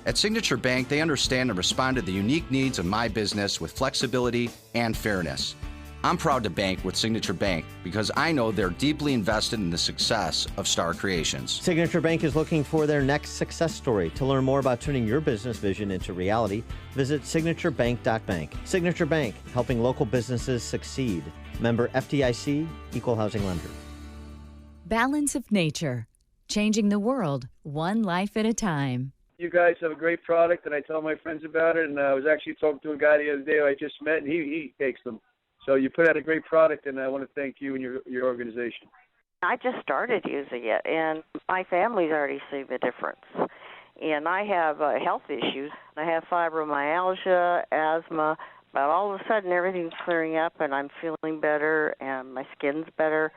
At Signature Bank, they understand and respond to the unique needs of my business with flexibility and fairness. I'm proud to bank with Signature Bank because I know they're deeply invested in the success of Star Creations. Signature Bank is looking for their next success story. To learn more about turning your business vision into reality, visit signaturebank.bank. Signature Bank, helping local businesses succeed. Member FDIC, Equal Housing Lender. Balance of Nature, changing the world one life at a time. You guys have a great product, and I tell my friends about it. And I was actually talking to a guy the other day who I just met, and he takes them. So you put out a great product, and I want to thank you and your organization. I just started using it, and my family's already seen the difference. And I have health issues. I have fibromyalgia, asthma, but all of a sudden everything's clearing up, and I'm feeling better, and my skin's better.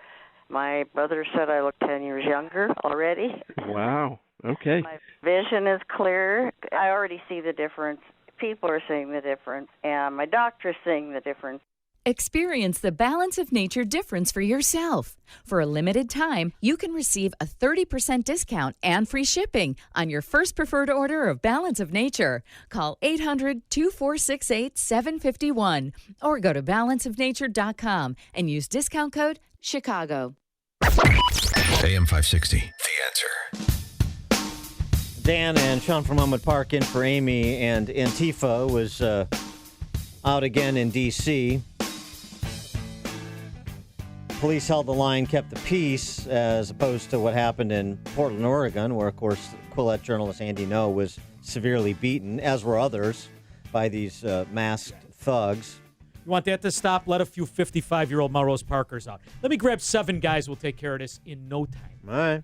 My brother said I look 10 years younger already. Wow. Okay. My vision is clear. I already see the difference. People are seeing the difference, and my doctor's seeing the difference. Experience the Balance of Nature difference for yourself. For a limited time, you can receive a 30% discount and free shipping on your first preferred order of Balance of Nature. Call 800-2468-751 or go to balanceofnature.com and use discount code Chicago. AM 560. The Answer. Dan and Sean from Elmwood Park in for Amy, and Antifa was out again in D.C. Police held the line, kept the peace, as opposed to what happened in Portland, Oregon, where, of course, Quillette journalist Andy Ngo was severely beaten, as were others, by these masked thugs. You want that to stop? Let a few 55-year-old Melrose Parkers out. Let me grab 7 guys. We'll take care of this in no time. All right.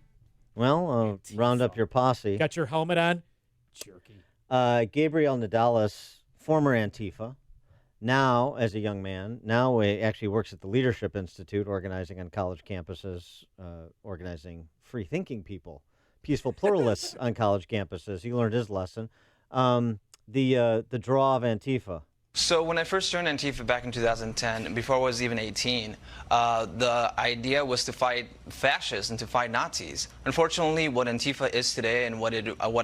Well, round up your posse. Got your helmet on? Jerky. Gabriel Nadales, former Antifa, now, as a young man, now he actually works at the Leadership Institute, organizing on college campuses, organizing free-thinking people peaceful pluralists on college campuses. He learned his lesson. The draw of Antifa. So when I first joined Antifa back in 2010, before I was even 18, the idea was to fight fascists and to fight Nazis. Unfortunately, what Antifa is today and what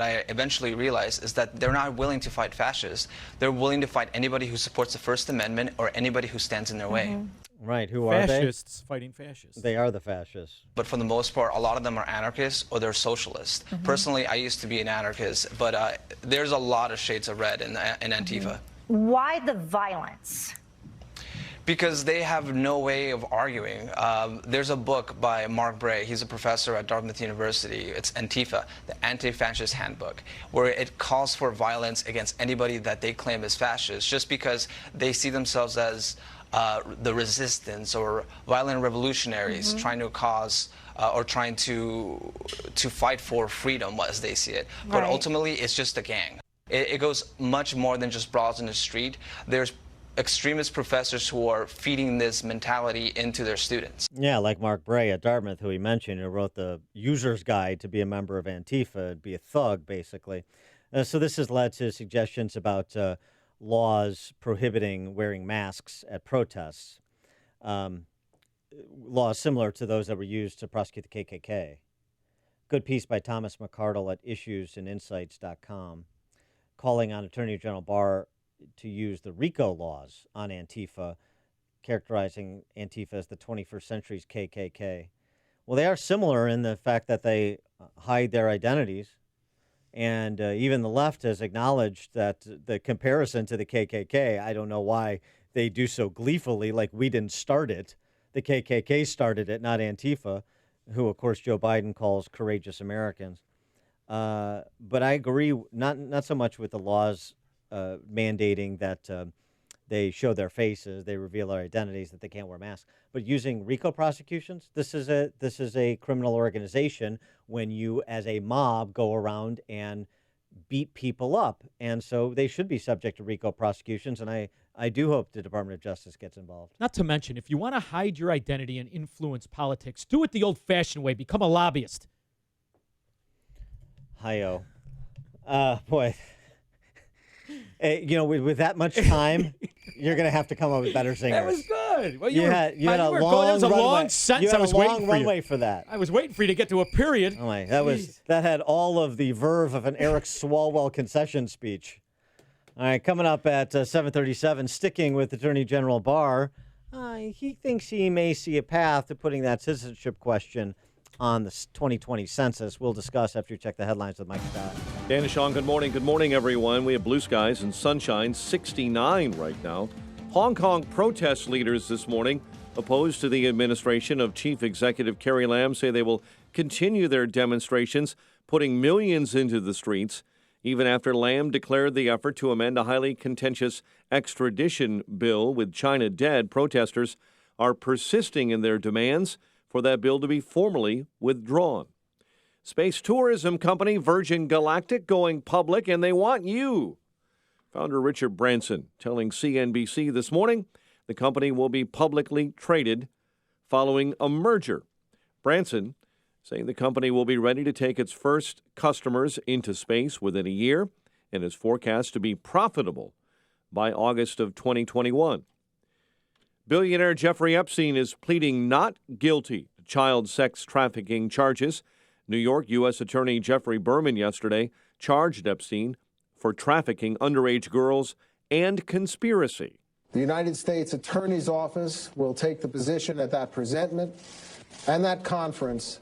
I eventually realized is that they're not willing to fight fascists. They're willing to fight anybody who supports the First Amendment or anybody who stands in their way. Right, who are they? Fascists fighting fascists. They are the fascists. But for the most part, a lot of them are anarchists or they're socialists. Personally, I used to be an anarchist, but there's a lot of shades of red in Antifa. Why the violence? Because they have no way of arguing. There's a book by Mark Bray. He's a professor at Dartmouth University. It's Antifa, the Anti-Fascist Handbook, where it calls for violence against anybody that they claim is fascist, just because they see themselves as the resistance or violent revolutionaries trying to cause or trying to fight for freedom, as they see it. But ultimately, it's just a gang. It goes much more than just brawls in the street. There's extremist professors who are feeding this mentality into their students. Yeah, like Mark Bray at Dartmouth, who he mentioned, who wrote the user's guide to be a member of Antifa, be a thug, basically. So this has led to suggestions about laws prohibiting wearing masks at protests, laws similar to those that were used to prosecute the KKK. Good piece by Thomas McCardle at issuesinsinsights.com. calling on Attorney General Barr to use the RICO laws on Antifa, characterizing Antifa as the 21st century's KKK. Well, they are similar in the fact that they hide their identities, and even the left has acknowledged that the comparison to the KKK, I don't know why they do so gleefully, like we didn't start it. The KKK started it, not Antifa, who, of course, Joe Biden calls courageous Americans. But I agree, not so much with the laws mandating that they show their faces, they reveal their identities, that they can't wear masks. But using RICO prosecutions, this is a criminal organization when you, as a mob, go around and beat people up, and so they should be subject to RICO prosecutions. And I do hope the Department of Justice gets involved. Not to mention, if you want to hide your identity and influence politics, do it the old-fashioned way. Become a lobbyist. Hi-yo. Boy. With that much time, you're going to have to come up with better singers. That was good. Well, you had a long sentence. I was waiting for runway for that. I was waiting for you to get to a period. Oh my, that had all of the verve of an Eric Swalwell concession speech. All right, coming up at 7:37, sticking with Attorney General Barr, he thinks he may see a path to putting that citizenship question on the 2020 census. We'll discuss after you check the headlines with Mike Scott. Dan and Sean, good morning. Good morning, everyone. We have blue skies and sunshine, 69 right now. Hong Kong protest leaders this morning opposed to the administration of Chief Executive Carrie Lam say they will continue their demonstrations, putting millions into the streets, even after Lam declared the effort to amend a highly contentious extradition bill with China dead. Protesters are persisting in their demands for that bill to be formally withdrawn. Space tourism company Virgin Galactic going public, and they want you. Founder Richard Branson telling CNBC this morning the company will be publicly traded following a merger. Branson saying the company will be ready to take its first customers into space within a year and is forecast to be profitable by August of 2021. Billionaire Jeffrey Epstein is pleading not guilty to child sex trafficking charges. New York U.S. Attorney Jeffrey Berman yesterday charged Epstein for trafficking underage girls and conspiracy. The United States Attorney's Office will take the position at that presentment and that conference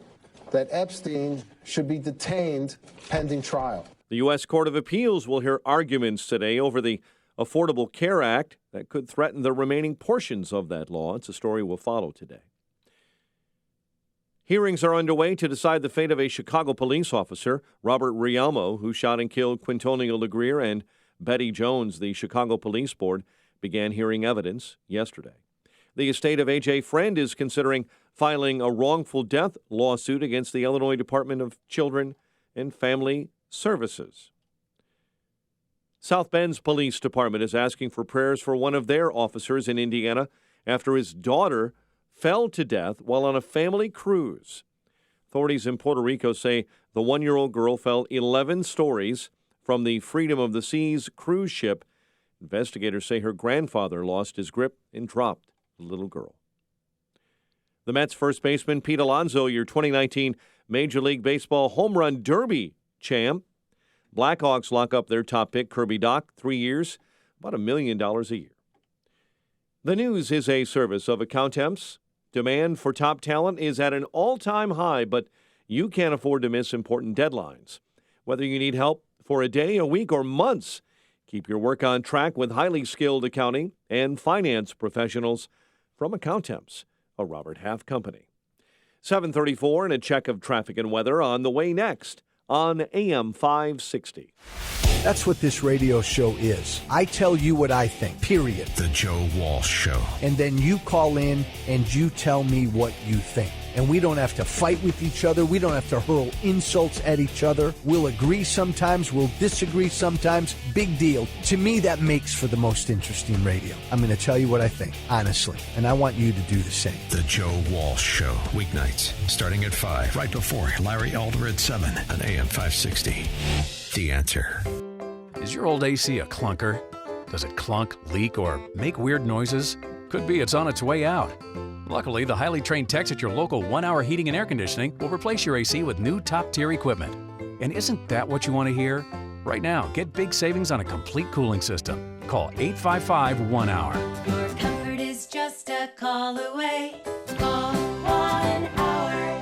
that Epstein should be detained pending trial. The U.S. Court of Appeals will hear arguments today over the Affordable Care Act that could threaten the remaining portions of that law. It's a story we'll follow today. Hearings are underway to decide the fate of a Chicago police officer, Robert Rialmo, who shot and killed Quintonio LeGrier and Betty Jones. The Chicago Police Board began hearing evidence yesterday. The estate of A.J. Friend is considering filing a wrongful death lawsuit against the Illinois Department of Children and Family Services. South Bend's police department is asking for prayers for one of their officers in Indiana after his daughter fell to death while on a family cruise. Authorities in Puerto Rico say the 1-year-old girl fell 11 stories from the Freedom of the Seas cruise ship. Investigators say her grandfather lost his grip and dropped the little girl. The Mets first baseman Pete Alonso, your 2019 Major League Baseball Home Run Derby champ. Blackhawks lock up their top pick, Kirby Dach, 3 years, about $1 million a year. The News is a service of Accountemps. Demand for top talent is at an all-time high, but you can't afford to miss important deadlines. Whether you need help for a day, a week, or months, keep your work on track with highly skilled accounting and finance professionals from Accountemps, a Robert Half company. 7:34 and a check of traffic and weather on the way next on AM 560. That's what this radio show is. I tell you what I think, period. The Joe Walsh Show. And then you call in and you tell me what you think. And we don't have to fight with each other. We don't have to hurl insults at each other. We'll agree sometimes. We'll disagree sometimes. Big deal. To me, that makes for the most interesting radio. I'm going to tell you what I think, honestly. And I want you to do the same. The Joe Walsh Show. Weeknights starting at 5, right before Larry Alder at 7 on AM 560. The Answer. Is your old AC a clunker? Does it clunk, leak, or make weird noises? Could be it's on its way out. Luckily, the highly trained techs at your local 1 Hour Heating and Air Conditioning will replace your AC with new top-tier equipment. And isn't that what you want to hear? Right now, get big savings on a complete cooling system. Call 855-1-HOUR. Your comfort is just a call away. Call 1 Hour.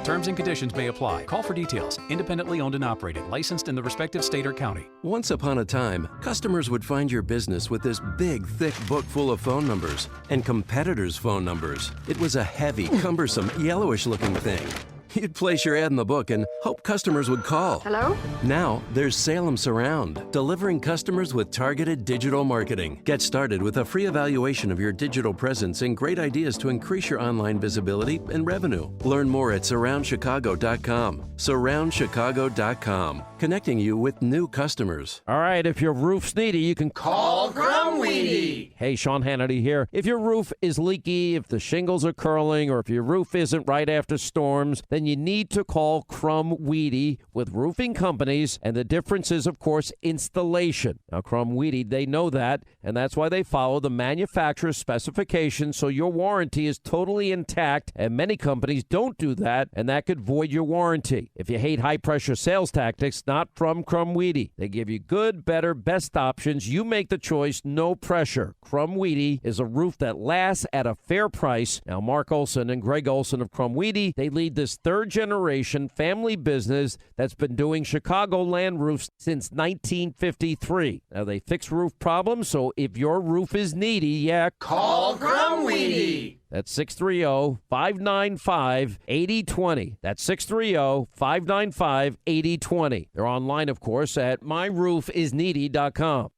Terms and conditions may apply. Call for details. Independently owned and operated. Licensed in the respective state or county. Once upon a time, customers would find your business with this big, thick book full of phone numbers and competitors' phone numbers. It was a heavy, cumbersome, yellowish-looking thing. You'd place your ad in the book and hope customers would call. Hello? Now, there's Salem Surround, delivering customers with targeted digital marketing. Get started with a free evaluation of your digital presence and great ideas to increase your online visibility and revenue. Learn more at surroundchicago.com. Surroundchicago.com, connecting you with new customers. All right, if your roof's needy, you can call Crumweedy. Hey, Sean Hannity here. If your roof is leaky, if the shingles are curling, or if your roof isn't right after storms, then you need to call Crumweedy with roofing companies, and the difference is, of course, installation. Now, Crumweedy, they know that, and that's why they follow the manufacturer's specifications, so your warranty is totally intact, and many companies don't do that, and that could void your warranty. If you hate high-pressure sales tactics, not from Crumweedy. They give you good, better, best options. You make the choice, no pressure. Crumweedy is a roof that lasts at a fair price. Now, Mark Olson and Greg Olson of Crumweedy, they lead this third-generation family business that's been doing Chicagoland roofs since 1953. Now, they fix roof problems, so if your roof is needy, call Crumweedy. That's 630-595-8020. That's 630-595-8020. They're online, of course, at myroofisneedy.com.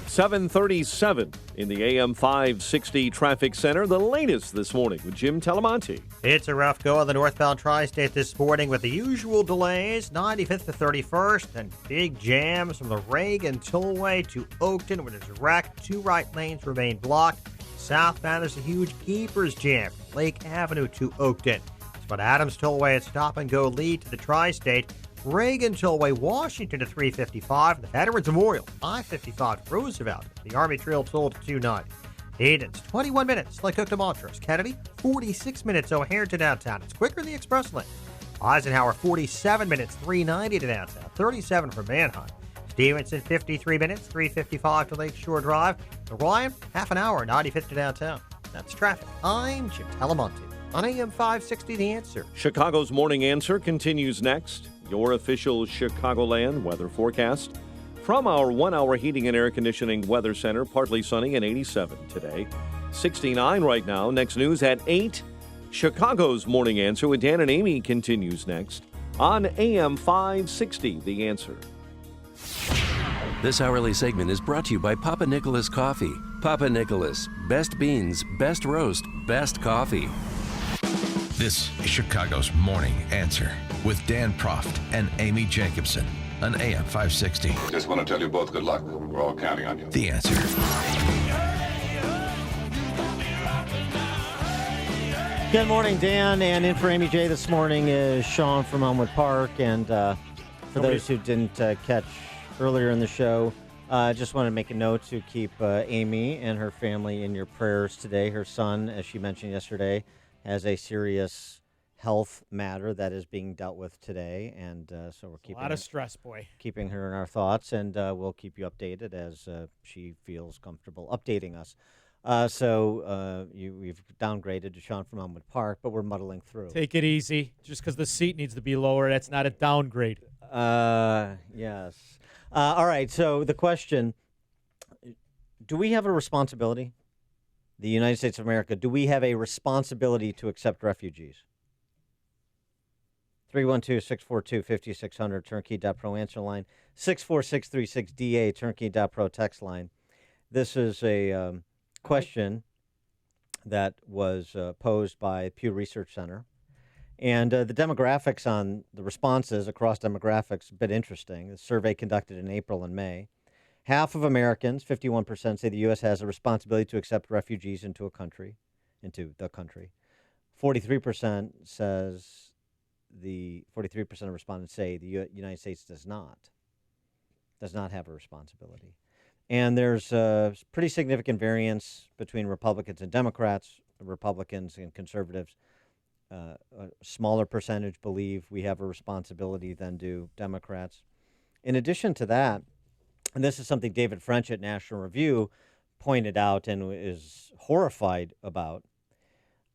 7:37 in the AM 560 Traffic Center. The latest this morning with Jim Talamonte. It's a rough go on the northbound tri-state this morning with the usual delays, 95th to 31st, and big jams from the Reagan Tollway to Oakton, where there's a wreck. 2 right lanes remain blocked. Southbound, there's a huge keepers jam from Lake Avenue to Oakton. But Adams Tollway at Stop and Go lead to the tri-state. Reagan Tollway, Washington to 355, the Veterans Memorial, 555 Roosevelt, the Army Trail Toll to 290. Eden's 21 minutes, like Cook to Montrose. Kennedy, 46 minutes, O'Hare to downtown. It's quicker than the express lane. Eisenhower, 47 minutes, 390 to downtown, 37 from Manheim. Stevenson, 53 minutes, 355 to Lakeshore Drive. The Ryan, half an hour, 95th to downtown. That's traffic. I'm Jim Talamonte on AM 560, The Answer. Chicago's Morning Answer continues next. Your official Chicagoland weather forecast from our 1 Hour Heating and Air Conditioning Weather Center. Partly sunny and 87 today. 69 right now. Next news at 8. Chicago's Morning Answer with Dan and Amy continues next on AM 560, The Answer. This hourly segment is brought to you by Papa Nicholas Coffee. Papa Nicholas, best beans, best roast, best coffee. This is Chicago's Morning Answer with Dan Proft and Amy Jacobson on AM 560. Just want to tell you both good luck. We're all counting on you. The Answer. Good morning, Dan. And in for Amy J this morning is Sean from Elmwood Park. And for those who didn't catch earlier in the show, I just want to make a note to keep Amy and her family in your prayers today. Her son, as she mentioned yesterday, has a serious health matter that is being dealt with today. And so we're keeping a lot of stress, boy. Keeping her in our thoughts, and we'll keep you updated as she feels comfortable updating us. We've downgraded to Sean from Elmwood Park, but we're muddling through. Take it easy. Just because the seat needs to be lower, that's not a downgrade. Yes. All right, so the question, do we have a responsibility? The United States of America, do we have a responsibility to accept refugees? 312-642-5600, turnkey.pro answer line, 64636DA, turnkey.pro text line. This is a question that was posed by Pew Research Center. And the demographics on the responses across demographics, a bit interesting. The survey conducted in April and May. Half of Americans, 51%, say the U.S. has a responsibility to accept refugees into the country. 43% says 43% of respondents say the United States does not have a responsibility. And there's a pretty significant variance between Republicans and Democrats, Republicans and conservatives. A smaller percentage believe we have a responsibility than do Democrats. In addition to that, and this is something David French at National Review pointed out and is horrified about,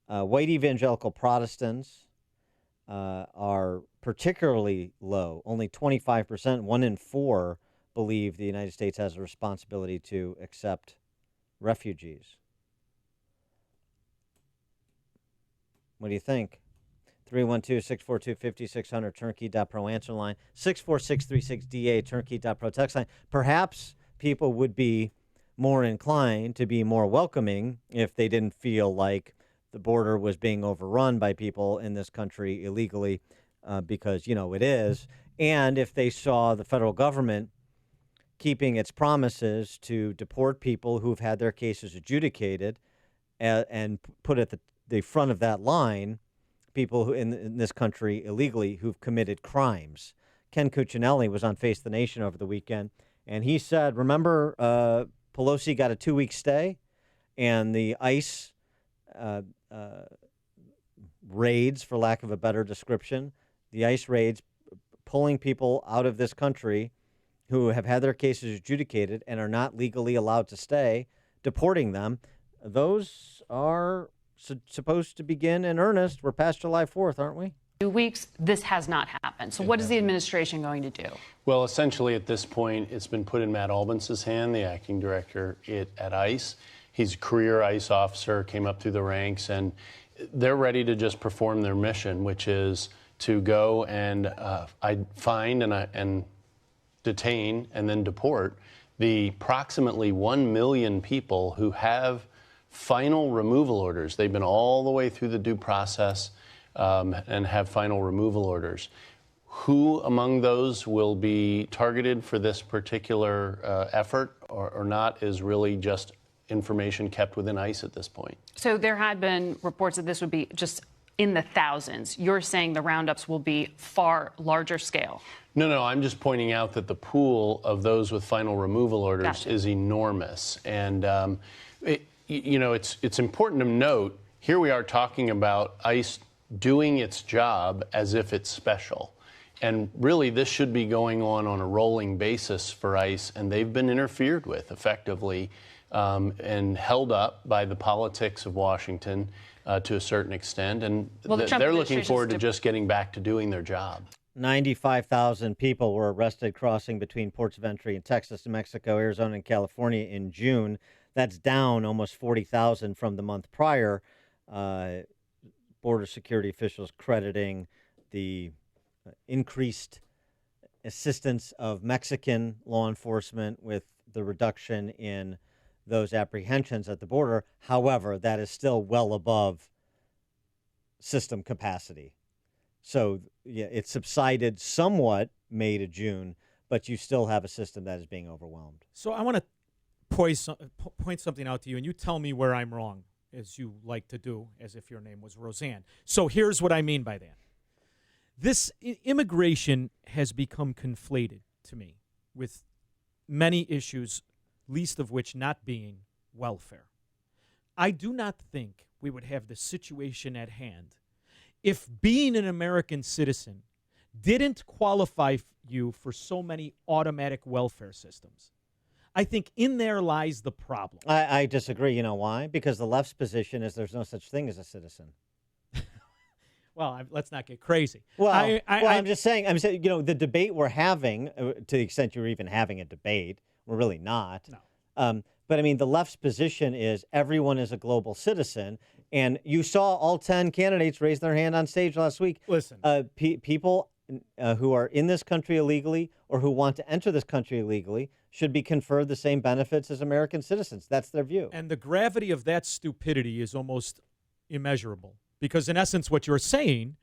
white evangelical Protestants are particularly low. Only 25%, 1 in 4, believe the United States has a responsibility to accept refugees. What do you think? 312-642-5600, turnkey.pro answer line, 64636DA, turnkey.pro text line. Perhaps people would be more inclined to be more welcoming if they didn't feel like the border was being overrun by people in this country illegally, because, it is, and if they saw the federal government keeping its promises to deport people who've had their cases adjudicated and put at the front of that line people who in this country illegally who've committed crimes. Ken Cuccinelli was on Face the Nation over the weekend, and he said, remember Pelosi got a 2-week stay, and the ICE raids, for lack of a better description, the ICE raids pulling people out of this country who have had their cases adjudicated and are not legally allowed to stay, deporting them. Those are supposed to begin in earnest. We're past July 4th, aren't we? 2 weeks, this has not happened. So what is the administration going to do? Well, essentially at this point, it's been put in Matt Albans's hand, the acting director at ICE. He's a career ICE officer, came up through the ranks, and they're ready to just perform their mission, which is to go and find and detain and then deport the approximately 1 million people who have final removal orders. They've been all the way through the due process and have final removal orders. Who among those will be targeted for this particular effort or not is really just information kept within ICE at this point. So there had been reports that this would be just in the thousands. You're saying the roundups will be far larger scale. No, I'm just pointing out that the pool of those with final removal orders is enormous. And, it's important to note, here we are talking about ICE doing its job as if it's special. And really, this should be going on a rolling basis for ICE, and they've been interfered with effectively and held up by the politics of Washington to a certain extent. And they're looking forward to just getting back to doing their job. 95,000 people were arrested crossing between ports of entry in Texas, New Mexico, Arizona, and California in June. That's down almost 40,000 from the month prior. Border security officials crediting the increased assistance of Mexican law enforcement with the reduction in those apprehensions at the border. However, that is still well above system capacity. So, yeah, it subsided somewhat May to June, but you still have a system that is being overwhelmed. So I want to point something out to you, and you tell me where I'm wrong. as you like to do, as if your name was Roseanne. So here's what I mean by that. This immigration has become conflated to me with many issues, least of which not being welfare. I do not think we would have the situation at hand if being an American citizen didn't qualify you for so many automatic welfare systems. I think in there lies the problem. I disagree. You know why? Because the left's position is there's no such thing as a citizen. Well, let's not get crazy. Well, I'm just saying, the debate we're having, to the extent you're even having a debate, we're really not. No. But I mean, the left's position is everyone is a global citizen. And you saw all 10 candidates raise their hand on stage last week. Listen. People who are in this country illegally or who want to enter this country illegally should be conferred the same benefits as American citizens. That's their view. And the gravity of that stupidity is almost immeasurable. Because in essence, what you're saying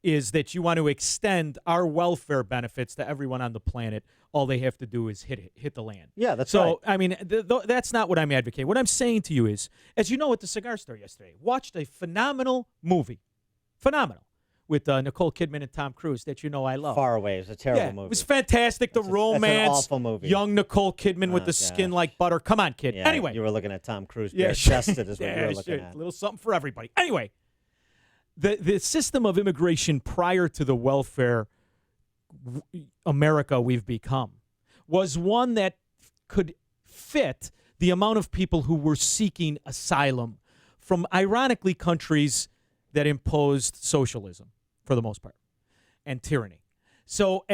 is that you want to extend our welfare benefits to everyone on the planet. All they have to do is hit the land. Yeah, that's right. So, I mean, that's not what I'm advocating. What I'm saying to you is, as you know, at the cigar store yesterday, watched a phenomenal movie. Phenomenal. With Nicole Kidman and Tom Cruise that you know I love. Far Away is a terrible movie. It was fantastic. The romance. That's an awful movie. Young Nicole Kidman with the skin like butter. Come on, kid. Yeah, anyway. You were looking at Tom Cruise. Bare-chested is what you were looking at. A little something for everybody. Anyway, the system of immigration prior to the welfare America we've become was one that could fit the amount of people who were seeking asylum from, ironically, countries that imposed socialism, for the most part, and tyranny. So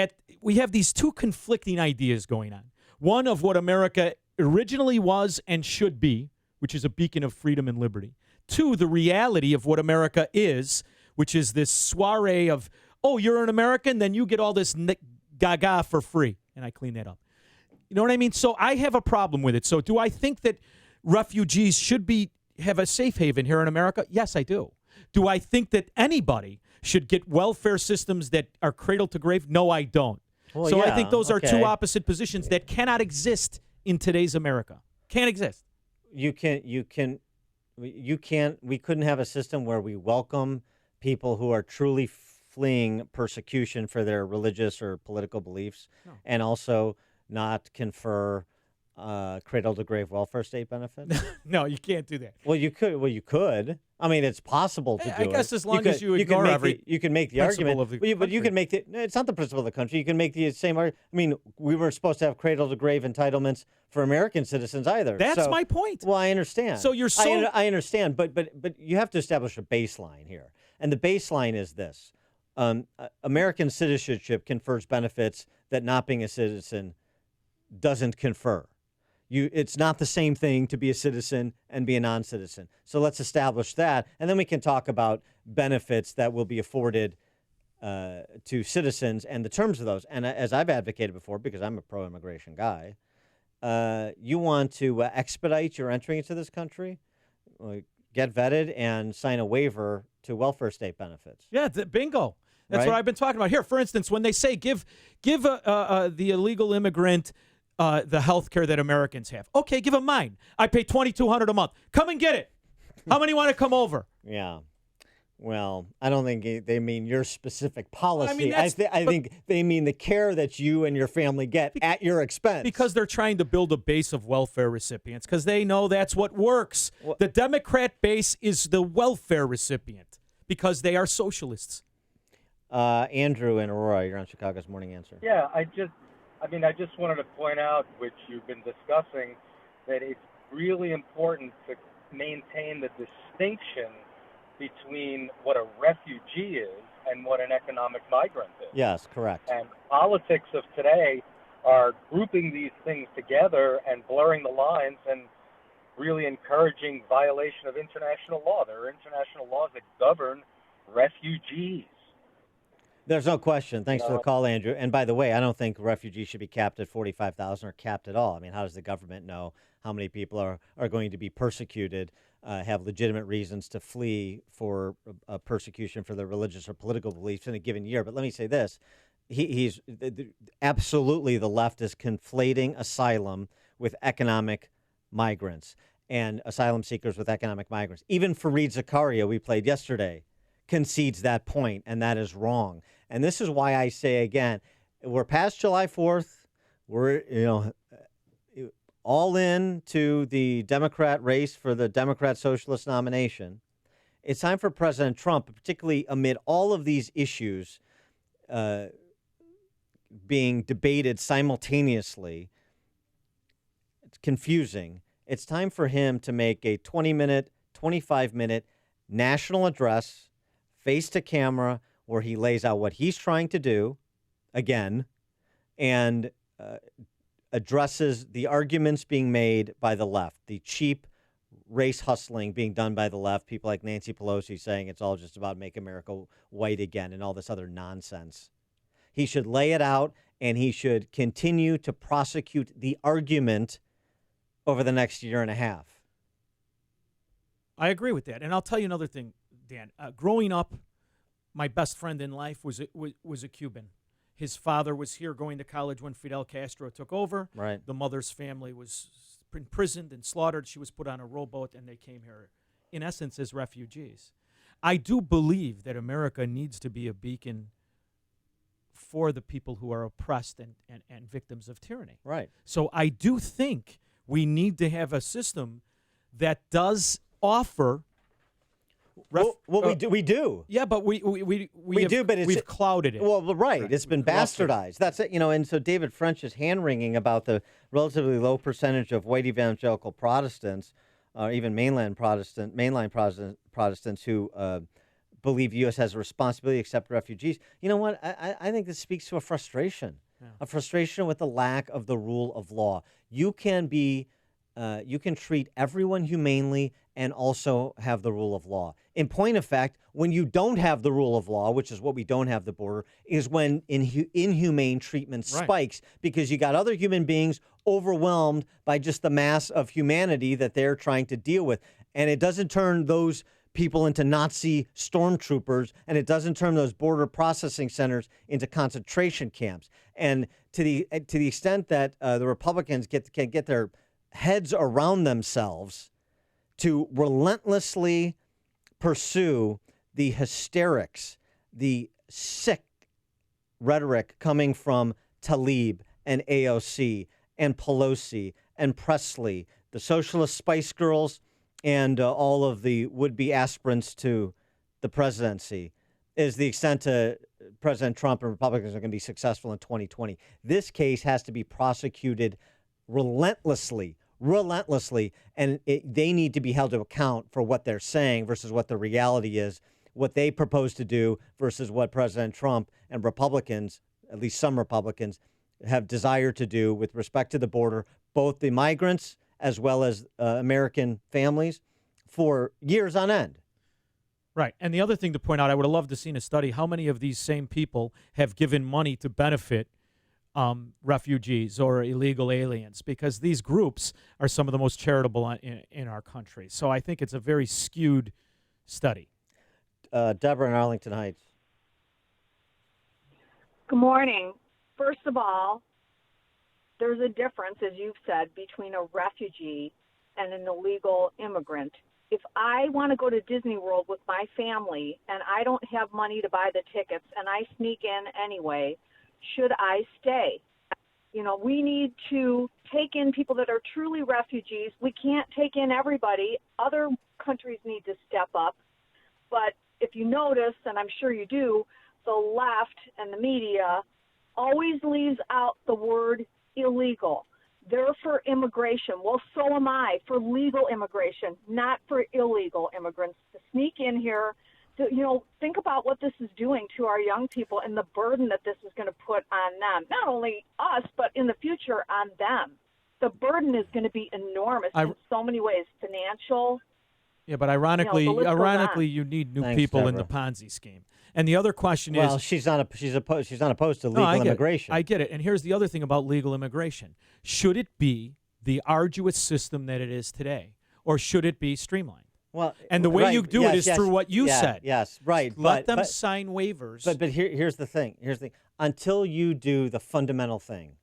we have these two conflicting ideas going on. One of what America originally was and should be, which is a beacon of freedom and liberty. Two, the reality of what America is, which is this soiree of, oh, you're an American, then you get all this gaga for free. And I clean that up. You know what I mean? So I have a problem with it. So do I think that refugees should have a safe haven here in America? Yes, I do. Do I think that anybody should get welfare systems that are cradle to grave? No, I don't. Well, so I think those are two opposite positions that cannot exist in today's America. Can't exist. We couldn't have a system where we welcome people who are truly fleeing persecution for their religious or political beliefs, and also not confer cradle-to-grave welfare state benefits? No, you can't do that. Well, you could. I mean, it's possible to do it. I guess as long as you ignore you can make the argument. But you can make it's not the principle of the country. You can make the same argument. I mean, we weren't supposed to have cradle-to-grave entitlements for American citizens either. That's my point. Well, I understand. So you're I understand, but you have to establish a baseline here. And the baseline is this. American citizenship confers benefits that not being a citizen doesn't confer. It's not the same thing to be a citizen and be a non-citizen. So let's establish that, and then we can talk about benefits that will be afforded to citizens and the terms of those. And as I've advocated before, because I'm a pro-immigration guy, you want to expedite your entry into this country, get vetted, and sign a waiver to welfare state benefits. Yeah, bingo. That's what I've been talking about. Here, for instance, when they say give the illegal immigrant the health care that Americans have. Okay, give them mine. I pay $2,200 a month. Come and get it. How many want to come over? Yeah. Well, I don't think they mean your specific policy. I mean, I think they mean the care that you and your family get at your expense. Because they're trying to build a base of welfare recipients, because they know that's what works. The Democrat base is the welfare recipient because they are socialists. Andrew in Aurora, you're on Chicago's Morning Answer. Yeah, I just wanted to point out, which you've been discussing, that it's really important to maintain the distinction between what a refugee is and what an economic migrant is. Yes, correct. And politics of today are grouping these things together and blurring the lines and really encouraging violation of international law. There are international laws that govern refugees. There's no question. Thanks for the call, Andrew. And by the way, I don't think refugees should be capped at 45,000 or capped at all. I mean, how does the government know how many people are going to be persecuted, have legitimate reasons to flee for persecution for their religious or political beliefs in a given year? But let me say this. He's absolutely, the left is conflating asylum with economic migrants. and asylum seekers with economic migrants. Even Fareed Zakaria, we played yesterday, concedes that point, and that is wrong. And this is why I say again, we're past July 4th. We're all in to the Democrat race for the Democrat Socialist nomination. It's time for President Trump, particularly amid all of these issues being debated simultaneously. It's confusing. It's time for him to make a 20-minute, 25-minute national address, face to camera, where he lays out what he's trying to do, again, and addresses the arguments being made by the left, the cheap race hustling being done by the left, people like Nancy Pelosi saying it's all just about make America white again and all this other nonsense. He should lay it out, and he should continue to prosecute the argument over the next year and a half. I agree with that. And I'll tell you another thing, Dan. Growing up, my best friend in life was a Cuban. His father was here going to college when Fidel Castro took over. Right. The mother's family was imprisoned and slaughtered. She was put on a rowboat, and they came here, in essence, as refugees. I do believe that America needs to be a beacon for the people who are oppressed and victims of tyranny. Right. So I do think we need to have a system that does offer. We do. Yeah, but we do, but we've clouded it. Well, right. It's been bastardized. That's it. And so David French is hand-wringing about the relatively low percentage of white evangelical Protestants, even mainline Protestants who believe U.S. has a responsibility to accept refugees. You know what? I think this speaks to a frustration with the lack of the rule of law. You can treat everyone humanely and also have the rule of law. In point of fact, when you don't have the rule of law, which is what we don't have the border, is when inhumane treatment spikes, because you got other human beings overwhelmed by just the mass of humanity that they're trying to deal with. And it doesn't turn those people into Nazi stormtroopers, and it doesn't turn those border processing centers into concentration camps. And to the extent that the Republicans can get their heads around themselves to relentlessly pursue the hysterics, the sick rhetoric coming from Tlaib and AOC and Pelosi and Presley, the socialist Spice Girls, and all of the would-be aspirants to the presidency, is the extent to President Trump and Republicans are going to be successful in 2020. This case has to be prosecuted relentlessly, and they need to be held to account for what they're saying versus what the reality is, what they propose to do versus what President Trump and Republicans, at least some Republicans, have desired to do with respect to the border, both the migrants as well as American families, for years on end. Right. And the other thing to point out, I would have loved to seen a study, how many of these same people have given money to benefit refugees or illegal aliens, because these groups are some of the most charitable in our country. So I think it's a very skewed study. Deborah in Arlington Heights. Good morning. First of all, there's a difference, as you've said, between a refugee and an illegal immigrant. If I want to go to Disney World with my family and I don't have money to buy the tickets and I sneak in anyway, should I stay? We need to take in people that are truly refugees. We can't take in everybody. Other countries need to step up. But if you notice, and I'm sure you do, the left and the media always leaves out the word illegal. They're for immigration. Well, so am I, for legal immigration, not for illegal immigrants to sneak in here. Think about what this is doing to our young people and the burden that this is going to put on them. Not only us, but in the future on them. The burden is going to be enormous in so many ways, financial. Yeah, but ironically, you need new people in the Ponzi scheme. And the other question is, well, she's not opposed to legal immigration. I get it. And here's the other thing about legal immigration: should it be the arduous system that it is today, or should it be streamlined? Well, and the way you do it is through what you said. Yes, right. Let them sign waivers. But here's the thing. Until you do the fundamental thing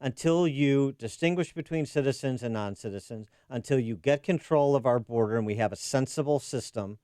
until you distinguish between citizens and non-citizens, until you get control of our border and we have a sensible system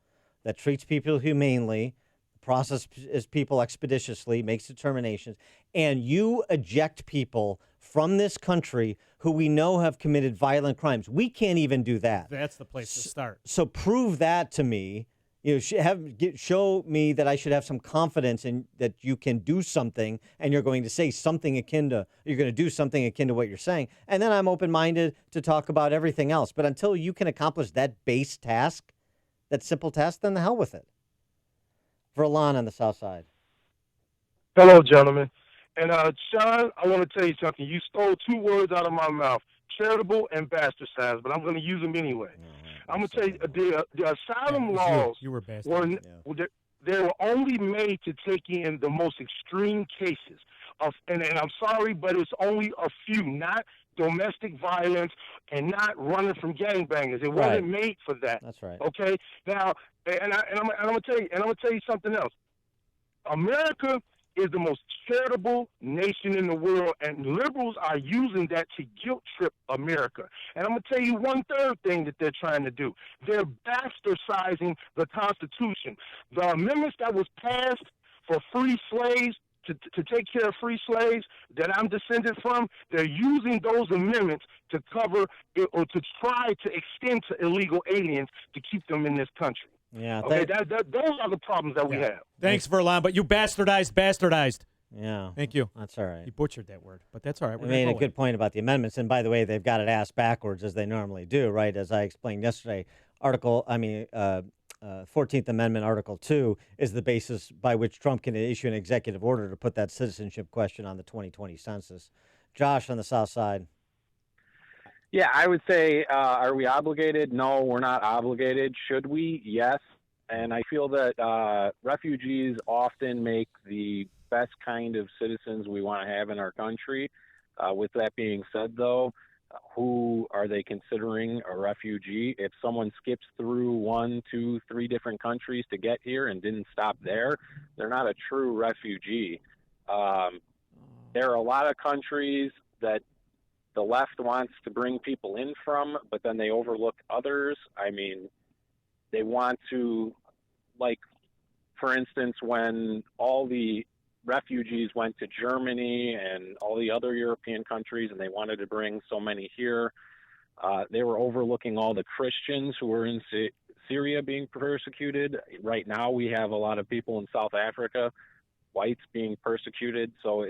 that treats people humanely, processes people expeditiously, makes determinations, and you eject people from this country who we know have committed violent crimes. We can't even do that. That's the place to start. So prove that to me. Show me that I should have some confidence in that you can do something, and you're going to say something you're going to do something akin to what you're saying, and then I'm open-minded to talk about everything else. But until you can accomplish that base task, that simple task, then the hell with it. Verlon on the South Side. Hello, gentlemen. And Sean, I want to tell you something. You stole 2 words out of my mouth: charitable and bastardized. But I'm going to use them anyway. I'm going to tell you, the asylum laws you were they were only made to take in the most extreme cases of, and I'm sorry, but it's only a few, not domestic violence and not running from gangbangers. It wasn't made for that. That's right. Okay. Now, and I'm going to tell you something else. America is the most charitable nation in the world, and liberals are using that to guilt trip America. And I'm going to tell you one third thing that they're trying to do. They're bastardizing the Constitution. The amendments that was passed for free slaves, to take care of free slaves that I'm descended from, they're using those amendments to cover or to try to extend to illegal aliens to keep them in this country. Yeah. Okay, those are the problems that we have. Thanks, Verlon, but you bastardized. Yeah. Thank you. That's all right. You butchered that word, but that's all right. I made a good point about the amendments, and by the way, they've got it asked backwards as they normally do, right? As I explained yesterday, 14th Amendment, Article 2, is the basis by which Trump can issue an executive order to put that citizenship question on the 2020 census. Josh on the South Side. Yeah, I would say, are we obligated? No, we're not obligated. Should we? Yes. And I feel that refugees often make the best kind of citizens we want to have in our country. With that being said, though, who are they considering a refugee? If someone skips through 1, 2, 3 different countries to get here and didn't stop there, they're not a true refugee. There are a lot of countries that the left wants to bring people in from, but then they overlook others. I mean, they want to, like, for instance, when all the refugees went to Germany and all the other European countries and they wanted to bring so many here, they were overlooking all the Christians who were in Syria being persecuted. Right now we have a lot of people in South Africa, whites being persecuted. So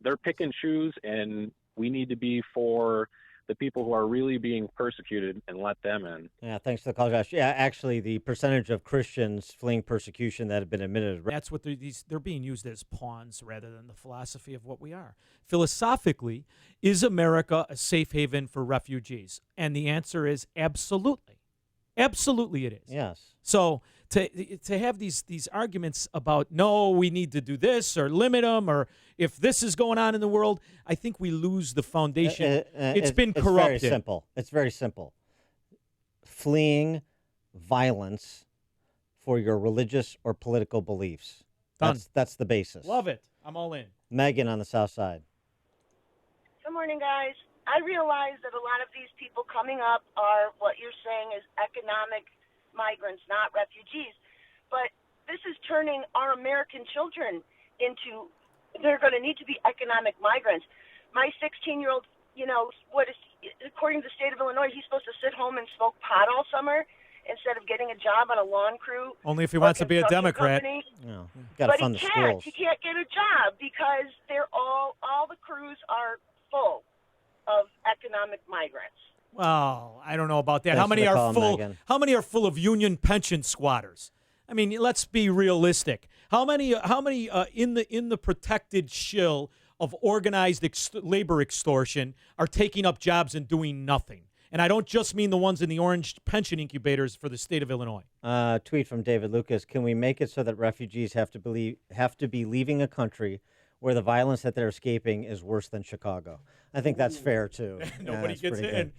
they're pick and choose, and we need to be for the people who are really being persecuted and let them in. Yeah, thanks for the call, Josh. Yeah, actually, the percentage of Christians fleeing persecution that have been admitted. That's what they're being used as pawns rather than the philosophy of what we are. Philosophically, is America a safe haven for refugees? And the answer is absolutely. Absolutely it is. Yes. So to have these arguments about, no, we need to do this or limit them, or if this is going on in the world, I think we lose the foundation. It's been corrupted. It's very simple. It's very simple. Fleeing violence for your religious or political beliefs. Done. That's the basis. Love it. I'm all in. Megan on the South Side. Good morning, guys. I realize that a lot of these people coming up are what you're saying is economic migrants, not refugees. But this is turning our American children into, they're going to need to be economic migrants. My 16-year-old, according to the state of Illinois, he's supposed to sit home and smoke pot all summer instead of getting a job on a lawn crew. Only if he wants to be a Democrat. No, got to fund the schools. He can't get a job because they're all the crews are full of economic migrants. Well, I don't know about that. Thanks How many for the are call, full? Megan. How many are full of union pension squatters? I mean, let's be realistic. How many in the protected shill of organized labor extortion are taking up jobs and doing nothing? And I don't just mean the ones in the orange pension incubators for the state of Illinois. Tweet from David Lucas: can we make it so that refugees have to be leaving a country where the violence that they're escaping is worse than Chicago? I think that's fair, too. Nobody gets in. Good.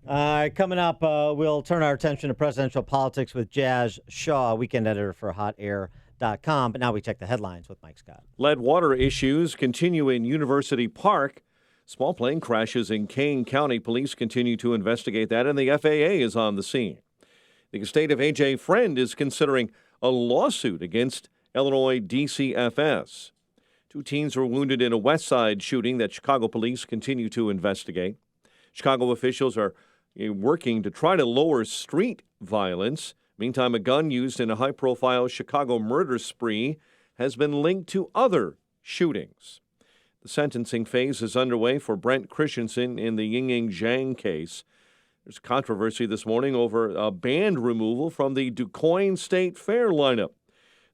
All right, coming up, we'll turn our attention to presidential politics with Jazz Shaw, weekend editor for HotAir.com. But now we check the headlines with Mike Scott. Lead water issues continue in University Park. Small plane crashes in Kane County. Police continue to investigate that, and the FAA is on the scene. The estate of A.J. Friend is considering a lawsuit against Illinois DCFS. 2 teens were wounded in a West Side shooting that Chicago police continue to investigate. Chicago officials are working to try to lower street violence. Meantime, a gun used in a high-profile Chicago murder spree has been linked to other shootings. The sentencing phase is underway for Brent Christensen in the Ying Zhang case. There's controversy this morning over a band removal from the DuQuoin State Fair lineup.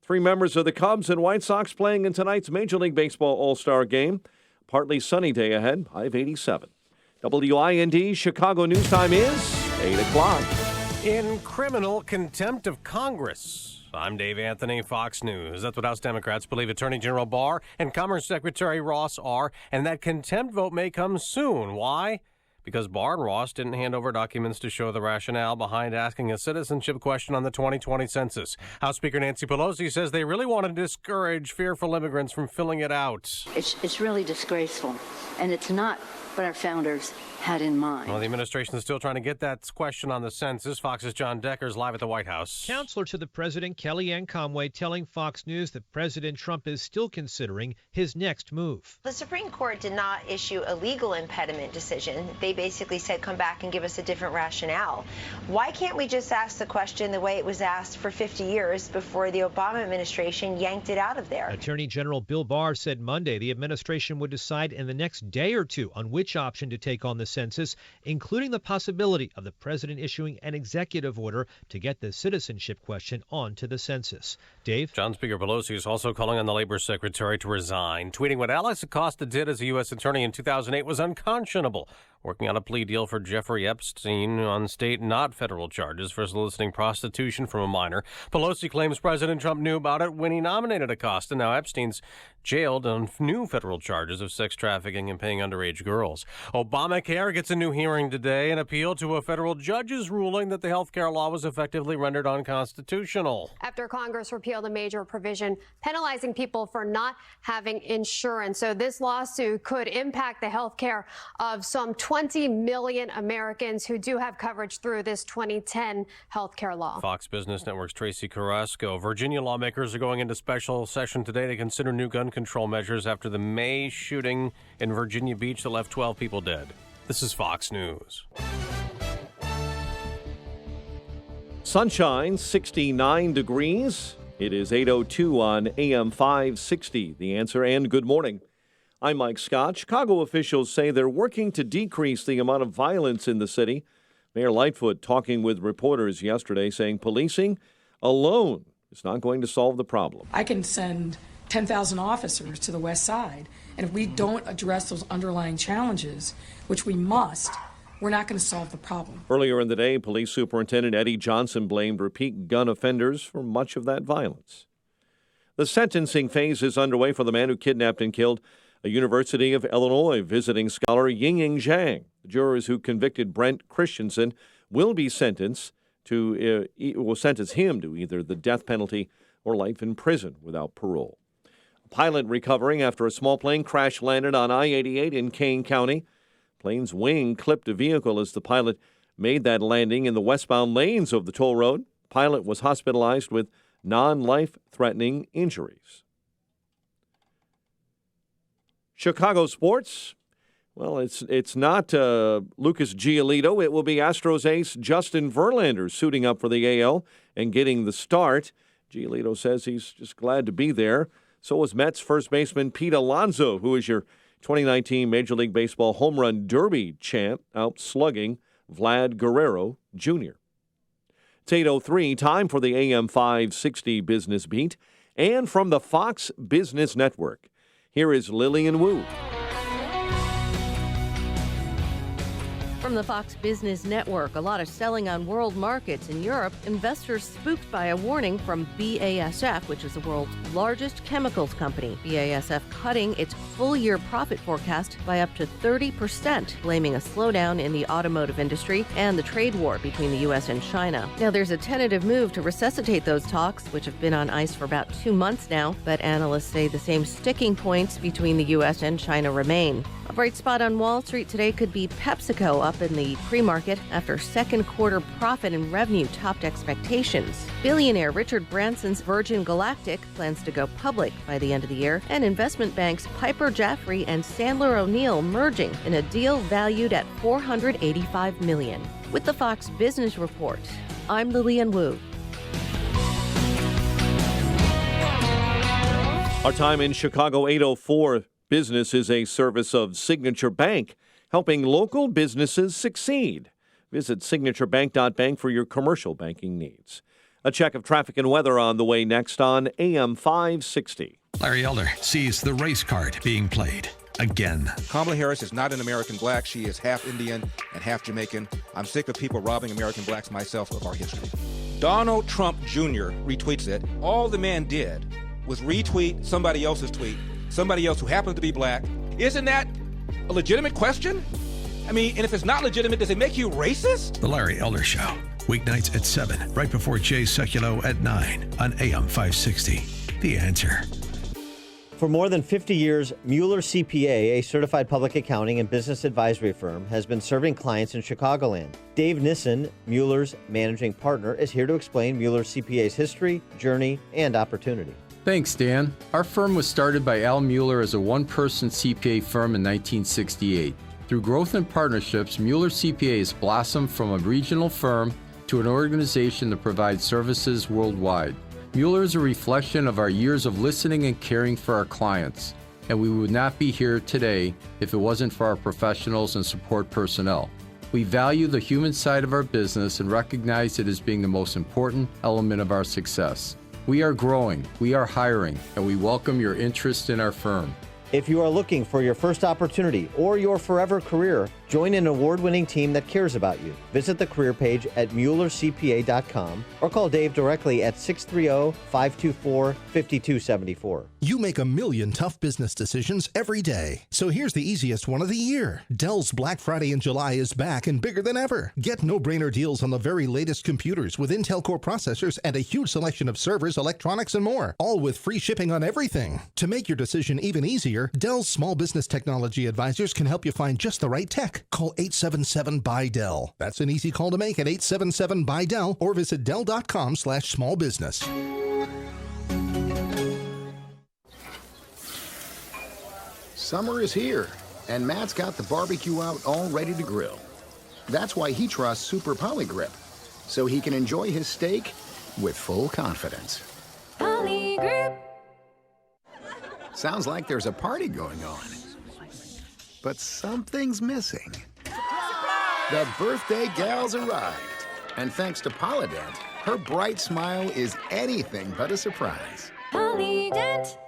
3 members of the Cubs and White Sox playing in tonight's Major League Baseball All-Star Game. Partly sunny day ahead, high of 87. WIND Chicago News Time is 8 o'clock. In criminal contempt of Congress, I'm Dave Anthony, Fox News. That's what House Democrats believe Attorney General Barr and Commerce Secretary Ross are, and that contempt vote may come soon. Why? Because Barr and Ross didn't hand over documents to show the rationale behind asking a citizenship question on the 2020 census. House Speaker Nancy Pelosi says they really want to discourage fearful immigrants from filling it out. It's really disgraceful, and it's not what our founders had in mind. Well, the administration is still trying to get that question on the census. Fox's John Decker's live at the White House. Counselor to the president, Kellyanne Conway, telling Fox News that President Trump is still considering his next move. The Supreme Court did not issue a legal impediment decision. They basically said, come back and give us a different rationale. Why can't we just ask the question the way it was asked for 50 years before the Obama administration yanked it out of there? Attorney General Bill Barr said Monday the administration would decide in the next day or two on which option to take on the census, including the possibility of the president issuing an executive order to get the citizenship question onto the census. Dave? John Speaker Pelosi is also calling on the Labor Secretary to resign, tweeting what Alex Acosta did as a U.S. attorney in 2008 was unconscionable, working on a plea deal for Jeffrey Epstein on state, not federal charges for soliciting prostitution from a minor. Pelosi claims President Trump knew about it when he nominated Acosta. Now Epstein's jailed on new federal charges of sex trafficking and paying underage girls. Obamacare gets a new hearing today, an appeal to a federal judge's ruling that the health care law was effectively rendered unconstitutional. After Congress repealed a major provision penalizing people for not having insurance. So this lawsuit could impact the health care of some 20 million Americans who do have coverage through this 2010 health care law. Fox Business Network's Tracy Carrasco. Virginia lawmakers are going into special session today to consider new gun control measures after the May shooting in Virginia Beach that left 12 people dead. This is Fox News. Sunshine, 69 degrees. It is 8:02 on AM 560. The Answer, and good morning. I'm Mike Scott. Chicago officials say they're working to decrease the amount of violence in the city. Mayor Lightfoot talking with reporters yesterday saying policing alone is not going to solve the problem. I can send 10,000 officers to the West Side, and if we don't address those underlying challenges, which we must, we're not going to solve the problem. Earlier in the day, Police Superintendent Eddie Johnson blamed repeat gun offenders for much of that violence. The sentencing phase is underway for the man who kidnapped and killed a University of Illinois visiting scholar Ying Zhang. The jurors who convicted Brent Christensen will be sentenced to sentence him to either the death penalty or life in prison without parole. A pilot recovering after a small plane crash landed on I-88 in Kane County. Plane's wing clipped a vehicle as the pilot made that landing in the westbound lanes of the toll road. The pilot was hospitalized with non-life-threatening injuries. Chicago sports. Well, it's not Lucas Giolito. It will be Astros ace Justin Verlander suiting up for the AL and getting the start. Giolito says he's just glad to be there. So is Mets first baseman Pete Alonso, who is your 2019 Major League Baseball Home Run Derby champ, out slugging Vlad Guerrero Jr. It's 8:03, time for the AM 560 Business Beat. And from the Fox Business Network, here is Lillian Wu. From the Fox Business Network, a lot of selling on world markets in Europe, investors spooked by a warning from BASF, which is the world's largest chemicals company. BASF cutting its full-year profit forecast by up to 30%, blaming a slowdown in the automotive industry and the trade war between the U.S. and China. Now, there's a tentative move to resuscitate those talks, which have been on ice for about 2 months now, but analysts say the same sticking points between the U.S. and China remain. A bright spot on Wall Street today could be PepsiCo up in the pre-market after second quarter profit and revenue topped expectations. Billionaire Richard Branson's Virgin Galactic plans to go public by the end of the year, and investment banks Piper Jaffray and Sandler O'Neill merging in a deal valued at $485 million. With the Fox Business Report, I'm Lillian Wu. Our time in Chicago, 8:04. Business is a service of Signature Bank, helping local businesses succeed. Visit signaturebank.bank for your commercial banking needs. A check of traffic and weather on the way next on AM 560. Larry Elder sees the race card being played again. Kamala Harris is not an American black. She is half Indian and half Jamaican. I'm sick of people robbing American blacks myself of our history. Donald Trump Jr. retweets it. All the man did was retweet somebody else's tweet, somebody else who happened to be black. Isn't that a legitimate question? I mean, and if it's not legitimate, does it make you racist? The Larry Elder Show, weeknights at 7, right before Jay Sekulow at 9 on AM 560. The Answer. For more than 50 years, Mueller CPA, a certified public accounting and business advisory firm, has been serving clients in Chicagoland. Dave Nissen, Mueller's managing partner, is here to explain Mueller CPA's history, journey, and opportunity. Thanks, Dan. Our firm was started by Al Mueller as a one-person CPA firm in 1968. Through growth and partnerships, Mueller CPA has blossomed from a regional firm to an organization that provides services worldwide. Mueller is a reflection of our years of listening and caring for our clients, and we would not be here today if it wasn't for our professionals and support personnel. We value the human side of our business and recognize it as being the most important element of our success. We are growing, we are hiring, and we welcome your interest in our firm. If you are looking for your first opportunity or your forever career, join an award-winning team that cares about you. Visit the career page at MuellerCPA.com or call Dave directly at 630-524-5274. You make a million tough business decisions every day. So here's the easiest one of the year. Dell's Black Friday in July is back and bigger than ever. Get no-brainer deals on the very latest computers with Intel Core processors and a huge selection of servers, electronics, and more, all with free shipping on everything. To make your decision even easier, Dell's small business technology advisors can help you find just the right tech. Call 877-BUY-DELL. That's an easy call to make at 877-BUY-DELL or visit Dell.com/smallbusiness. Summer is here, and Matt's got the barbecue out all ready to grill. That's why he trusts Super Polygrip, so he can enjoy his steak with full confidence. Polygrip. Sounds like there's a party going on. But something's missing. The birthday gal's arrived. And thanks to Polydent, her bright smile is anything but a surprise. Polydent.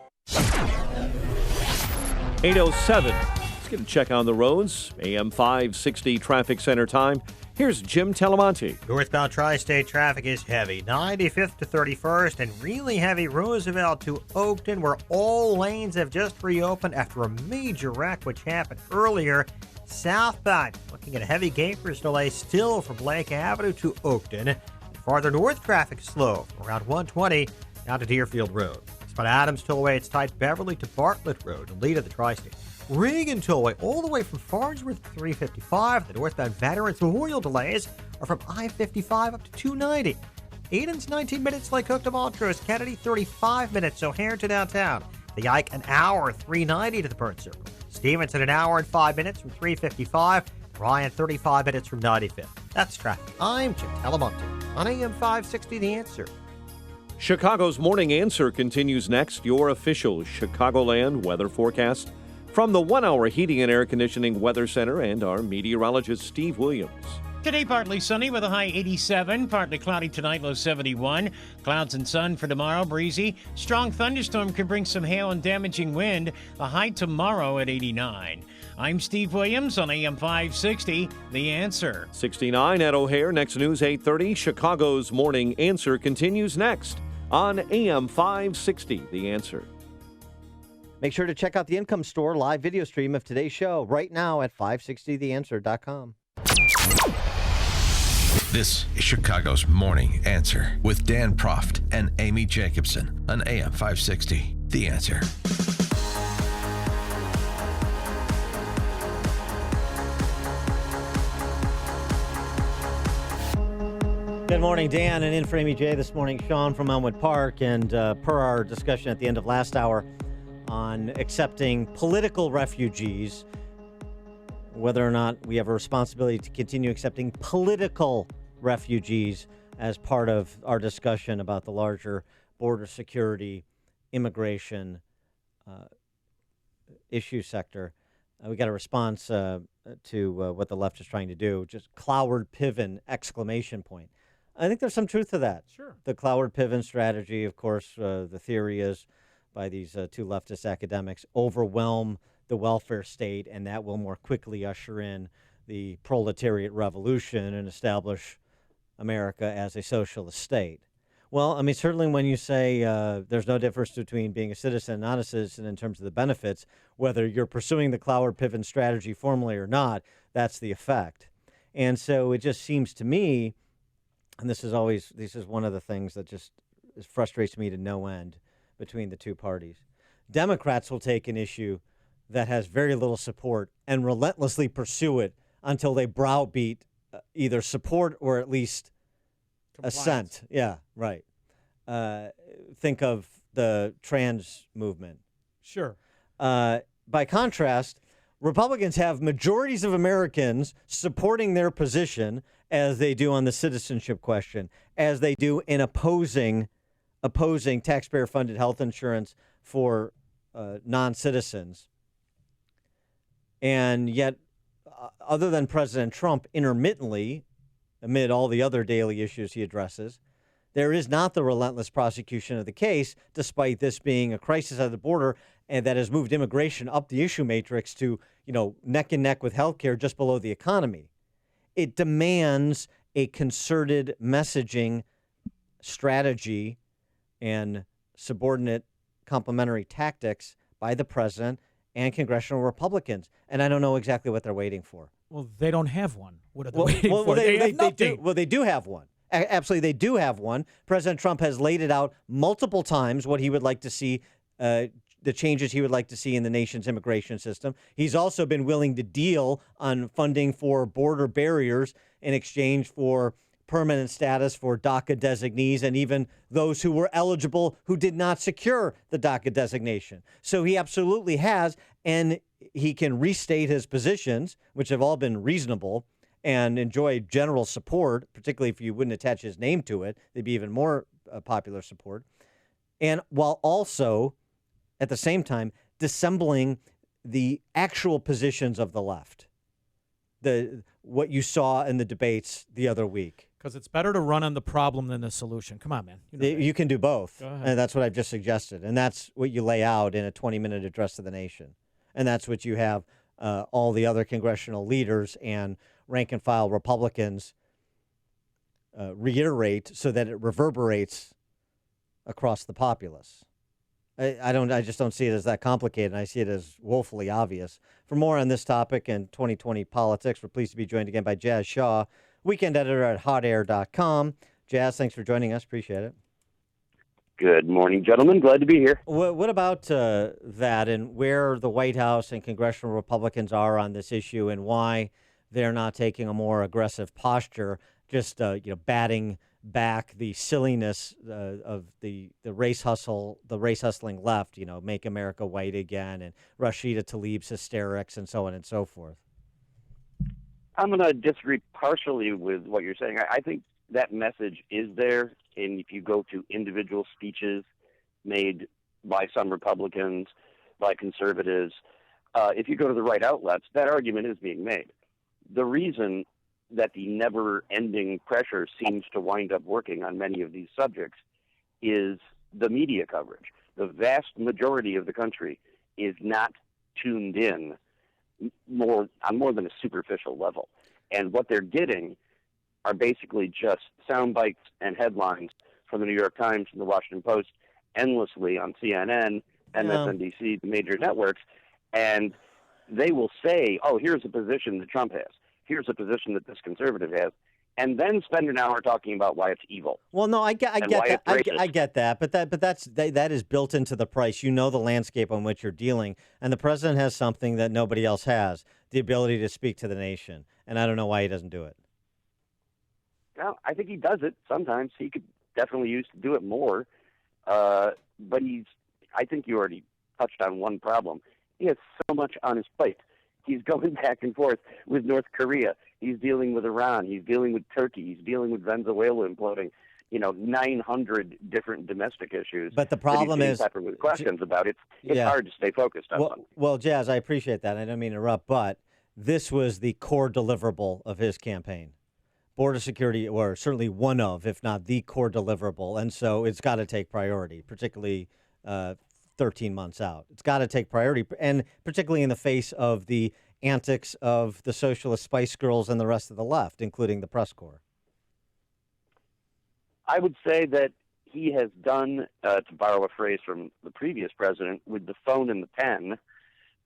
8:07. Let's get a check on the roads. AM 560 traffic center time. Here's Jim Telemonte. Northbound tri-state traffic is heavy. 95th to 31st and really heavy Roosevelt to Oakton, where all lanes have just reopened after a major wreck which happened earlier. Southbound, looking at a heavy Gapers delay still from Blake Avenue to Oakton. And farther north, traffic slow from around 120 down to Deerfield Road. From Adams Tollway, it's tight Beverly to Bartlett Road, and lead of the tri-state. Reagan Tollway all the way from Farnsworth to 355. The northbound Veterans Memorial delays are from I-55 up to 290. Eden's 19 minutes, Lake Hook to Montrose. Kennedy 35 minutes, O'Hare to downtown. The Ike an hour, 390 to the Burn Circle. Stevenson an hour and 5 minutes from 355. Ryan 35 minutes from 95th. That's traffic. I'm Jim Telemonte on AM 560 The Answer. Chicago's Morning Answer continues next. Your official Chicagoland weather forecast from the 1 Hour Heating and Air Conditioning Weather Center and our meteorologist Steve Williams. Today, partly sunny with a high 87, partly cloudy tonight, low 71. Clouds and sun for tomorrow, breezy. Strong thunderstorm could bring some hail and damaging wind, a high tomorrow at 89. I'm Steve Williams on AM 560, The Answer. 69 at O'Hare, next news 8:30. Chicago's Morning Answer continues next on AM 560, The Answer. Make sure to check out the Income Store live video stream of today's show right now at 560theanswer.com. This is Chicago's Morning Answer with Dan Proft and Amy Jacobson on AM 560, The Answer. Good morning, Dan, and in for Amy J. This morning, Sean from Elmwood Park. And per our discussion at the end of last hour on accepting political refugees, whether or not we have a responsibility to continue accepting political refugees as part of our discussion about the larger border security, immigration issue sector. We got a response to what the left is trying to do. Just Cloward Piven, exclamation point. I think there's some truth to that. Sure. The Cloward Piven strategy, of course, the theory is by these two leftist academics, overwhelm the welfare state, and that will more quickly usher in the proletariat revolution and establish America as a socialist state. Well, I mean, certainly when you say there's no difference between being a citizen and not a citizen in terms of the benefits, whether you're pursuing the Cloward Piven strategy formally or not, that's the effect. And so it just seems to me, and this is one of the things that just frustrates me to no end between the two parties. Democrats will take an issue that has very little support and relentlessly pursue it until they browbeat either support or at least assent. Yeah, right. Think of the trans movement. Sure. By contrast, Republicans have majorities of Americans supporting their position as they do on the citizenship question, as they do in opposing taxpayer-funded health insurance for non-citizens. And yet, other than President Trump intermittently, amid all the other daily issues he addresses, there is not the relentless prosecution of the case, despite this being a crisis at the border and that has moved immigration up the issue matrix to, neck and neck with healthcare just below the economy. It demands a concerted messaging strategy and subordinate complementary tactics by the president and congressional Republicans. And I don't know exactly what they're waiting for. Well, they don't have one. What are they waiting for? They do have one. Absolutely, they do have one. President Trump has laid it out multiple times what he would like to see, the changes he would like to see in the nation's immigration system. He's also been willing to deal on funding for border barriers in exchange for permanent status for DACA designees and even those who were eligible who did not secure the DACA designation. So he absolutely has, and he can restate his positions, which have all been reasonable and enjoy general support, particularly if you wouldn't attach his name to it. They'd be even more popular support. And while also, at the same time, dissembling the actual positions of the left, what you saw in the debates the other week. Because it's better to run on the problem than the solution. Come on, man. You can do both. Go ahead. And that's what I've just suggested. And that's what you lay out in a 20-minute address to the nation. And that's what you have all the other congressional leaders and rank-and-file Republicans reiterate so that it reverberates across the populace. I just don't see it as that complicated. I see it as woefully obvious. For more on this topic and 2020 politics, we're pleased to be joined again by Jazz Shaw, weekend editor at hotair.com. Jazz, thanks for joining us. Appreciate it. Good morning, gentlemen. Glad to be here. What about that and where the White House and congressional Republicans are on this issue and why they're not taking a more aggressive posture, just batting back the silliness of the race hustling left, make America white again, and Rashida Tlaib's hysterics and so on and so forth? I'm going to disagree partially with what you're saying. I think that message is there, and if you go to individual speeches made by some Republicans, by conservatives, if you go to the right outlets, that argument is being made. The reason that the never-ending pressure seems to wind up working on many of these subjects is the media coverage. The vast majority of the country is not tuned in on more than a superficial level. And what they're getting are basically just sound bites and headlines from the New York Times and the Washington Post endlessly on CNN, MSNBC, the major networks, and they will say, oh, here's a position that Trump has. Here's a position that this conservative has, and then spend an hour talking about why it's evil. Well, no, I get that. I get that, but that is built into the price. You know the landscape on which you're dealing, and the president has something that nobody else has: the ability to speak to the nation. And I don't know why he doesn't do it. Well, I think he does it sometimes. He could definitely use to do it more. But I think you already touched on one problem. He has so much on his plate. He's going back and forth with North Korea. He's dealing with Iran. He's dealing with Turkey. He's dealing with Venezuela imploding. 900 different domestic issues. But the problem is, with questions about it. It's hard to stay focused on one. Well, Jazz, I appreciate that. I don't mean to interrupt, but this was the core deliverable of his campaign. Border security, or certainly one of, if not the core deliverable. And so it's got to take priority, particularly 13 months out. It's got to take priority, and particularly in the face of the antics of the socialist Spice Girls and the rest of the left, including the press corps. I would say that he has done, to borrow a phrase from the previous president, with the phone and the pen,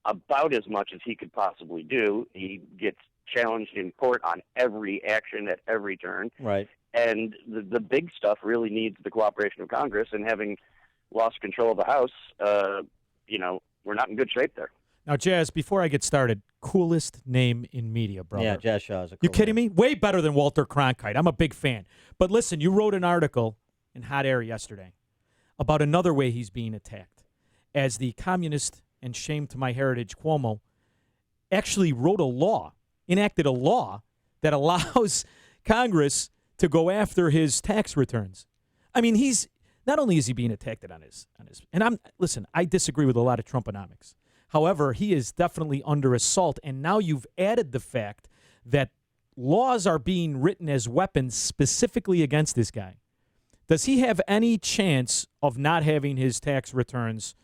about as much as he could possibly do. He gets challenged in court on every action at every turn. Right. And the big stuff really needs the cooperation of Congress, and having lost control of the House, we're not in good shape there. Now, Jazz, before I get started, coolest name in media, brother. Yeah, Jazz Shaw is a cool You kidding me? Way better than Walter Cronkite. I'm a big fan. But listen, you wrote an article in Hot Air yesterday about another way he's being attacked, as the communist and shame to my heritage Cuomo actually enacted a law that allows Congress to go after his tax returns. I mean, he's not only is he being attacked on his, and I disagree with a lot of Trumponomics. However, he is definitely under assault, and now you've added the fact that laws are being written as weapons specifically against this guy. Does he have any chance of not having his tax returns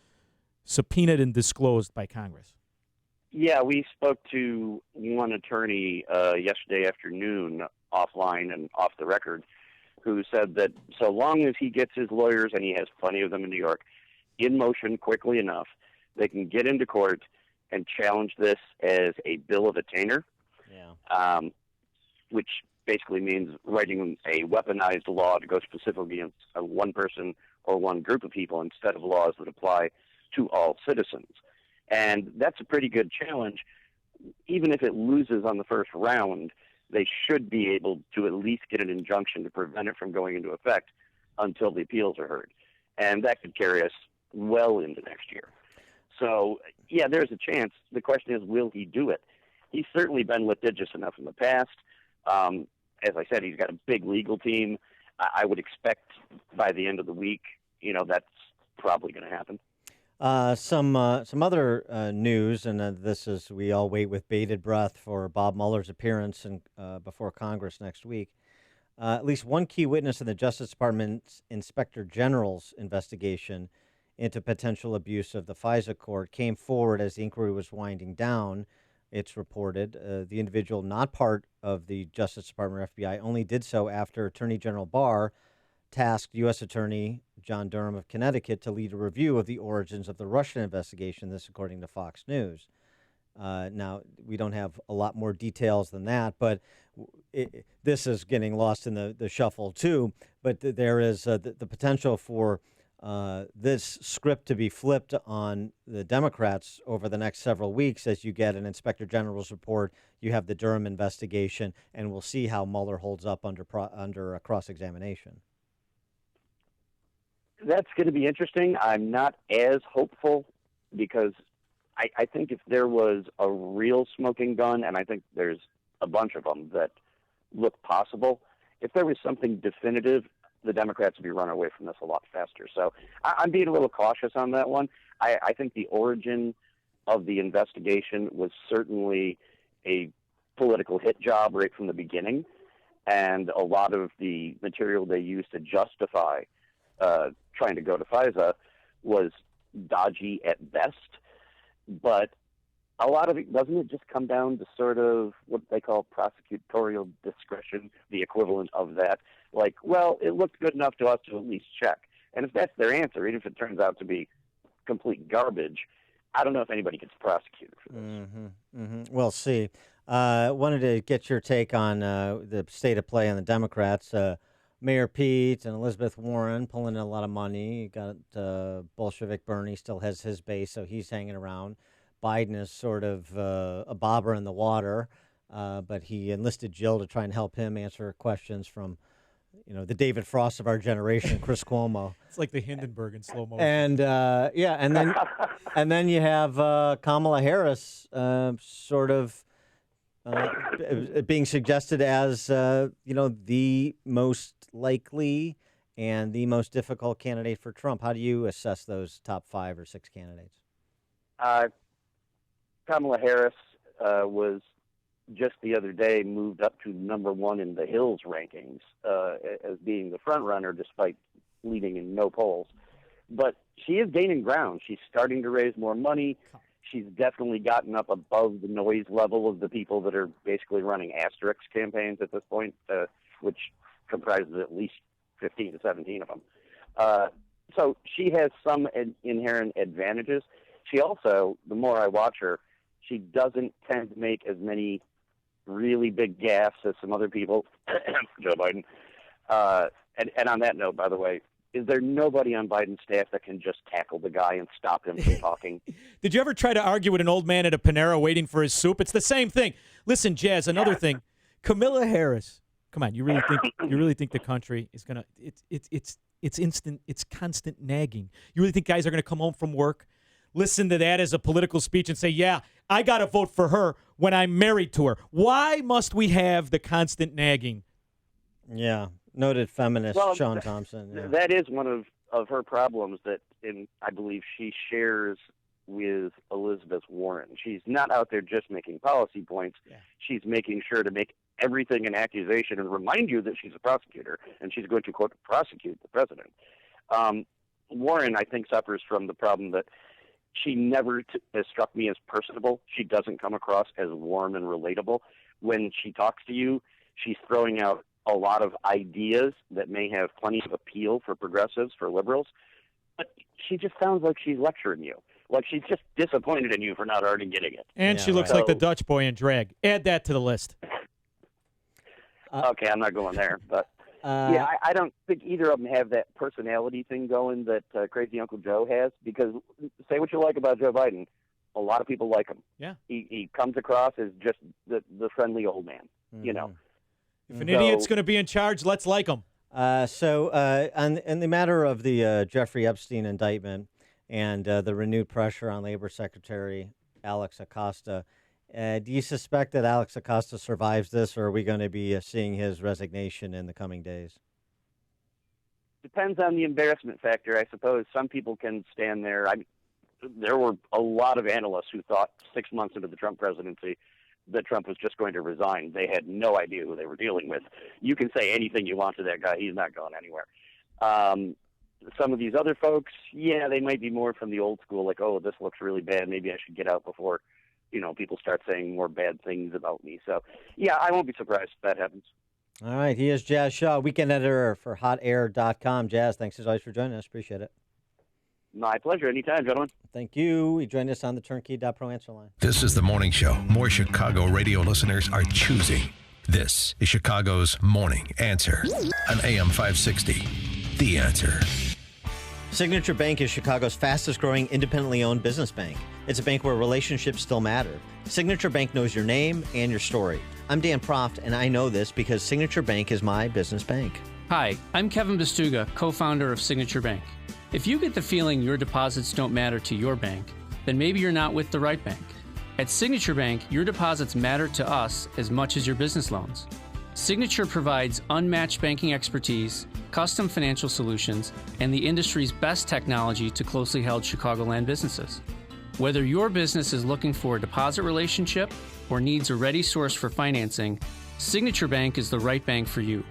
subpoenaed and disclosed by Congress? Yeah, we spoke to one attorney yesterday afternoon, offline and off the record, who said that so long as he gets his lawyers, and he has plenty of them in New York, in motion quickly enough, they can get into court and challenge this as a bill of attainder, which basically means writing a weaponized law to go specifically against one person or one group of people instead of laws that apply to all citizens. And that's a pretty good challenge. Even if it loses on the first round, they should be able to at least get an injunction to prevent it from going into effect until the appeals are heard. And that could carry us well into next year. So, yeah, there's a chance. The question is, will he do it? He's certainly been litigious enough in the past. As I said, he's got a big legal team. I would expect by the end of the week, that's probably going to happen. Some other news, and this is, we all wait with bated breath for Bob Mueller's appearance before Congress next week. At least one key witness in the Justice Department's Inspector General's investigation into potential abuse of the FISA court came forward as the inquiry was winding down. It's reported the individual, not part of the Justice Department or FBI, only did so after Attorney General Barr tasked U.S. Attorney John Durham of Connecticut to lead a review of the origins of the Russian investigation, this according to Fox News. Now, we don't have a lot more details than that, but this is getting lost in the shuffle too. But there is the potential for this script to be flipped on the Democrats over the next several weeks as you get an Inspector General's report, you have the Durham investigation, and we'll see how Mueller holds up under a cross-examination. That's going to be interesting. I'm not as hopeful because I think if there was a real smoking gun, and I think there's a bunch of them that look possible, if there was something definitive, the Democrats would be running away from this a lot faster. So I'm being a little cautious on that one. I think the origin of the investigation was certainly a political hit job right from the beginning, and a lot of the material they used to justify trying to go to FISA was dodgy at best. But a lot of it, doesn't it just come down to sort of what they call prosecutorial discretion, the equivalent of that? Like, well, it looked good enough to us to at least check. And if that's their answer, even if it turns out to be complete garbage, I don't know if anybody gets prosecuted for this. We'll see. Wanted to get your take on the state of play on the Democrats. Mayor Pete and Elizabeth Warren pulling in a lot of money. You got Bolshevik Bernie still has his base, so he's hanging around. Biden is sort of a bobber in the water. but he enlisted Jill to try and help him answer questions from, the David Frost of our generation, Chris Cuomo. It's like the Hindenburg in slow motion. And and then you have Kamala Harris sort of being suggested as the most likely and the most difficult candidate for Trump. How do you assess those top 5 or 6 candidates? Kamala Harris was just the other day moved up to number 1 in the Hills rankings as being the front runner, despite leading in no polls. But she is gaining ground. She's starting to raise more money. She's definitely gotten up above the noise level of the people that are basically running asterisk campaigns at this point, which comprises at least 15 to 17 of them. So she has some inherent advantages. She also, the more I watch her, she doesn't tend to make as many really big gaffes as some other people, Joe Biden. And on that note, by the way, is there nobody on Biden's staff that can just tackle the guy and stop him from talking? Did you ever try to argue with an old man at a Panera waiting for his soup? It's the same thing. Listen, Jazz, another thing. Kamala Harris. Come on, you really think the country is gonna? It's instant. It's constant nagging. You really think guys are gonna come home from work, listen to that as a political speech, and say, "Yeah, I gotta vote for her when I'm married to her"? Why must we have the constant nagging? Yeah, noted feminist Sean Thompson. Yeah. That is one of her problems that I believe she shares with Elizabeth Warren. She's not out there just making policy points. Yeah. She's making sure to make everything an accusation and remind you that she's a prosecutor and she's going to, quote, prosecute the president. Warren, I think, suffers from the problem that she never has struck me as personable. She doesn't come across as warm and relatable. When she talks to you, she's throwing out a lot of ideas that may have plenty of appeal for progressives, for liberals, but she just sounds like she's lecturing you. Like she's just disappointed in you for not already getting it. And she looks like the Dutch boy in drag. Add that to the list. Okay, I'm not going there, but I don't think either of them have that personality thing going that Crazy Uncle Joe has, because say what you like about Joe Biden, a lot of people like him. Yeah. He comes across as just the friendly old man, If an idiot's going to be in charge, let's like him. So on the matter of the Jeffrey Epstein indictment and the renewed pressure on Labor Secretary Alex Acosta, do you suspect that Alex Acosta survives this, or are we going to be seeing his resignation in the coming days? Depends on the embarrassment factor, I suppose. Some people can stand there. There were a lot of analysts who thought 6 months into the Trump presidency that Trump was just going to resign. They had no idea who they were dealing with. You can say anything you want to that guy. He's not going anywhere. Some of these other folks, they might be more from the old school, like, oh, this looks really bad. Maybe I should get out before people start saying more bad things about me. So, I won't be surprised if that happens. All right. He is Jazz Shaw, weekend editor for hotair.com. Jazz, thanks as always for joining us. Appreciate it. My pleasure. Anytime, gentlemen. Thank you. He joined us on the Turnkey.pro answer line. This is the morning show more Chicago radio listeners are choosing. This is Chicago's Morning Answer on AM 560. The Answer. Signature Bank is Chicago's fastest growing independently owned business bank. It's a bank where relationships still matter. Signature Bank knows your name and your story. I'm Dan Proft, and I know this because Signature Bank is my business bank. Hi, I'm Kevin Bastuga, co-founder of Signature Bank. If you get the feeling your deposits don't matter to your bank, then maybe you're not with the right bank. At Signature Bank, your deposits matter to us as much as your business loans. Signature provides unmatched banking expertise, custom financial solutions, and the industry's best technology to closely held Chicagoland businesses. Whether your business is looking for a deposit relationship or needs a ready source for financing, Signature Bank is the right bank for you.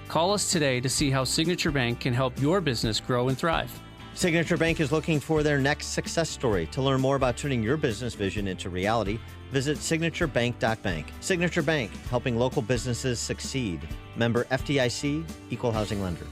Call us today to see how Signature Bank can help your business grow and thrive. Signature Bank is looking for their next success story. To learn more about turning your business vision into reality, visit signaturebank.bank. Signature Bank, helping local businesses succeed. Member FDIC, Equal Housing Lender.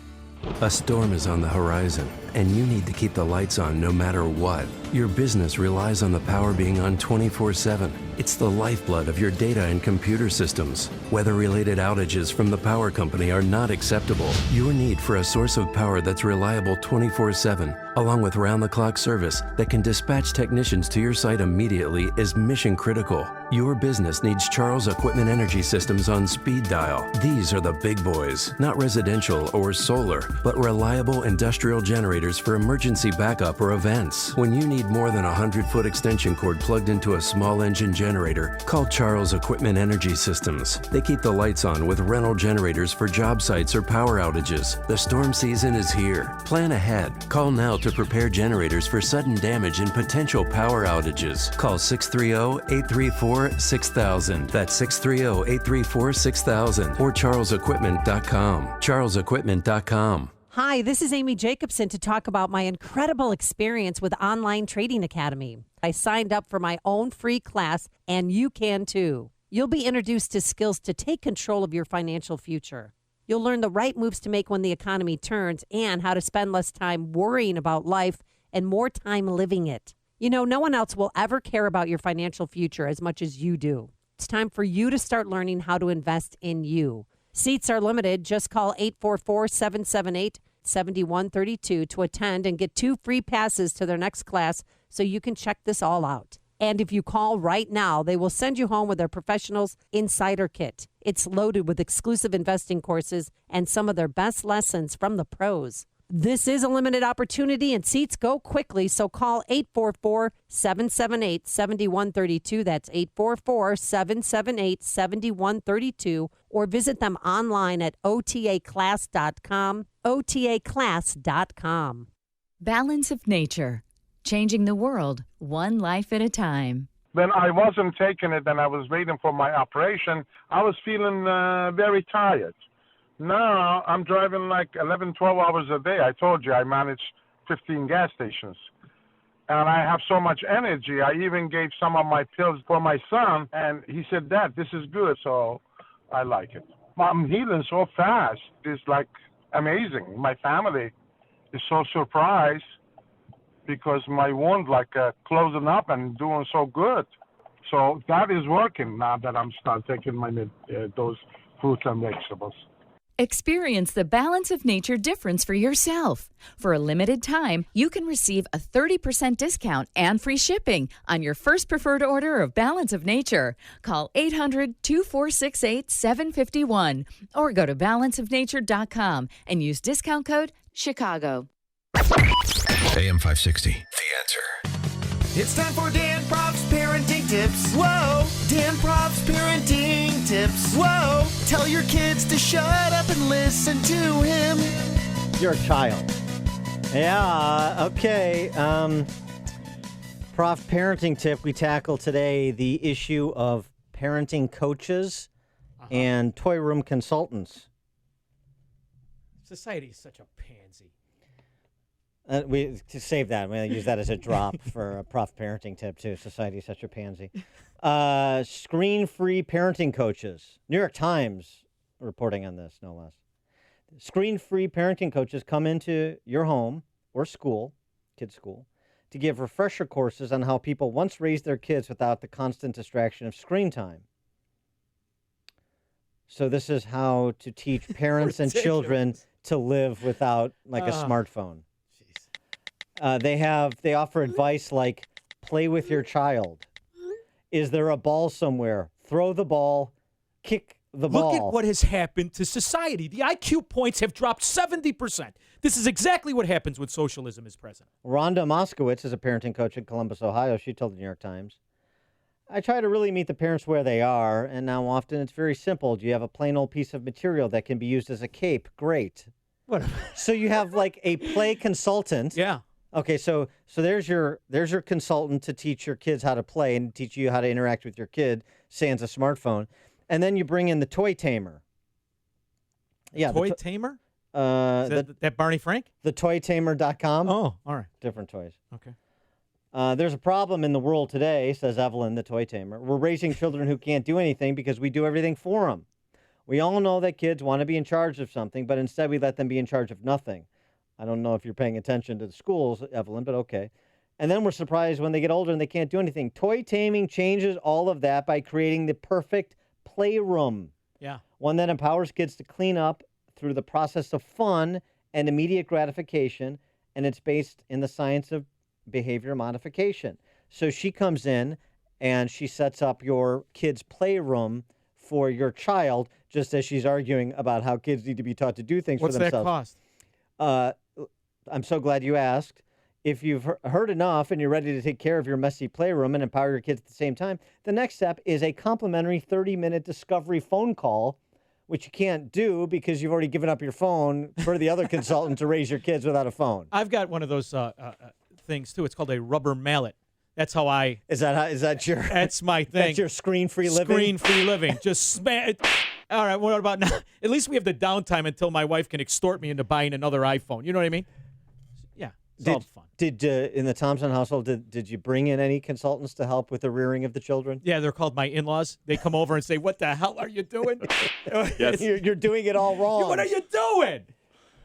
A storm is on the horizon, and you need to keep the lights on no matter what. Your business relies on the power being on 24/7. It's the lifeblood of your data and computer systems. Weather-related outages from the power company are not acceptable. Your need for a source of power that's reliable 24/7, along with round-the-clock service that can dispatch technicians to your site immediately, is mission critical. Your business needs Charles Equipment Energy Systems on speed dial. These are the big boys, not residential or solar, but reliable industrial generators for emergency backup or events. When you need more than a 100-foot extension cord plugged into a small engine generator, call Charles Equipment Energy Systems. They keep the lights on with rental generators for job sites or power outages. The storm season is here. Plan ahead. Call now to prepare generators for sudden damage and potential power outages. Call 630-834-6000. That's 630-834-6000 or charlesequipment.com. charlesequipment.com. Hi, this is Amy Jacobson to talk about my incredible experience with Online Trading Academy. I signed up for my own free class, and you can too. You'll be introduced to skills to take control of your financial future. You'll learn the right moves to make when the economy turns and how to spend less time worrying about life and more time living it. You know, no one else will ever care about your financial future as much as you do. It's time for you to start learning how to invest in you. Seats are limited. Just call 844-778-7132 to attend and get 2 free passes to their next class so you can check this all out. And if you call right now, they will send you home with their Professionals Insider Kit. It's loaded with exclusive investing courses and some of their best lessons from the pros. This is a limited opportunity and seats go quickly, so call 844-778-7132. That's 844-778-7132, or visit them online at otaclass.com, otaclass.com. Balance of Nature, changing the world one life at a time. When I wasn't taking it and I was waiting for my operation, I was feeling very tired. Now I'm driving like 11, 12 hours a day. I told you I manage 15 gas stations. And I have so much energy. I even gave some of my pills for my son, and he said, Dad, this is good. So I like it. I'm healing so fast. It's like amazing. My family is so surprised because my wound closing up and doing so good. So that is working now that I'm start taking my those fruits and vegetables. Experience the Balance of Nature difference for yourself. For a limited time, you can receive a 30% discount and free shipping on your first preferred order of Balance of Nature. Call 800-2468-751 or go to balanceofnature.com and use discount code Chicago. AM 560, The Answer. It's time for Dan Prof's parenting tips. Whoa! Dan Prof's parenting tips. Whoa! Tell your kids to shut up and listen to him. You're a child. Yeah, okay. Prof parenting tip, we tackle today the issue of parenting coaches and toy room consultants. Society is such a pansy. To save that, we'll use that as a drop for a Prof parenting tip too. Society is such a pansy. Screen-free parenting coaches. New York Times reporting on this, no less. Screen-free parenting coaches come into your home or school, kids' school, to give refresher courses on how people once raised their kids without the constant distraction of screen time. So this is how to teach parents and children to live without a smartphone. They offer advice like play with your child. Is there a ball somewhere? Throw the ball, kick the ball. Look at what has happened to society. The IQ points have dropped 70%. This is exactly what happens when socialism is present. Rhonda Moskowitz is a parenting coach in Columbus, Ohio. She told the New York Times, I try to really meet the parents where they are, and now often it's very simple. Do you have a plain old piece of material that can be used as a cape? Great. What? So you have like a play consultant. Yeah. Okay, so there's your consultant to teach your kids how to play and teach you how to interact with your kid, sans a smartphone. And then you bring in the toy tamer. Yeah, toy tamer? That Barney Frank? TheToyTamer.com. Oh, all right. Different toys. Okay. There's a problem in the world today, says Evelyn, the toy tamer. We're raising children who can't do anything because we do everything for them. We all know that kids want to be in charge of something, but instead we let them be in charge of nothing. I don't know if you're paying attention to the schools, Evelyn, but okay. And then we're surprised when they get older and they can't do anything. Toy taming changes all of that by creating the perfect playroom. Yeah. One that empowers kids to clean up through the process of fun and immediate gratification, and it's based in the science of behavior modification. So she comes in and she sets up your kid's playroom for your child, just as she's arguing about how kids need to be taught to do things What's for themselves. What's that cost? I'm so glad you asked. If you've heard enough and you're ready to take care of your messy playroom and empower your kids at the same time, the next step is a complimentary 30-minute discovery phone call, which you can't do because you've already given up your phone for the other consultant to raise your kids without a phone. I've got one of those things, too. It's called a rubber mallet. That's how I... Is that your... That's my thing. That's your screen-free living? Screen-free living. Just smash... All right, what about now? At least we have the downtime until my wife can extort me into buying another iPhone. You know what I mean? Yeah, it's all fun. Did in the Thompson household, did you bring in any consultants to help with the rearing of the children? Yeah, they're called my in-laws. They come over and say, "What the hell are you doing? Yes. You're doing it all wrong. What are you doing?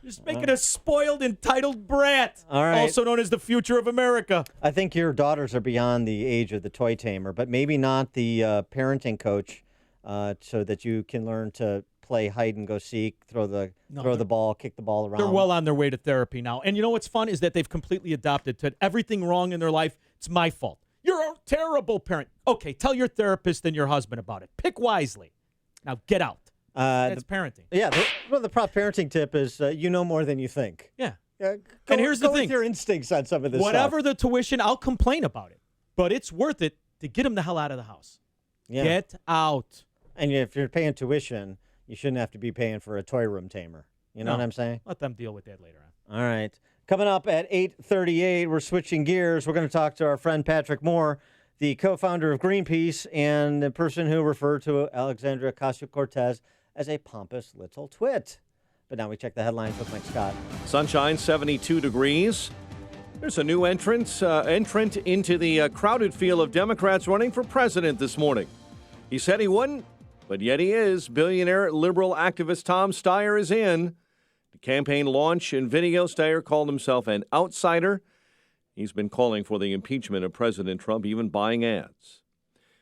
You're just making a spoiled, entitled brat, all right. Also known as the future of America." I think your daughters are beyond the age of the toy tamer, but maybe not the parenting coach, so that you can learn to play hide and go seek, throw the ball, kick the ball around. They're well on their way to therapy now. And you know what's fun is that they've completely adopted to everything wrong in their life. It's my fault. You're a terrible parent. Okay, tell your therapist and your husband about it. Pick wisely. Now get out. That's parenting. Yeah, the prop parenting tip is you know more than you think. Yeah. And here's the thing. With your instincts on some of this Whatever stuff. the tuition, I'll complain about it. But it's worth it to get them the hell out of the house. Yeah. Get out. And if you're paying tuition, you shouldn't have to be paying for a toy room tamer. You know what I'm saying? Let them deal with that later on. All right. Coming up at 8:38, we're switching gears. We're going to talk to our friend Patrick Moore, the co-founder of Greenpeace and the person who referred to Alexandria Ocasio-Cortez as a pompous little twit. But now we check the headlines with Mike Scott. Sunshine, 72 degrees. There's a new entrant into the crowded field of Democrats running for president this morning. He said he wouldn't, but yet he is. Billionaire liberal activist Tom Steyer is in. The campaign launch and video, Steyer called himself an outsider. He's been calling for the impeachment of President Trump, even buying ads.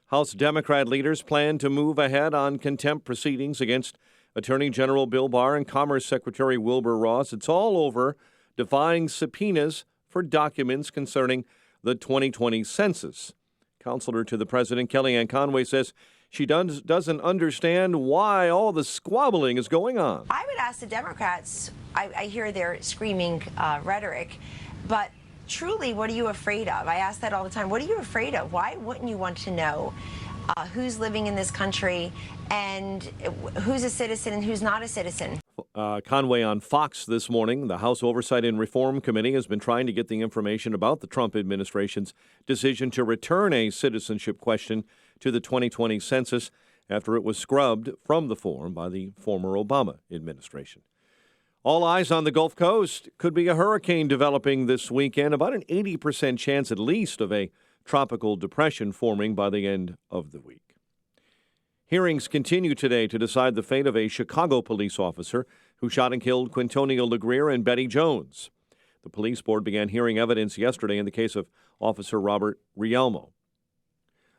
House Democrat leaders plan to move ahead on contempt proceedings against Attorney General Bill Barr and Commerce Secretary Wilbur Ross. It's all over defying subpoenas for documents concerning the 2020 census. Counselor to the president, Kellyanne Conway, says she doesn't understand why all the squabbling is going on. I would ask the Democrats, I hear their screaming rhetoric, but truly, what are you afraid of? I ask that all the time. What are you afraid of? Why wouldn't you want to know who's living in this country and who's a citizen and who's not a citizen? Conway on Fox this morning. The House Oversight and Reform Committee has been trying to get the information about the Trump administration's decision to return a citizenship question to the 2020 census after it was scrubbed from the form by the former Obama administration. All eyes on the Gulf Coast. Could be a hurricane developing this weekend. About an 80% chance at least of a tropical depression forming by the end of the week. Hearings continue today to decide the fate of a Chicago police officer who shot and killed Quintonio LeGrier and Betty Jones. The police board began hearing evidence yesterday in the case of Officer Robert Rielmo.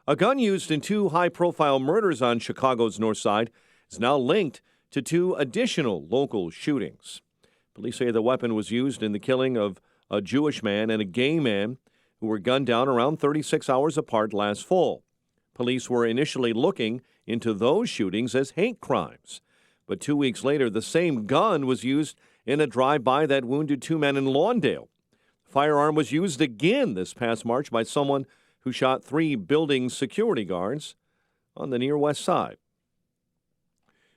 A gun used in two high-profile murders on Chicago's north side is now linked to two additional local shootings. Police say the weapon was used in the killing of a Jewish man and a gay man who were gunned down around 36 hours apart last fall. Police were initially looking into those shootings as hate crimes. But 2 weeks later, the same gun was used in a drive-by that wounded two men in Lawndale. The firearm was used again this past March by someone who shot three building security guards on the near west side.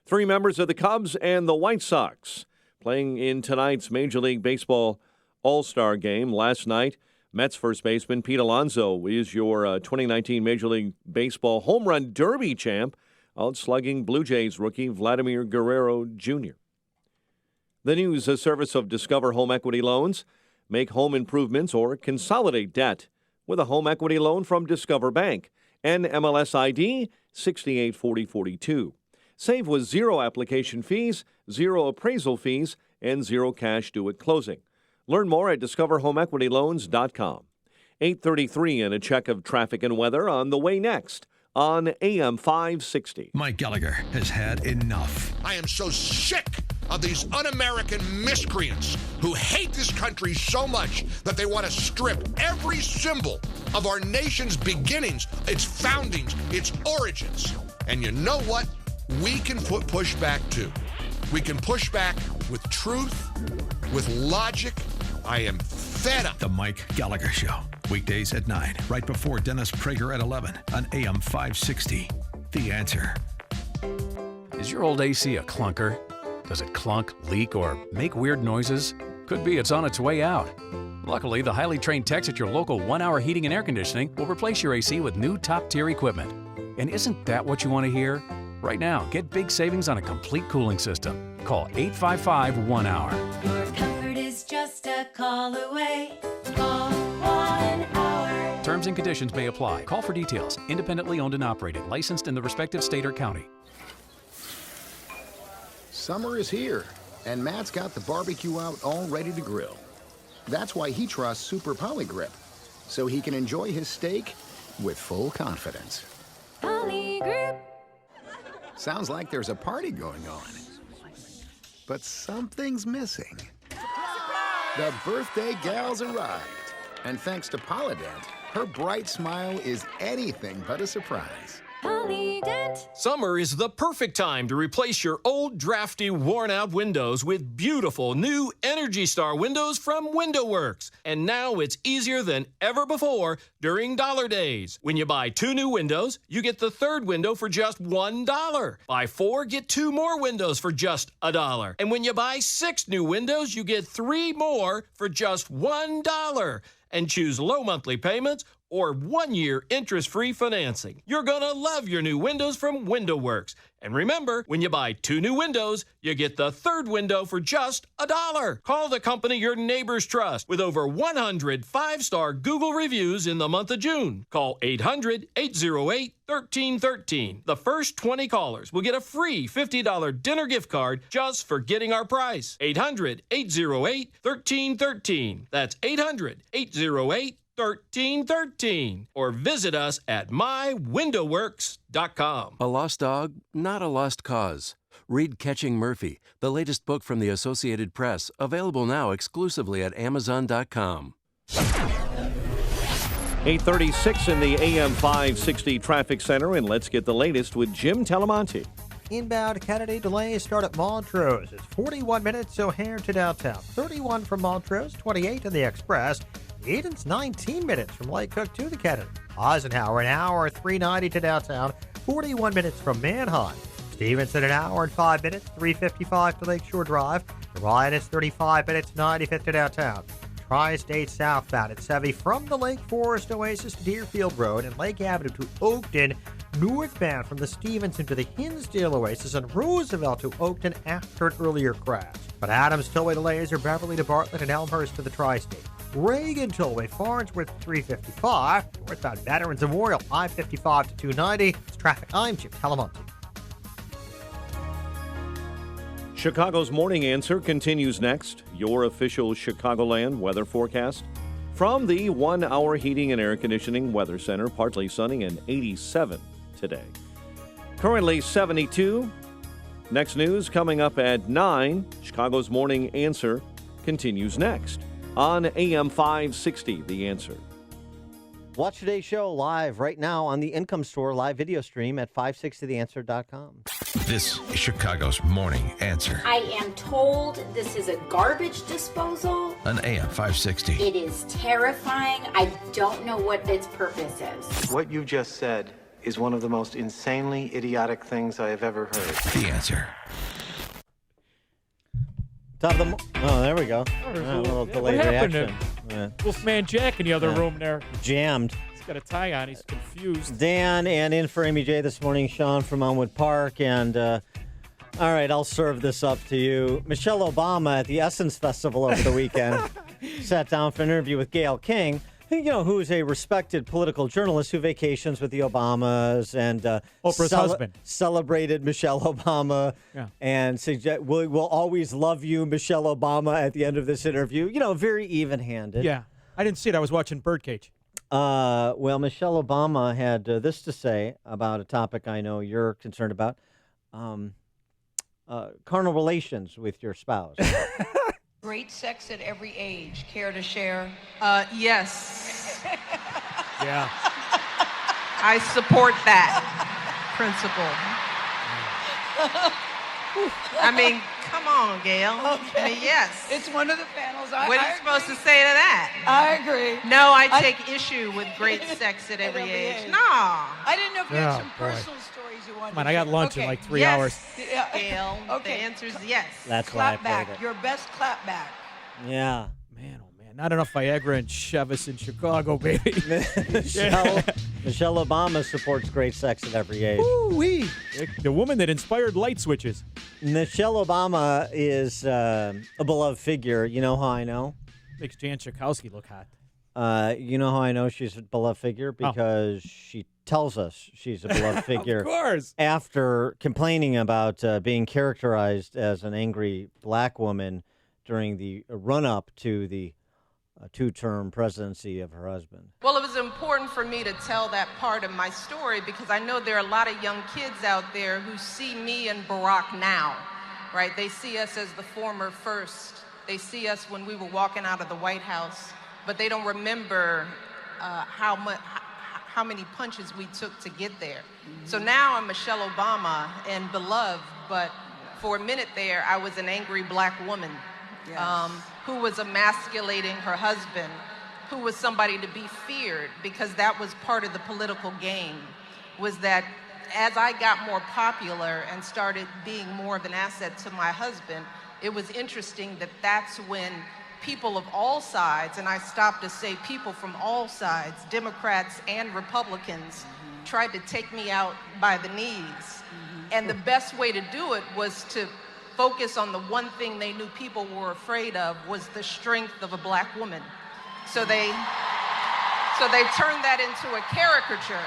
Three members of the Cubs and the White Sox playing in tonight's Major League Baseball All-Star game. Last night, Mets first baseman Pete Alonso is your 2019 Major League Baseball Home Run Derby champ, outslugging Blue Jays rookie Vladimir Guerrero Jr. The news, a service of Discover Home Equity Loans. Make home improvements or consolidate debt with a home equity loan from Discover Bank. NMLS ID 684042. Save with zero application fees, zero appraisal fees, and zero cash due at closing. Learn more at discoverhomeequityloans.com. 8:33 and a check of traffic and weather on the way next on AM 560. Mike Gallagher has had enough. I am so sick of these un-American miscreants who hate this country so much that they want to strip every symbol of our nation's beginnings, its foundings, its origins. And you know what? We can push back too. We can push back with truth, with logic. I am fed up. The Mike Gallagher Show. Weekdays at 9, right before Dennis Prager at 11 on AM 560. The Answer. Is your old AC a clunker? Does it clunk, leak, or make weird noises? Could be it's on its way out. Luckily, the highly trained techs at your local 1 Hour Heating and Air Conditioning will replace your AC with new top-tier equipment. And isn't that what you want to hear? Right now, get big savings on a complete cooling system. Call 855-1-HOUR. Your comfort is just a call away. Call 1 Hour. Terms and conditions may apply. Call for details. Independently owned and operated. Licensed in the respective state or county. Summer is here, and Matt's got the barbecue out all ready to grill. That's why he trusts Super Poly Grip, so he can enjoy his steak with full confidence. Poly Grip. Sounds like there's a party going on. But something's missing. The birthday gal's arrived. And thanks to Polydent, her bright smile is anything but a surprise. Polydent. Summer is the perfect time to replace your old, drafty, worn-out windows with beautiful new Energy Star windows from WindowWorks. And now it's easier than ever before during Dollar Days. When you buy 2 new windows, you get the 3rd window for just $1. Buy 4, get 2 more windows for just $1. And when you buy 6 new windows, you get 3 more for just $1. And choose low monthly payments or 1-year interest-free financing. You're gonna love your new windows from WindowWorks. And remember, when you buy 2 new windows, you get the 3rd window for just $1. Call the company your neighbors trust with over 100 5-star Google reviews in the month of June. Call 800-808-1313. The first 20 callers will get a free $50 dinner gift card just for getting our price. 800-808-1313. That's 800-808-1313, or visit us at mywindowworks.com. A lost dog, not a lost cause. Read Catching Murphy, the latest book from the Associated Press, available now exclusively at Amazon.com. 8:36 in the AM 560 Traffic Center, and let's get the latest with Jim Talamonte. Inbound Kennedy delays start at Montrose. It's 41 minutes O'Hare to downtown. 31 from Montrose, 28 in the Express. Eden's 19 minutes from Lake Cook to the Kennedy. Eisenhower, an hour, 390 to downtown. 41 minutes from Manheim. Stevenson, an hour and 5 minutes, 355 to Lakeshore Drive. Ryan is 35 minutes, 95 to downtown. Tri-State southbound at 70 from the Lake Forest Oasis to Deerfield Road and Lake Avenue to Oakton. Northbound from the Stevenson to the Hinsdale Oasis and Roosevelt to Oakton after an earlier crash. But Adams Tollway delays are Beverly to Bartlett and Elmhurst to the Tri-State. Reagan Tollway, Farnsworth 355. Northbound Veterans Memorial, I-55 to 290. It's traffic. I'm Jim Talamonte. Chicago's Morning Answer continues next. Your official Chicagoland weather forecast from the 1 Hour Heating and Air Conditioning Weather Center. Partly sunny and 87 today. Currently 72. Next news coming up at 9. Chicago's Morning Answer continues next on AM 560, The Answer. Watch today's show live right now on the Income Store live video stream at 560theanswer.com. This is Chicago's Morning Answer I am told this is a garbage disposal. on AM 560. It is terrifying. I don't know what its purpose is. What you just said is one of the most insanely idiotic things I have ever heard. The Answer. Top of the oh, there we go. A little delayed what happened reaction. Wolfman Jack in the other room there. Jammed. He's got a tie on. He's confused. Dan and in for Amy J this morning, Sean from Elmwood Park. And, all right, I'll serve this up to you. Michelle Obama at the Essence Festival over the weekend sat down for an interview with Gayle King. who is a respected political journalist who vacations with the Obamas and Oprah's husband celebrated Michelle Obama and we'll always love you, Michelle Obama, at the end of this interview. Very even-handed. Yeah. I didn't see it. I was watching Birdcage. Well, Michelle Obama had this to say about a topic I know you're concerned about. Carnal relations with your spouse. Great sex at every age. Care to share? Yes. Yeah. I support that principle. I mean, come on, Gail. Okay. I mean, yes. It's one of the panels. What are you supposed to say to that? I agree. No, I take issue with great sex at every age. No. I didn't know if you had some boy. personal stories you wanted Come on, to I got share. lunch in Okay. like 3 Yes. hours. Yeah. Gail, Okay. the answer is yes. That's why I Clap played back. it. Your best clap back. Yeah. Man, not enough Viagra and Chevis in Chicago, baby. Michelle Obama supports great sex at every age. Ooh-wee. The woman that inspired light switches. Michelle Obama is a beloved figure. You know how I know? Makes Jan Schakowsky look hot. You know how I know she's a beloved figure? Because she tells us she's a beloved figure. Of course. After complaining about being characterized as an angry black woman during the run-up to the two-term presidency of her husband. Well, it was important for me to tell that part of my story because I know there are a lot of young kids out there who see me and Barack now, right? They see us as the former first. They see us when we were walking out of the White House, but they don't remember how many punches we took to get there. So now I'm Michelle Obama and beloved, but for a minute there, I was an angry black woman. Yes. Who was emasculating her husband, who was somebody to be feared, because that was part of the political game, was that as I got more popular and started being more of an asset to my husband, it was interesting that that's when people of all sides, and I stopped to say people from all sides, Democrats and Republicans, tried to take me out by the knees. And the best way to do it was to focus on the one thing they knew people were afraid of was the strength of a black woman. So they turned that into a caricature.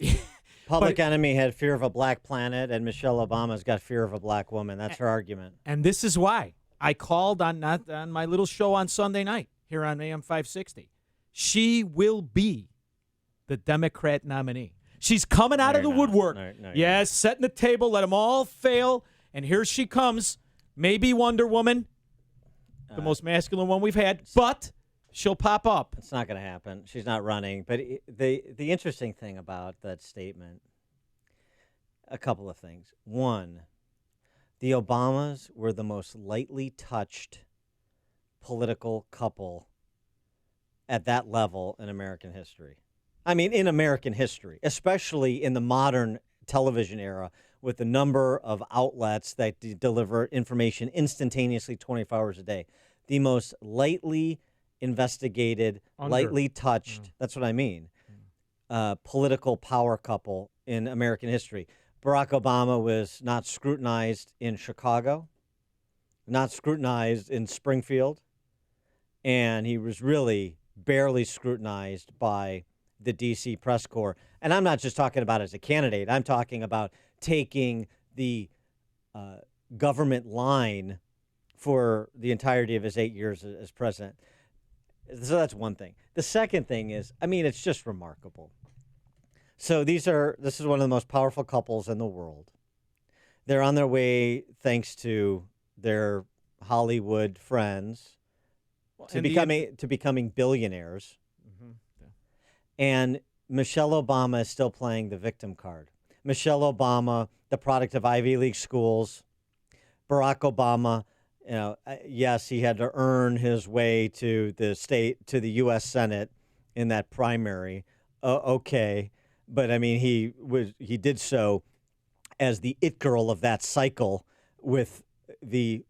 Yes. Public Enemy had fear of a black planet, and Michelle Obama's got fear of a black woman. That's her argument. And this is why I called on my little show on Sunday night here on AM 560. She will be the Democrat nominee. She's coming out of the woodwork. No, yes, setting the table, let them all fail. And here she comes, maybe Wonder Woman, the most masculine one we've had, but she'll pop up. It's not going to happen. She's not running. But the interesting thing about that statement, a couple of things. One, the Obamas were the most lightly touched political couple at that level in American history. I mean, in American history, especially in the modern television era, with the number of outlets that deliver information instantaneously 24 hours a day. The most lightly investigated, lightly touched, that's what I mean, political power couple in American history. Barack Obama was not scrutinized in Chicago, not scrutinized in Springfield, and he was really barely scrutinized by the D.C. press corps. And I'm not just talking about as a candidate. I'm talking about taking the government line for the entirety of his 8 years as president. So that's one thing. The second thing is, I mean, it's just remarkable. So this is one of the most powerful couples in the world. They're on their way, thanks to their Hollywood friends, to becoming billionaires. Mm-hmm. Yeah. And Michelle Obama is still playing the victim card. Michelle Obama, the product of Ivy League schools. Barack Obama, yes, he had to earn his way to the U.S. Senate in that primary. Okay, but I mean, he did so as the it girl of that cycle, with the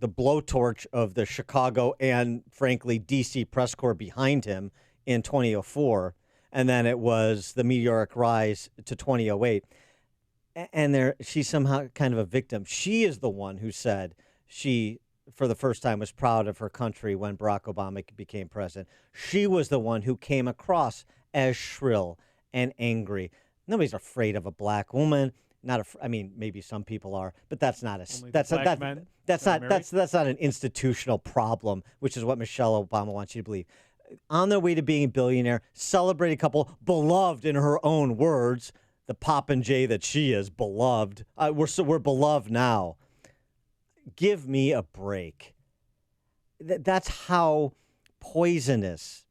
blowtorch of the Chicago and frankly D.C. press corps behind him in 2004. And then it was the meteoric rise to 2008. And she's somehow kind of a victim. She is the one who said she for the first time, was proud of her country when Barack Obama became president. She was the one who came across as shrill and angry. Nobody's afraid of a black woman. I mean, maybe some people are, but that's not that's not an institutional problem, which is what Michelle Obama wants you to believe. On their way to being a billionaire, celebrated couple, beloved in her own words, the popinjay that she is, beloved. We're beloved now. Give me a break. That's how poisonous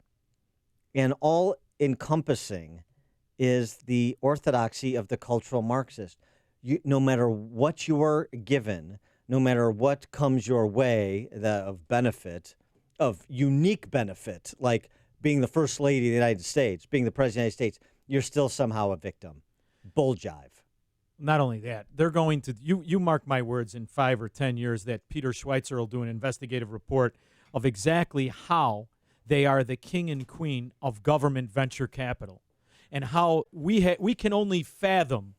and all-encompassing is the orthodoxy of the cultural Marxist. No matter what you are given, no matter what comes your way of benefit, of unique benefit, like being the first lady of the United States, being the president of the United States, you're still somehow a victim. Bull jive. Not only that, they're going to, you mark my words, in 5 or 10 years that Peter Schweitzer will do an investigative report of exactly how they are the king and queen of government venture capital, and how we can only fathom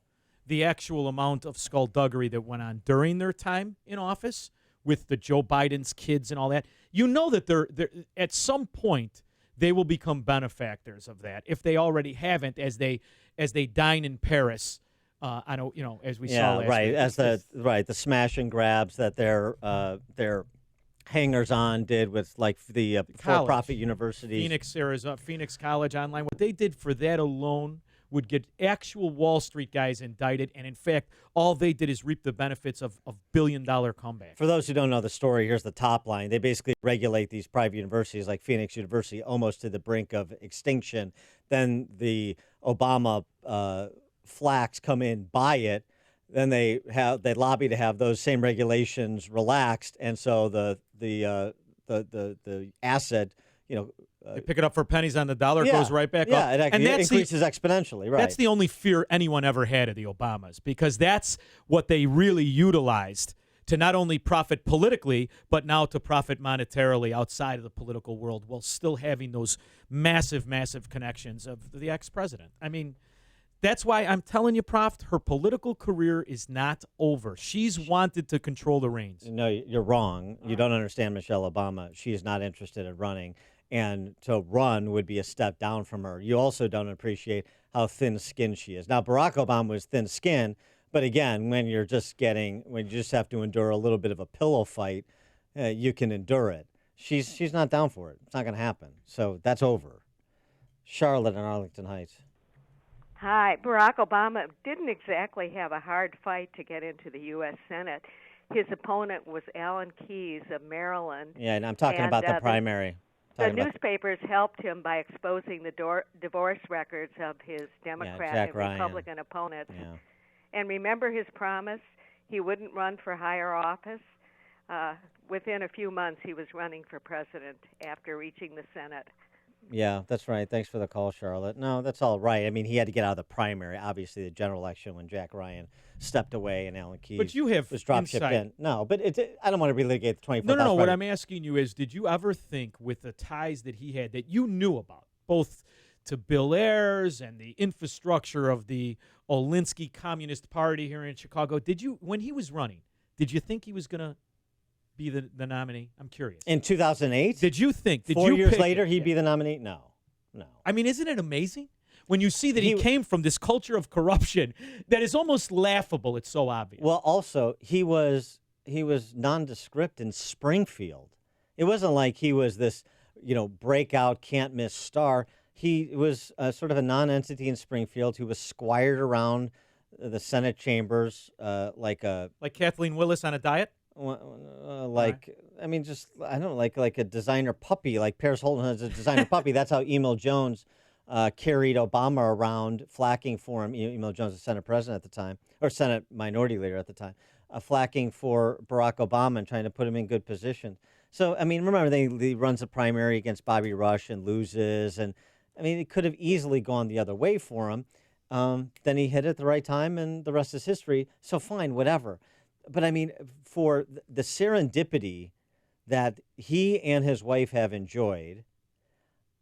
the actual amount of skullduggery that went on during their time in office with the Joe Biden's kids and all that. You know that they're at some point they will become benefactors of that, if they already haven't, as they dine in Paris. I know, as we saw last right, week. as the smash and grabs that their hangers-on did with like the for-profit universities, Phoenix College Online. What they did for that alone would get actual Wall Street guys indicted, and in fact, all they did is reap the benefits of billion-dollar comeback. For those who don't know the story, here's the top line. They basically regulate these private universities like Phoenix University almost to the brink of extinction. Then the Obama flacks come in, buy it. Then they lobby to have those same regulations relaxed, and so the asset, they pick it up for pennies on the dollar, it goes right back up. Yeah, it increases exponentially, right. That's the only fear anyone ever had of the Obamas, because that's what they really utilized to not only profit politically, but now to profit monetarily outside of the political world, while still having those massive, massive connections of the ex-president. I mean, that's why I'm telling you, Prof, her political career is not over. She's wanted to control the reins. No, you're wrong. You don't understand Michelle Obama. She is not interested in running, and to run would be a step down from her. You also don't appreciate how thin-skinned she is. Now, Barack Obama was thin-skinned, but again, when you just have to endure a little bit of a pillow fight, you can endure it. She's not down for it. It's not going to happen. So that's over. Charlotte in Arlington Heights. Hi. Barack Obama didn't exactly have a hard fight to get into the U.S. Senate. His opponent was Alan Keyes of Maryland. Yeah, and I'm talking about the primary. The newspapers helped him by exposing the divorce records of his Democrat and Republican opponents. Yeah. And remember his promise? He wouldn't run for higher office. Within a few months, he was running for president after reaching the Senate. Yeah, that's right. Thanks for the call, Charlotte. No, that's all right. I mean, he had to get out of the primary, obviously, the general election when Jack Ryan stepped away and Alan Keyes was drop shipped in. No, but I don't want to relitigate the 24th. No. What I'm asking you is, did you ever think, with the ties that he had, that you knew about, both to Bill Ayers and the infrastructure of the Olinsky Communist Party here in Chicago, when he was running, did you think he was going to be the nominee? I'm curious. In 2008? Did you think? 4 years later, he'd be the nominee? No. I mean, isn't it amazing? When you see that he came from this culture of corruption that is almost laughable, it's so obvious. Well, also, he was nondescript in Springfield. It wasn't like he was this, breakout, can't-miss star. He was sort of a non-entity in Springfield who was squired around the Senate chambers like Kathleen Willis on a diet? Like a designer puppy, like Paris Hilton has a designer puppy. That's how Emil Jones carried Obama around, flacking for him. Emil Jones, the Senate president at the time, or Senate minority leader at the time, flacking for Barack Obama and trying to put him in good position. So, I mean, remember, he runs a primary against Bobby Rush and loses. And, I mean, it could have easily gone the other way for him. Then he hit it at the right time, and the rest is history. So, fine, whatever. But, I mean, for the serendipity that he and his wife have enjoyed,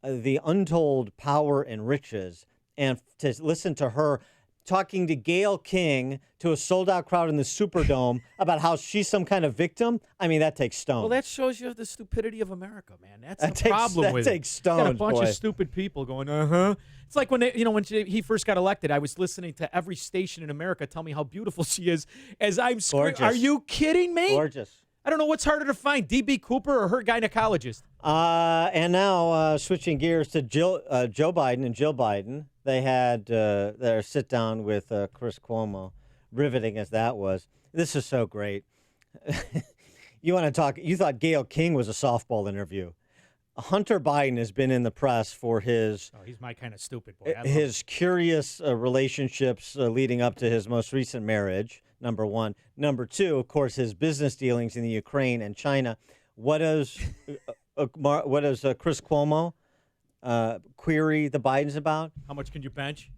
the untold power and riches, and to listen to her talking to Gayle King to a sold-out crowd in the Superdome about how she's some kind of victim. I mean, that takes stone. Well, that shows you the stupidity of America, man. That's the problem with it. That takes stone. You got a bunch boy. of stupid people going, It's like when he first got elected, I was listening to every station in America tell me how beautiful she is as I'm screaming. Are you kidding me? Gorgeous. I don't know what's harder to find, D.B. Cooper or her gynecologist. And now switching gears to Joe Biden and Jill Biden. They had their sit down with Chris Cuomo, riveting as that was. This is so great. You want to talk? You thought Gayle King was a softball interview. Hunter Biden has been in the press for his. Oh, he's my kind of stupid boy. His curious relationships leading up to his most recent marriage. Number one. Number two, of course, his business dealings in the Ukraine and China. What does Chris Cuomo query the Bidens about? How much can you bench?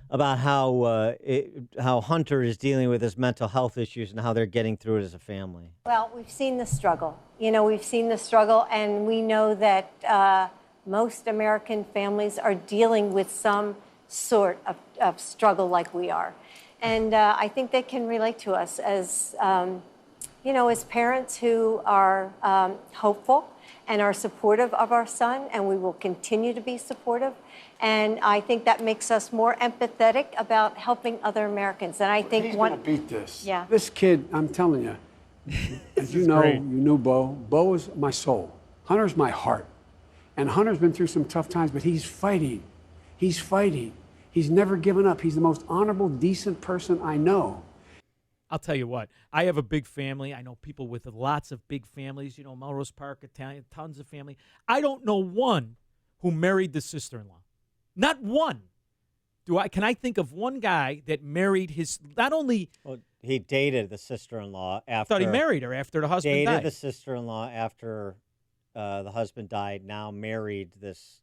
About how Hunter is dealing with his mental health issues and how they're getting through it as a family. Well, we've seen the struggle. We've seen the struggle, and we know that most American families are dealing with some sort of struggle like we are. And I think they can relate to us as, as parents who are hopeful and are supportive of our son, and we will continue to be supportive. And I think that makes us more empathetic about helping other Americans. And I think he's gonna beat this. Yeah. This kid, I'm telling you, as you know, you knew Bo. Bo is my soul. Hunter's my heart. And Hunter's been through some tough times, but he's fighting. He's fighting. He's never given up. He's the most honorable, decent person I know. I'll tell you what. I have a big family. I know people with lots of big families. Melrose Park, Italian, tons of family. I don't know one who married the sister-in-law. Not one. Can I think of one guy that married his, not only. Well, he dated the sister-in-law after. I thought he married her after the husband died. Dated the sister-in-law after the husband died, now married this.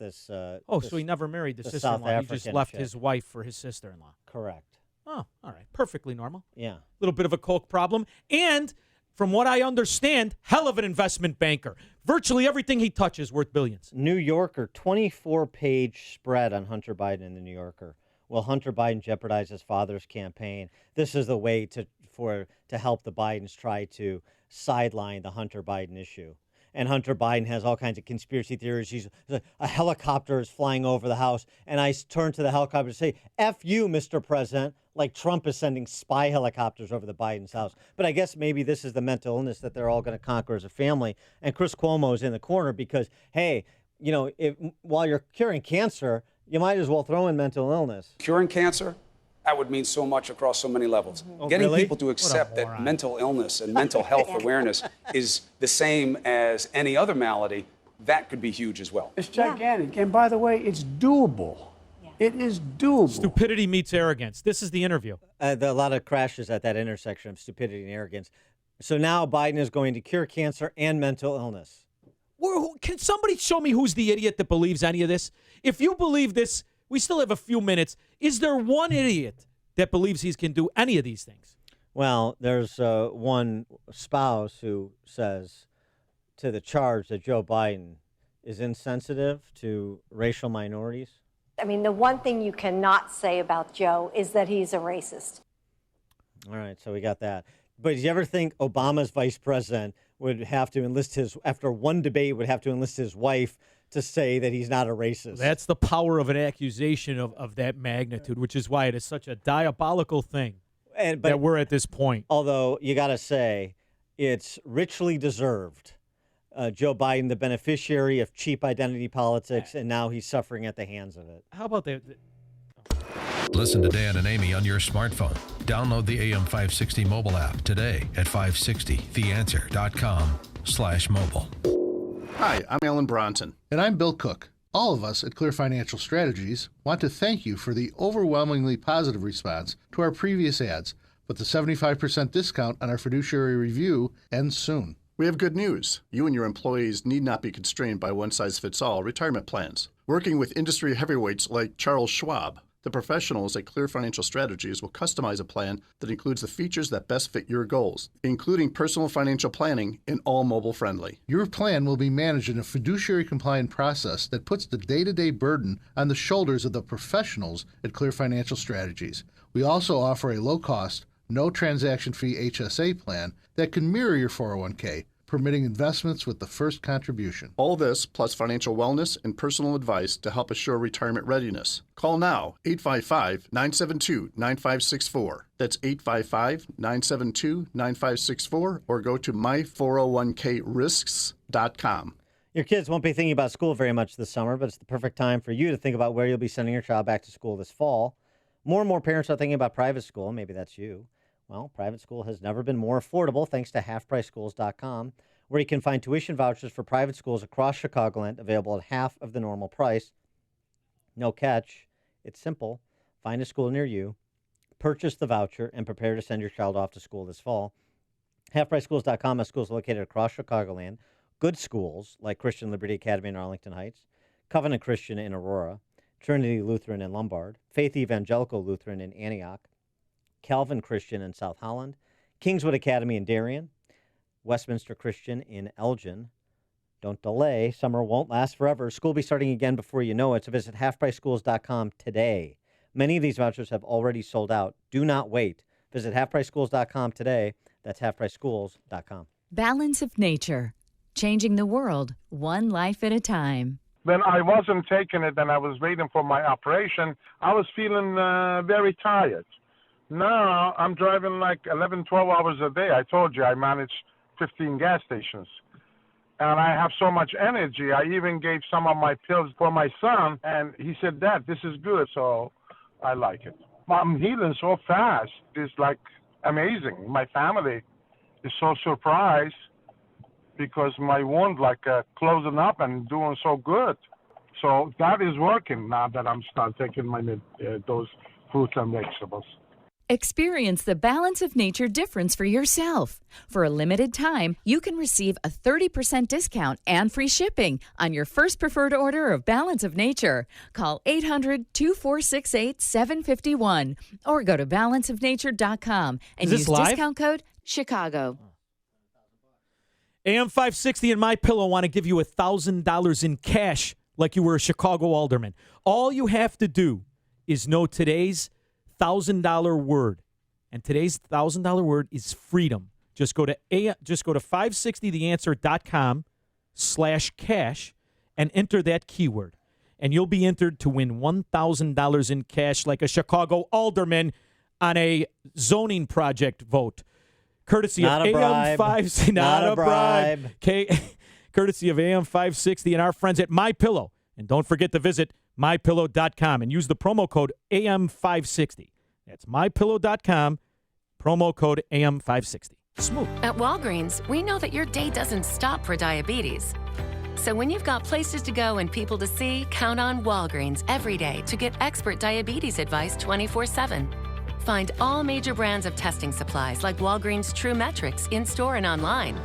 So he never married the sister-in-law. He just left his wife for his sister-in-law. Correct. Oh, all right. Perfectly normal. Yeah. A little bit of a coke problem. And from what I understand, hell of an investment banker. Virtually everything he touches worth billions. New Yorker, 24-page spread on Hunter Biden in the New Yorker. Will Hunter Biden jeopardize his father's campaign? This is the way to help the Bidens try to sideline the Hunter Biden issue. And Hunter Biden has all kinds of conspiracy theories. A helicopter is flying over the house, and I turn to the helicopter and say, F you, Mr. President, like Trump is sending spy helicopters over the Biden's house. But I guess maybe this is the mental illness that they're all going to conquer as a family. And Chris Cuomo is in the corner because, hey, while you're curing cancer, you might as well throw in mental illness. Curing cancer? That would mean so much across so many levels. Oh, Getting really? people to accept that mental illness and mental health awareness is the same as any other malady, that could be huge as well. It's gigantic. And by the way, it's doable. It is doable. Stupidity meets arrogance. This is the interview. A lot of crashes at that intersection of stupidity and arrogance. So now Biden is going to cure cancer and mental illness. Can somebody show me who's the idiot that believes any of this? If you believe this, we still have a few minutes. Is there one idiot that believes he can do any of these things? Well, there's one spouse who says to the charge that Joe Biden is insensitive to racial minorities. I mean, the one thing you cannot say about Joe is that he's a racist. All right, so we got that. But do you ever think Obama's vice president would have to enlist after one debate, would have to enlist his wife to say that he's not a racist? That's the power of an accusation of that magnitude, which is why it is such a diabolical thing that we're at this point. Although you got to say it's richly deserved. Joe Biden, the beneficiary of cheap identity politics, and now he's suffering at the hands of it. How about that? Listen to Dan and Amy on your smartphone. Download the AM 560 mobile app today at 560theanswer.com/mobile. Hi, I'm Alan Bronson. And I'm Bill Cook. All of us at Clear Financial Strategies want to thank you for the overwhelmingly positive response to our previous ads, but the 75% discount on our fiduciary review ends soon. We have good news. You and your employees need not be constrained by one-size-fits-all retirement plans. Working with industry heavyweights like Charles Schwab, The professionals at Clear Financial Strategies will customize a plan that includes the features that best fit your goals, including personal financial planning and all mobile friendly. Your plan will be managed in a fiduciary compliant process that puts the day-to-day burden on the shoulders of the professionals at Clear Financial Strategies. We also offer a low-cost, no transaction fee HSA plan that can mirror your 401k, permitting investments with the first contribution. All this plus financial wellness and personal advice to help assure retirement readiness. Call now, 855-972-9564. That's 855-972-9564, or go to my401krisks.com. Your kids won't be thinking about school very much this summer, but it's the perfect time for you to think about where you'll be sending your child back to school this fall. More and more parents are thinking about private school. Maybe that's you. Well, private school has never been more affordable thanks to halfpriceschools.com, where you can find tuition vouchers for private schools across Chicagoland available at half of the normal price. No catch. It's simple. Find a school near you, purchase the voucher, and prepare to send your child off to school this fall. Halfpriceschools.com has schools located across Chicagoland. Good schools like Christian Liberty Academy in Arlington Heights, Covenant Christian in Aurora, Trinity Lutheran in Lombard, Faith Evangelical Lutheran in Antioch, Calvin Christian in South Holland, Kingswood Academy in Darien, Westminster Christian in Elgin. Don't delay. Summer won't last forever. School will be starting again before you know it, so visit halfpriceschools.com today. Many of these vouchers have already sold out. Do not wait. Visit halfpriceschools.com today. That's halfpriceschools.com. Balance of Nature. Changing the world, one life at a time. When I wasn't taking it and I was waiting for my operation, I was feeling very tired. Now I'm driving like 11, 12 hours a day. I told you I manage 15 gas stations. And I have so much energy. I even gave some of my pills for my son, and he said, Dad, this is good, so I like it. I'm healing so fast. It's like amazing. My family is so surprised because my wound closing up and doing so good. So that is working now that I'm start taking my those fruits and vegetables. Experience the Balance of Nature difference for yourself. For a limited time, you can receive a 30% discount and free shipping on your first preferred order of Balance of Nature. Call 800-2468-751 or go to balanceofnature.com and use live? discount code Chicago. AM 560 and MyPillow want to give you $1,000 in cash like you were a Chicago alderman. All you have to do is know today's $1,000 word, and today's $1,000 word is freedom. Just go to 560theanswer.com/cash and enter that keyword, and you'll be entered to win $1,000 in cash like a Chicago alderman on a zoning project vote, courtesy Not of a bribe. AM 560. Not a bribe. Courtesy of AM 560 and our friends at MyPillow. And don't forget to visit MyPillow.com and use the promo code AM560. That's MyPillow.com, promo code AM560. Smooth. At Walgreens, we know that your day doesn't stop for diabetes. So when you've got places to go and people to see, count on Walgreens every day to get expert diabetes advice 24/7. Find all major brands of testing supplies like Walgreens True Metrics in-store and online.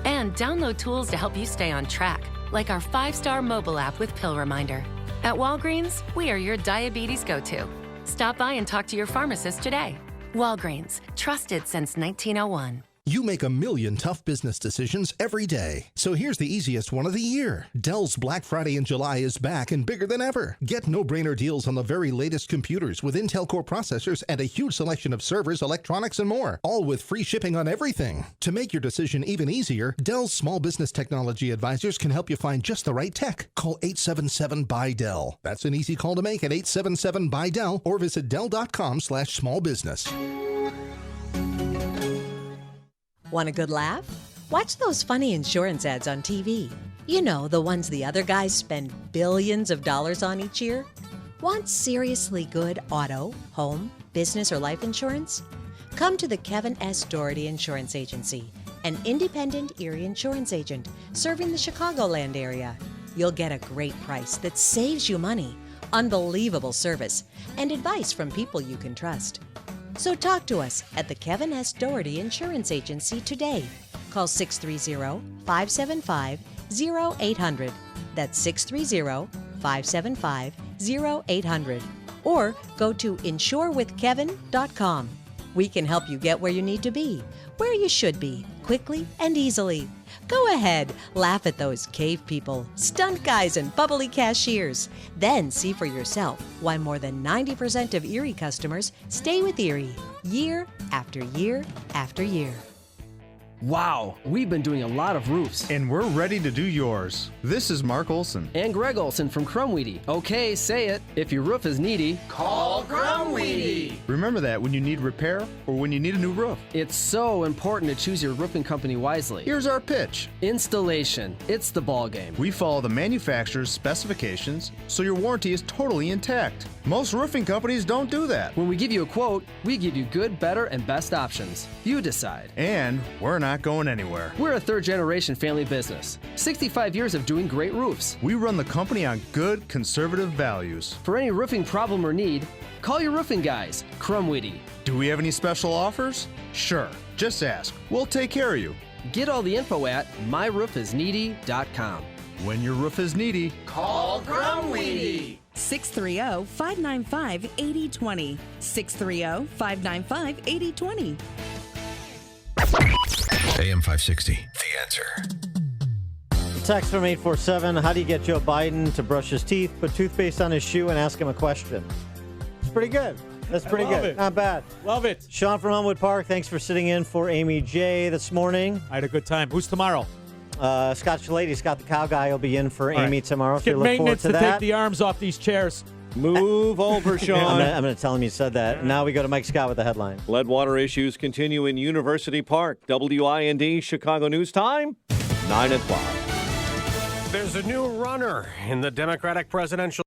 And download tools to help you stay on track, like our 5-star mobile app with Pill Reminder. At Walgreens, we are your diabetes go-to. Stop by and talk to your pharmacist today. Walgreens, trusted since 1901. You make a million tough business decisions every day. So here's the easiest one of the year. Dell's Black Friday in July is back and bigger than ever. Get no-brainer deals on the very latest computers with Intel Core processors and a huge selection of servers, electronics, and more, all with free shipping on everything. To make your decision even easier, Dell's small business technology advisors can help you find just the right tech. Call 877-BUY-DELL. That's an easy call to make at 877-BUY-DELL or visit Dell.com/smallbusiness. Want a good laugh? Watch those funny insurance ads on TV. You know, the ones the other guys spend billions of dollars on each year. Want seriously good auto, home, business, or life insurance? Come to the Kevin S. Doherty Insurance Agency, an independent Erie insurance agent serving the Chicagoland area. You'll get a great price that saves you money, unbelievable service, and advice from people you can trust. So talk to us at the Kevin S. Doherty Insurance Agency today. Call 630-575-0800. That's 630-575-0800. or go to insurewithkevin.com. We can help you get where you need to be, where you should be, quickly and easily. Go ahead, laugh at those cave people, stunt guys, and bubbly cashiers. Then see for yourself why more than 90% of Erie customers stay with Erie year after year after year. Wow, we've been doing a lot of roofs. And we're ready to do yours. This is Mark Olson. And Greg Olson from Crumweedy. Okay, say it. If your roof is needy, call Crumweedy. Remember that when you need repair or when you need a new roof. It's so important to choose your roofing company wisely. Here's our pitch. Installation. It's the ball game. We follow the manufacturer's specifications, so your warranty is totally intact. Most roofing companies don't do that. When we give you a quote, we give you good, better, and best options. You decide. And we're not going anywhere. We're a third-generation family business. 65 years of doing great roofs. We run the company on good, conservative values. For any roofing problem or need, call your roofing guys, Crumweedy. Do we have any special offers? Sure. Just ask. We'll take care of you. Get all the info at myroofisneedy.com. When your roof is needy, call Crumweedy. 630-595-8020. 630-595-8020. AM 560, The Answer. Text from 847. How do you get Joe Biden to brush his teeth, put toothpaste on his shoe, and ask him a question? It's pretty good. That's pretty good. It. Not bad. Love it. Sean from Elmwood Park, thanks for sitting in for Amy J. this morning. I had a good time. Who's tomorrow? Scott Shalady, Scott the Cow Guy, will be in for Amy tomorrow. Get maintenance to take the arms off these chairs. Move over, Sean. I'm going to tell him you said that. Now we go to Mike Scott with the headline. Lead water issues continue in University Park. WIND Chicago News Time, 9 o'clock. There's a new runner in the Democratic presidential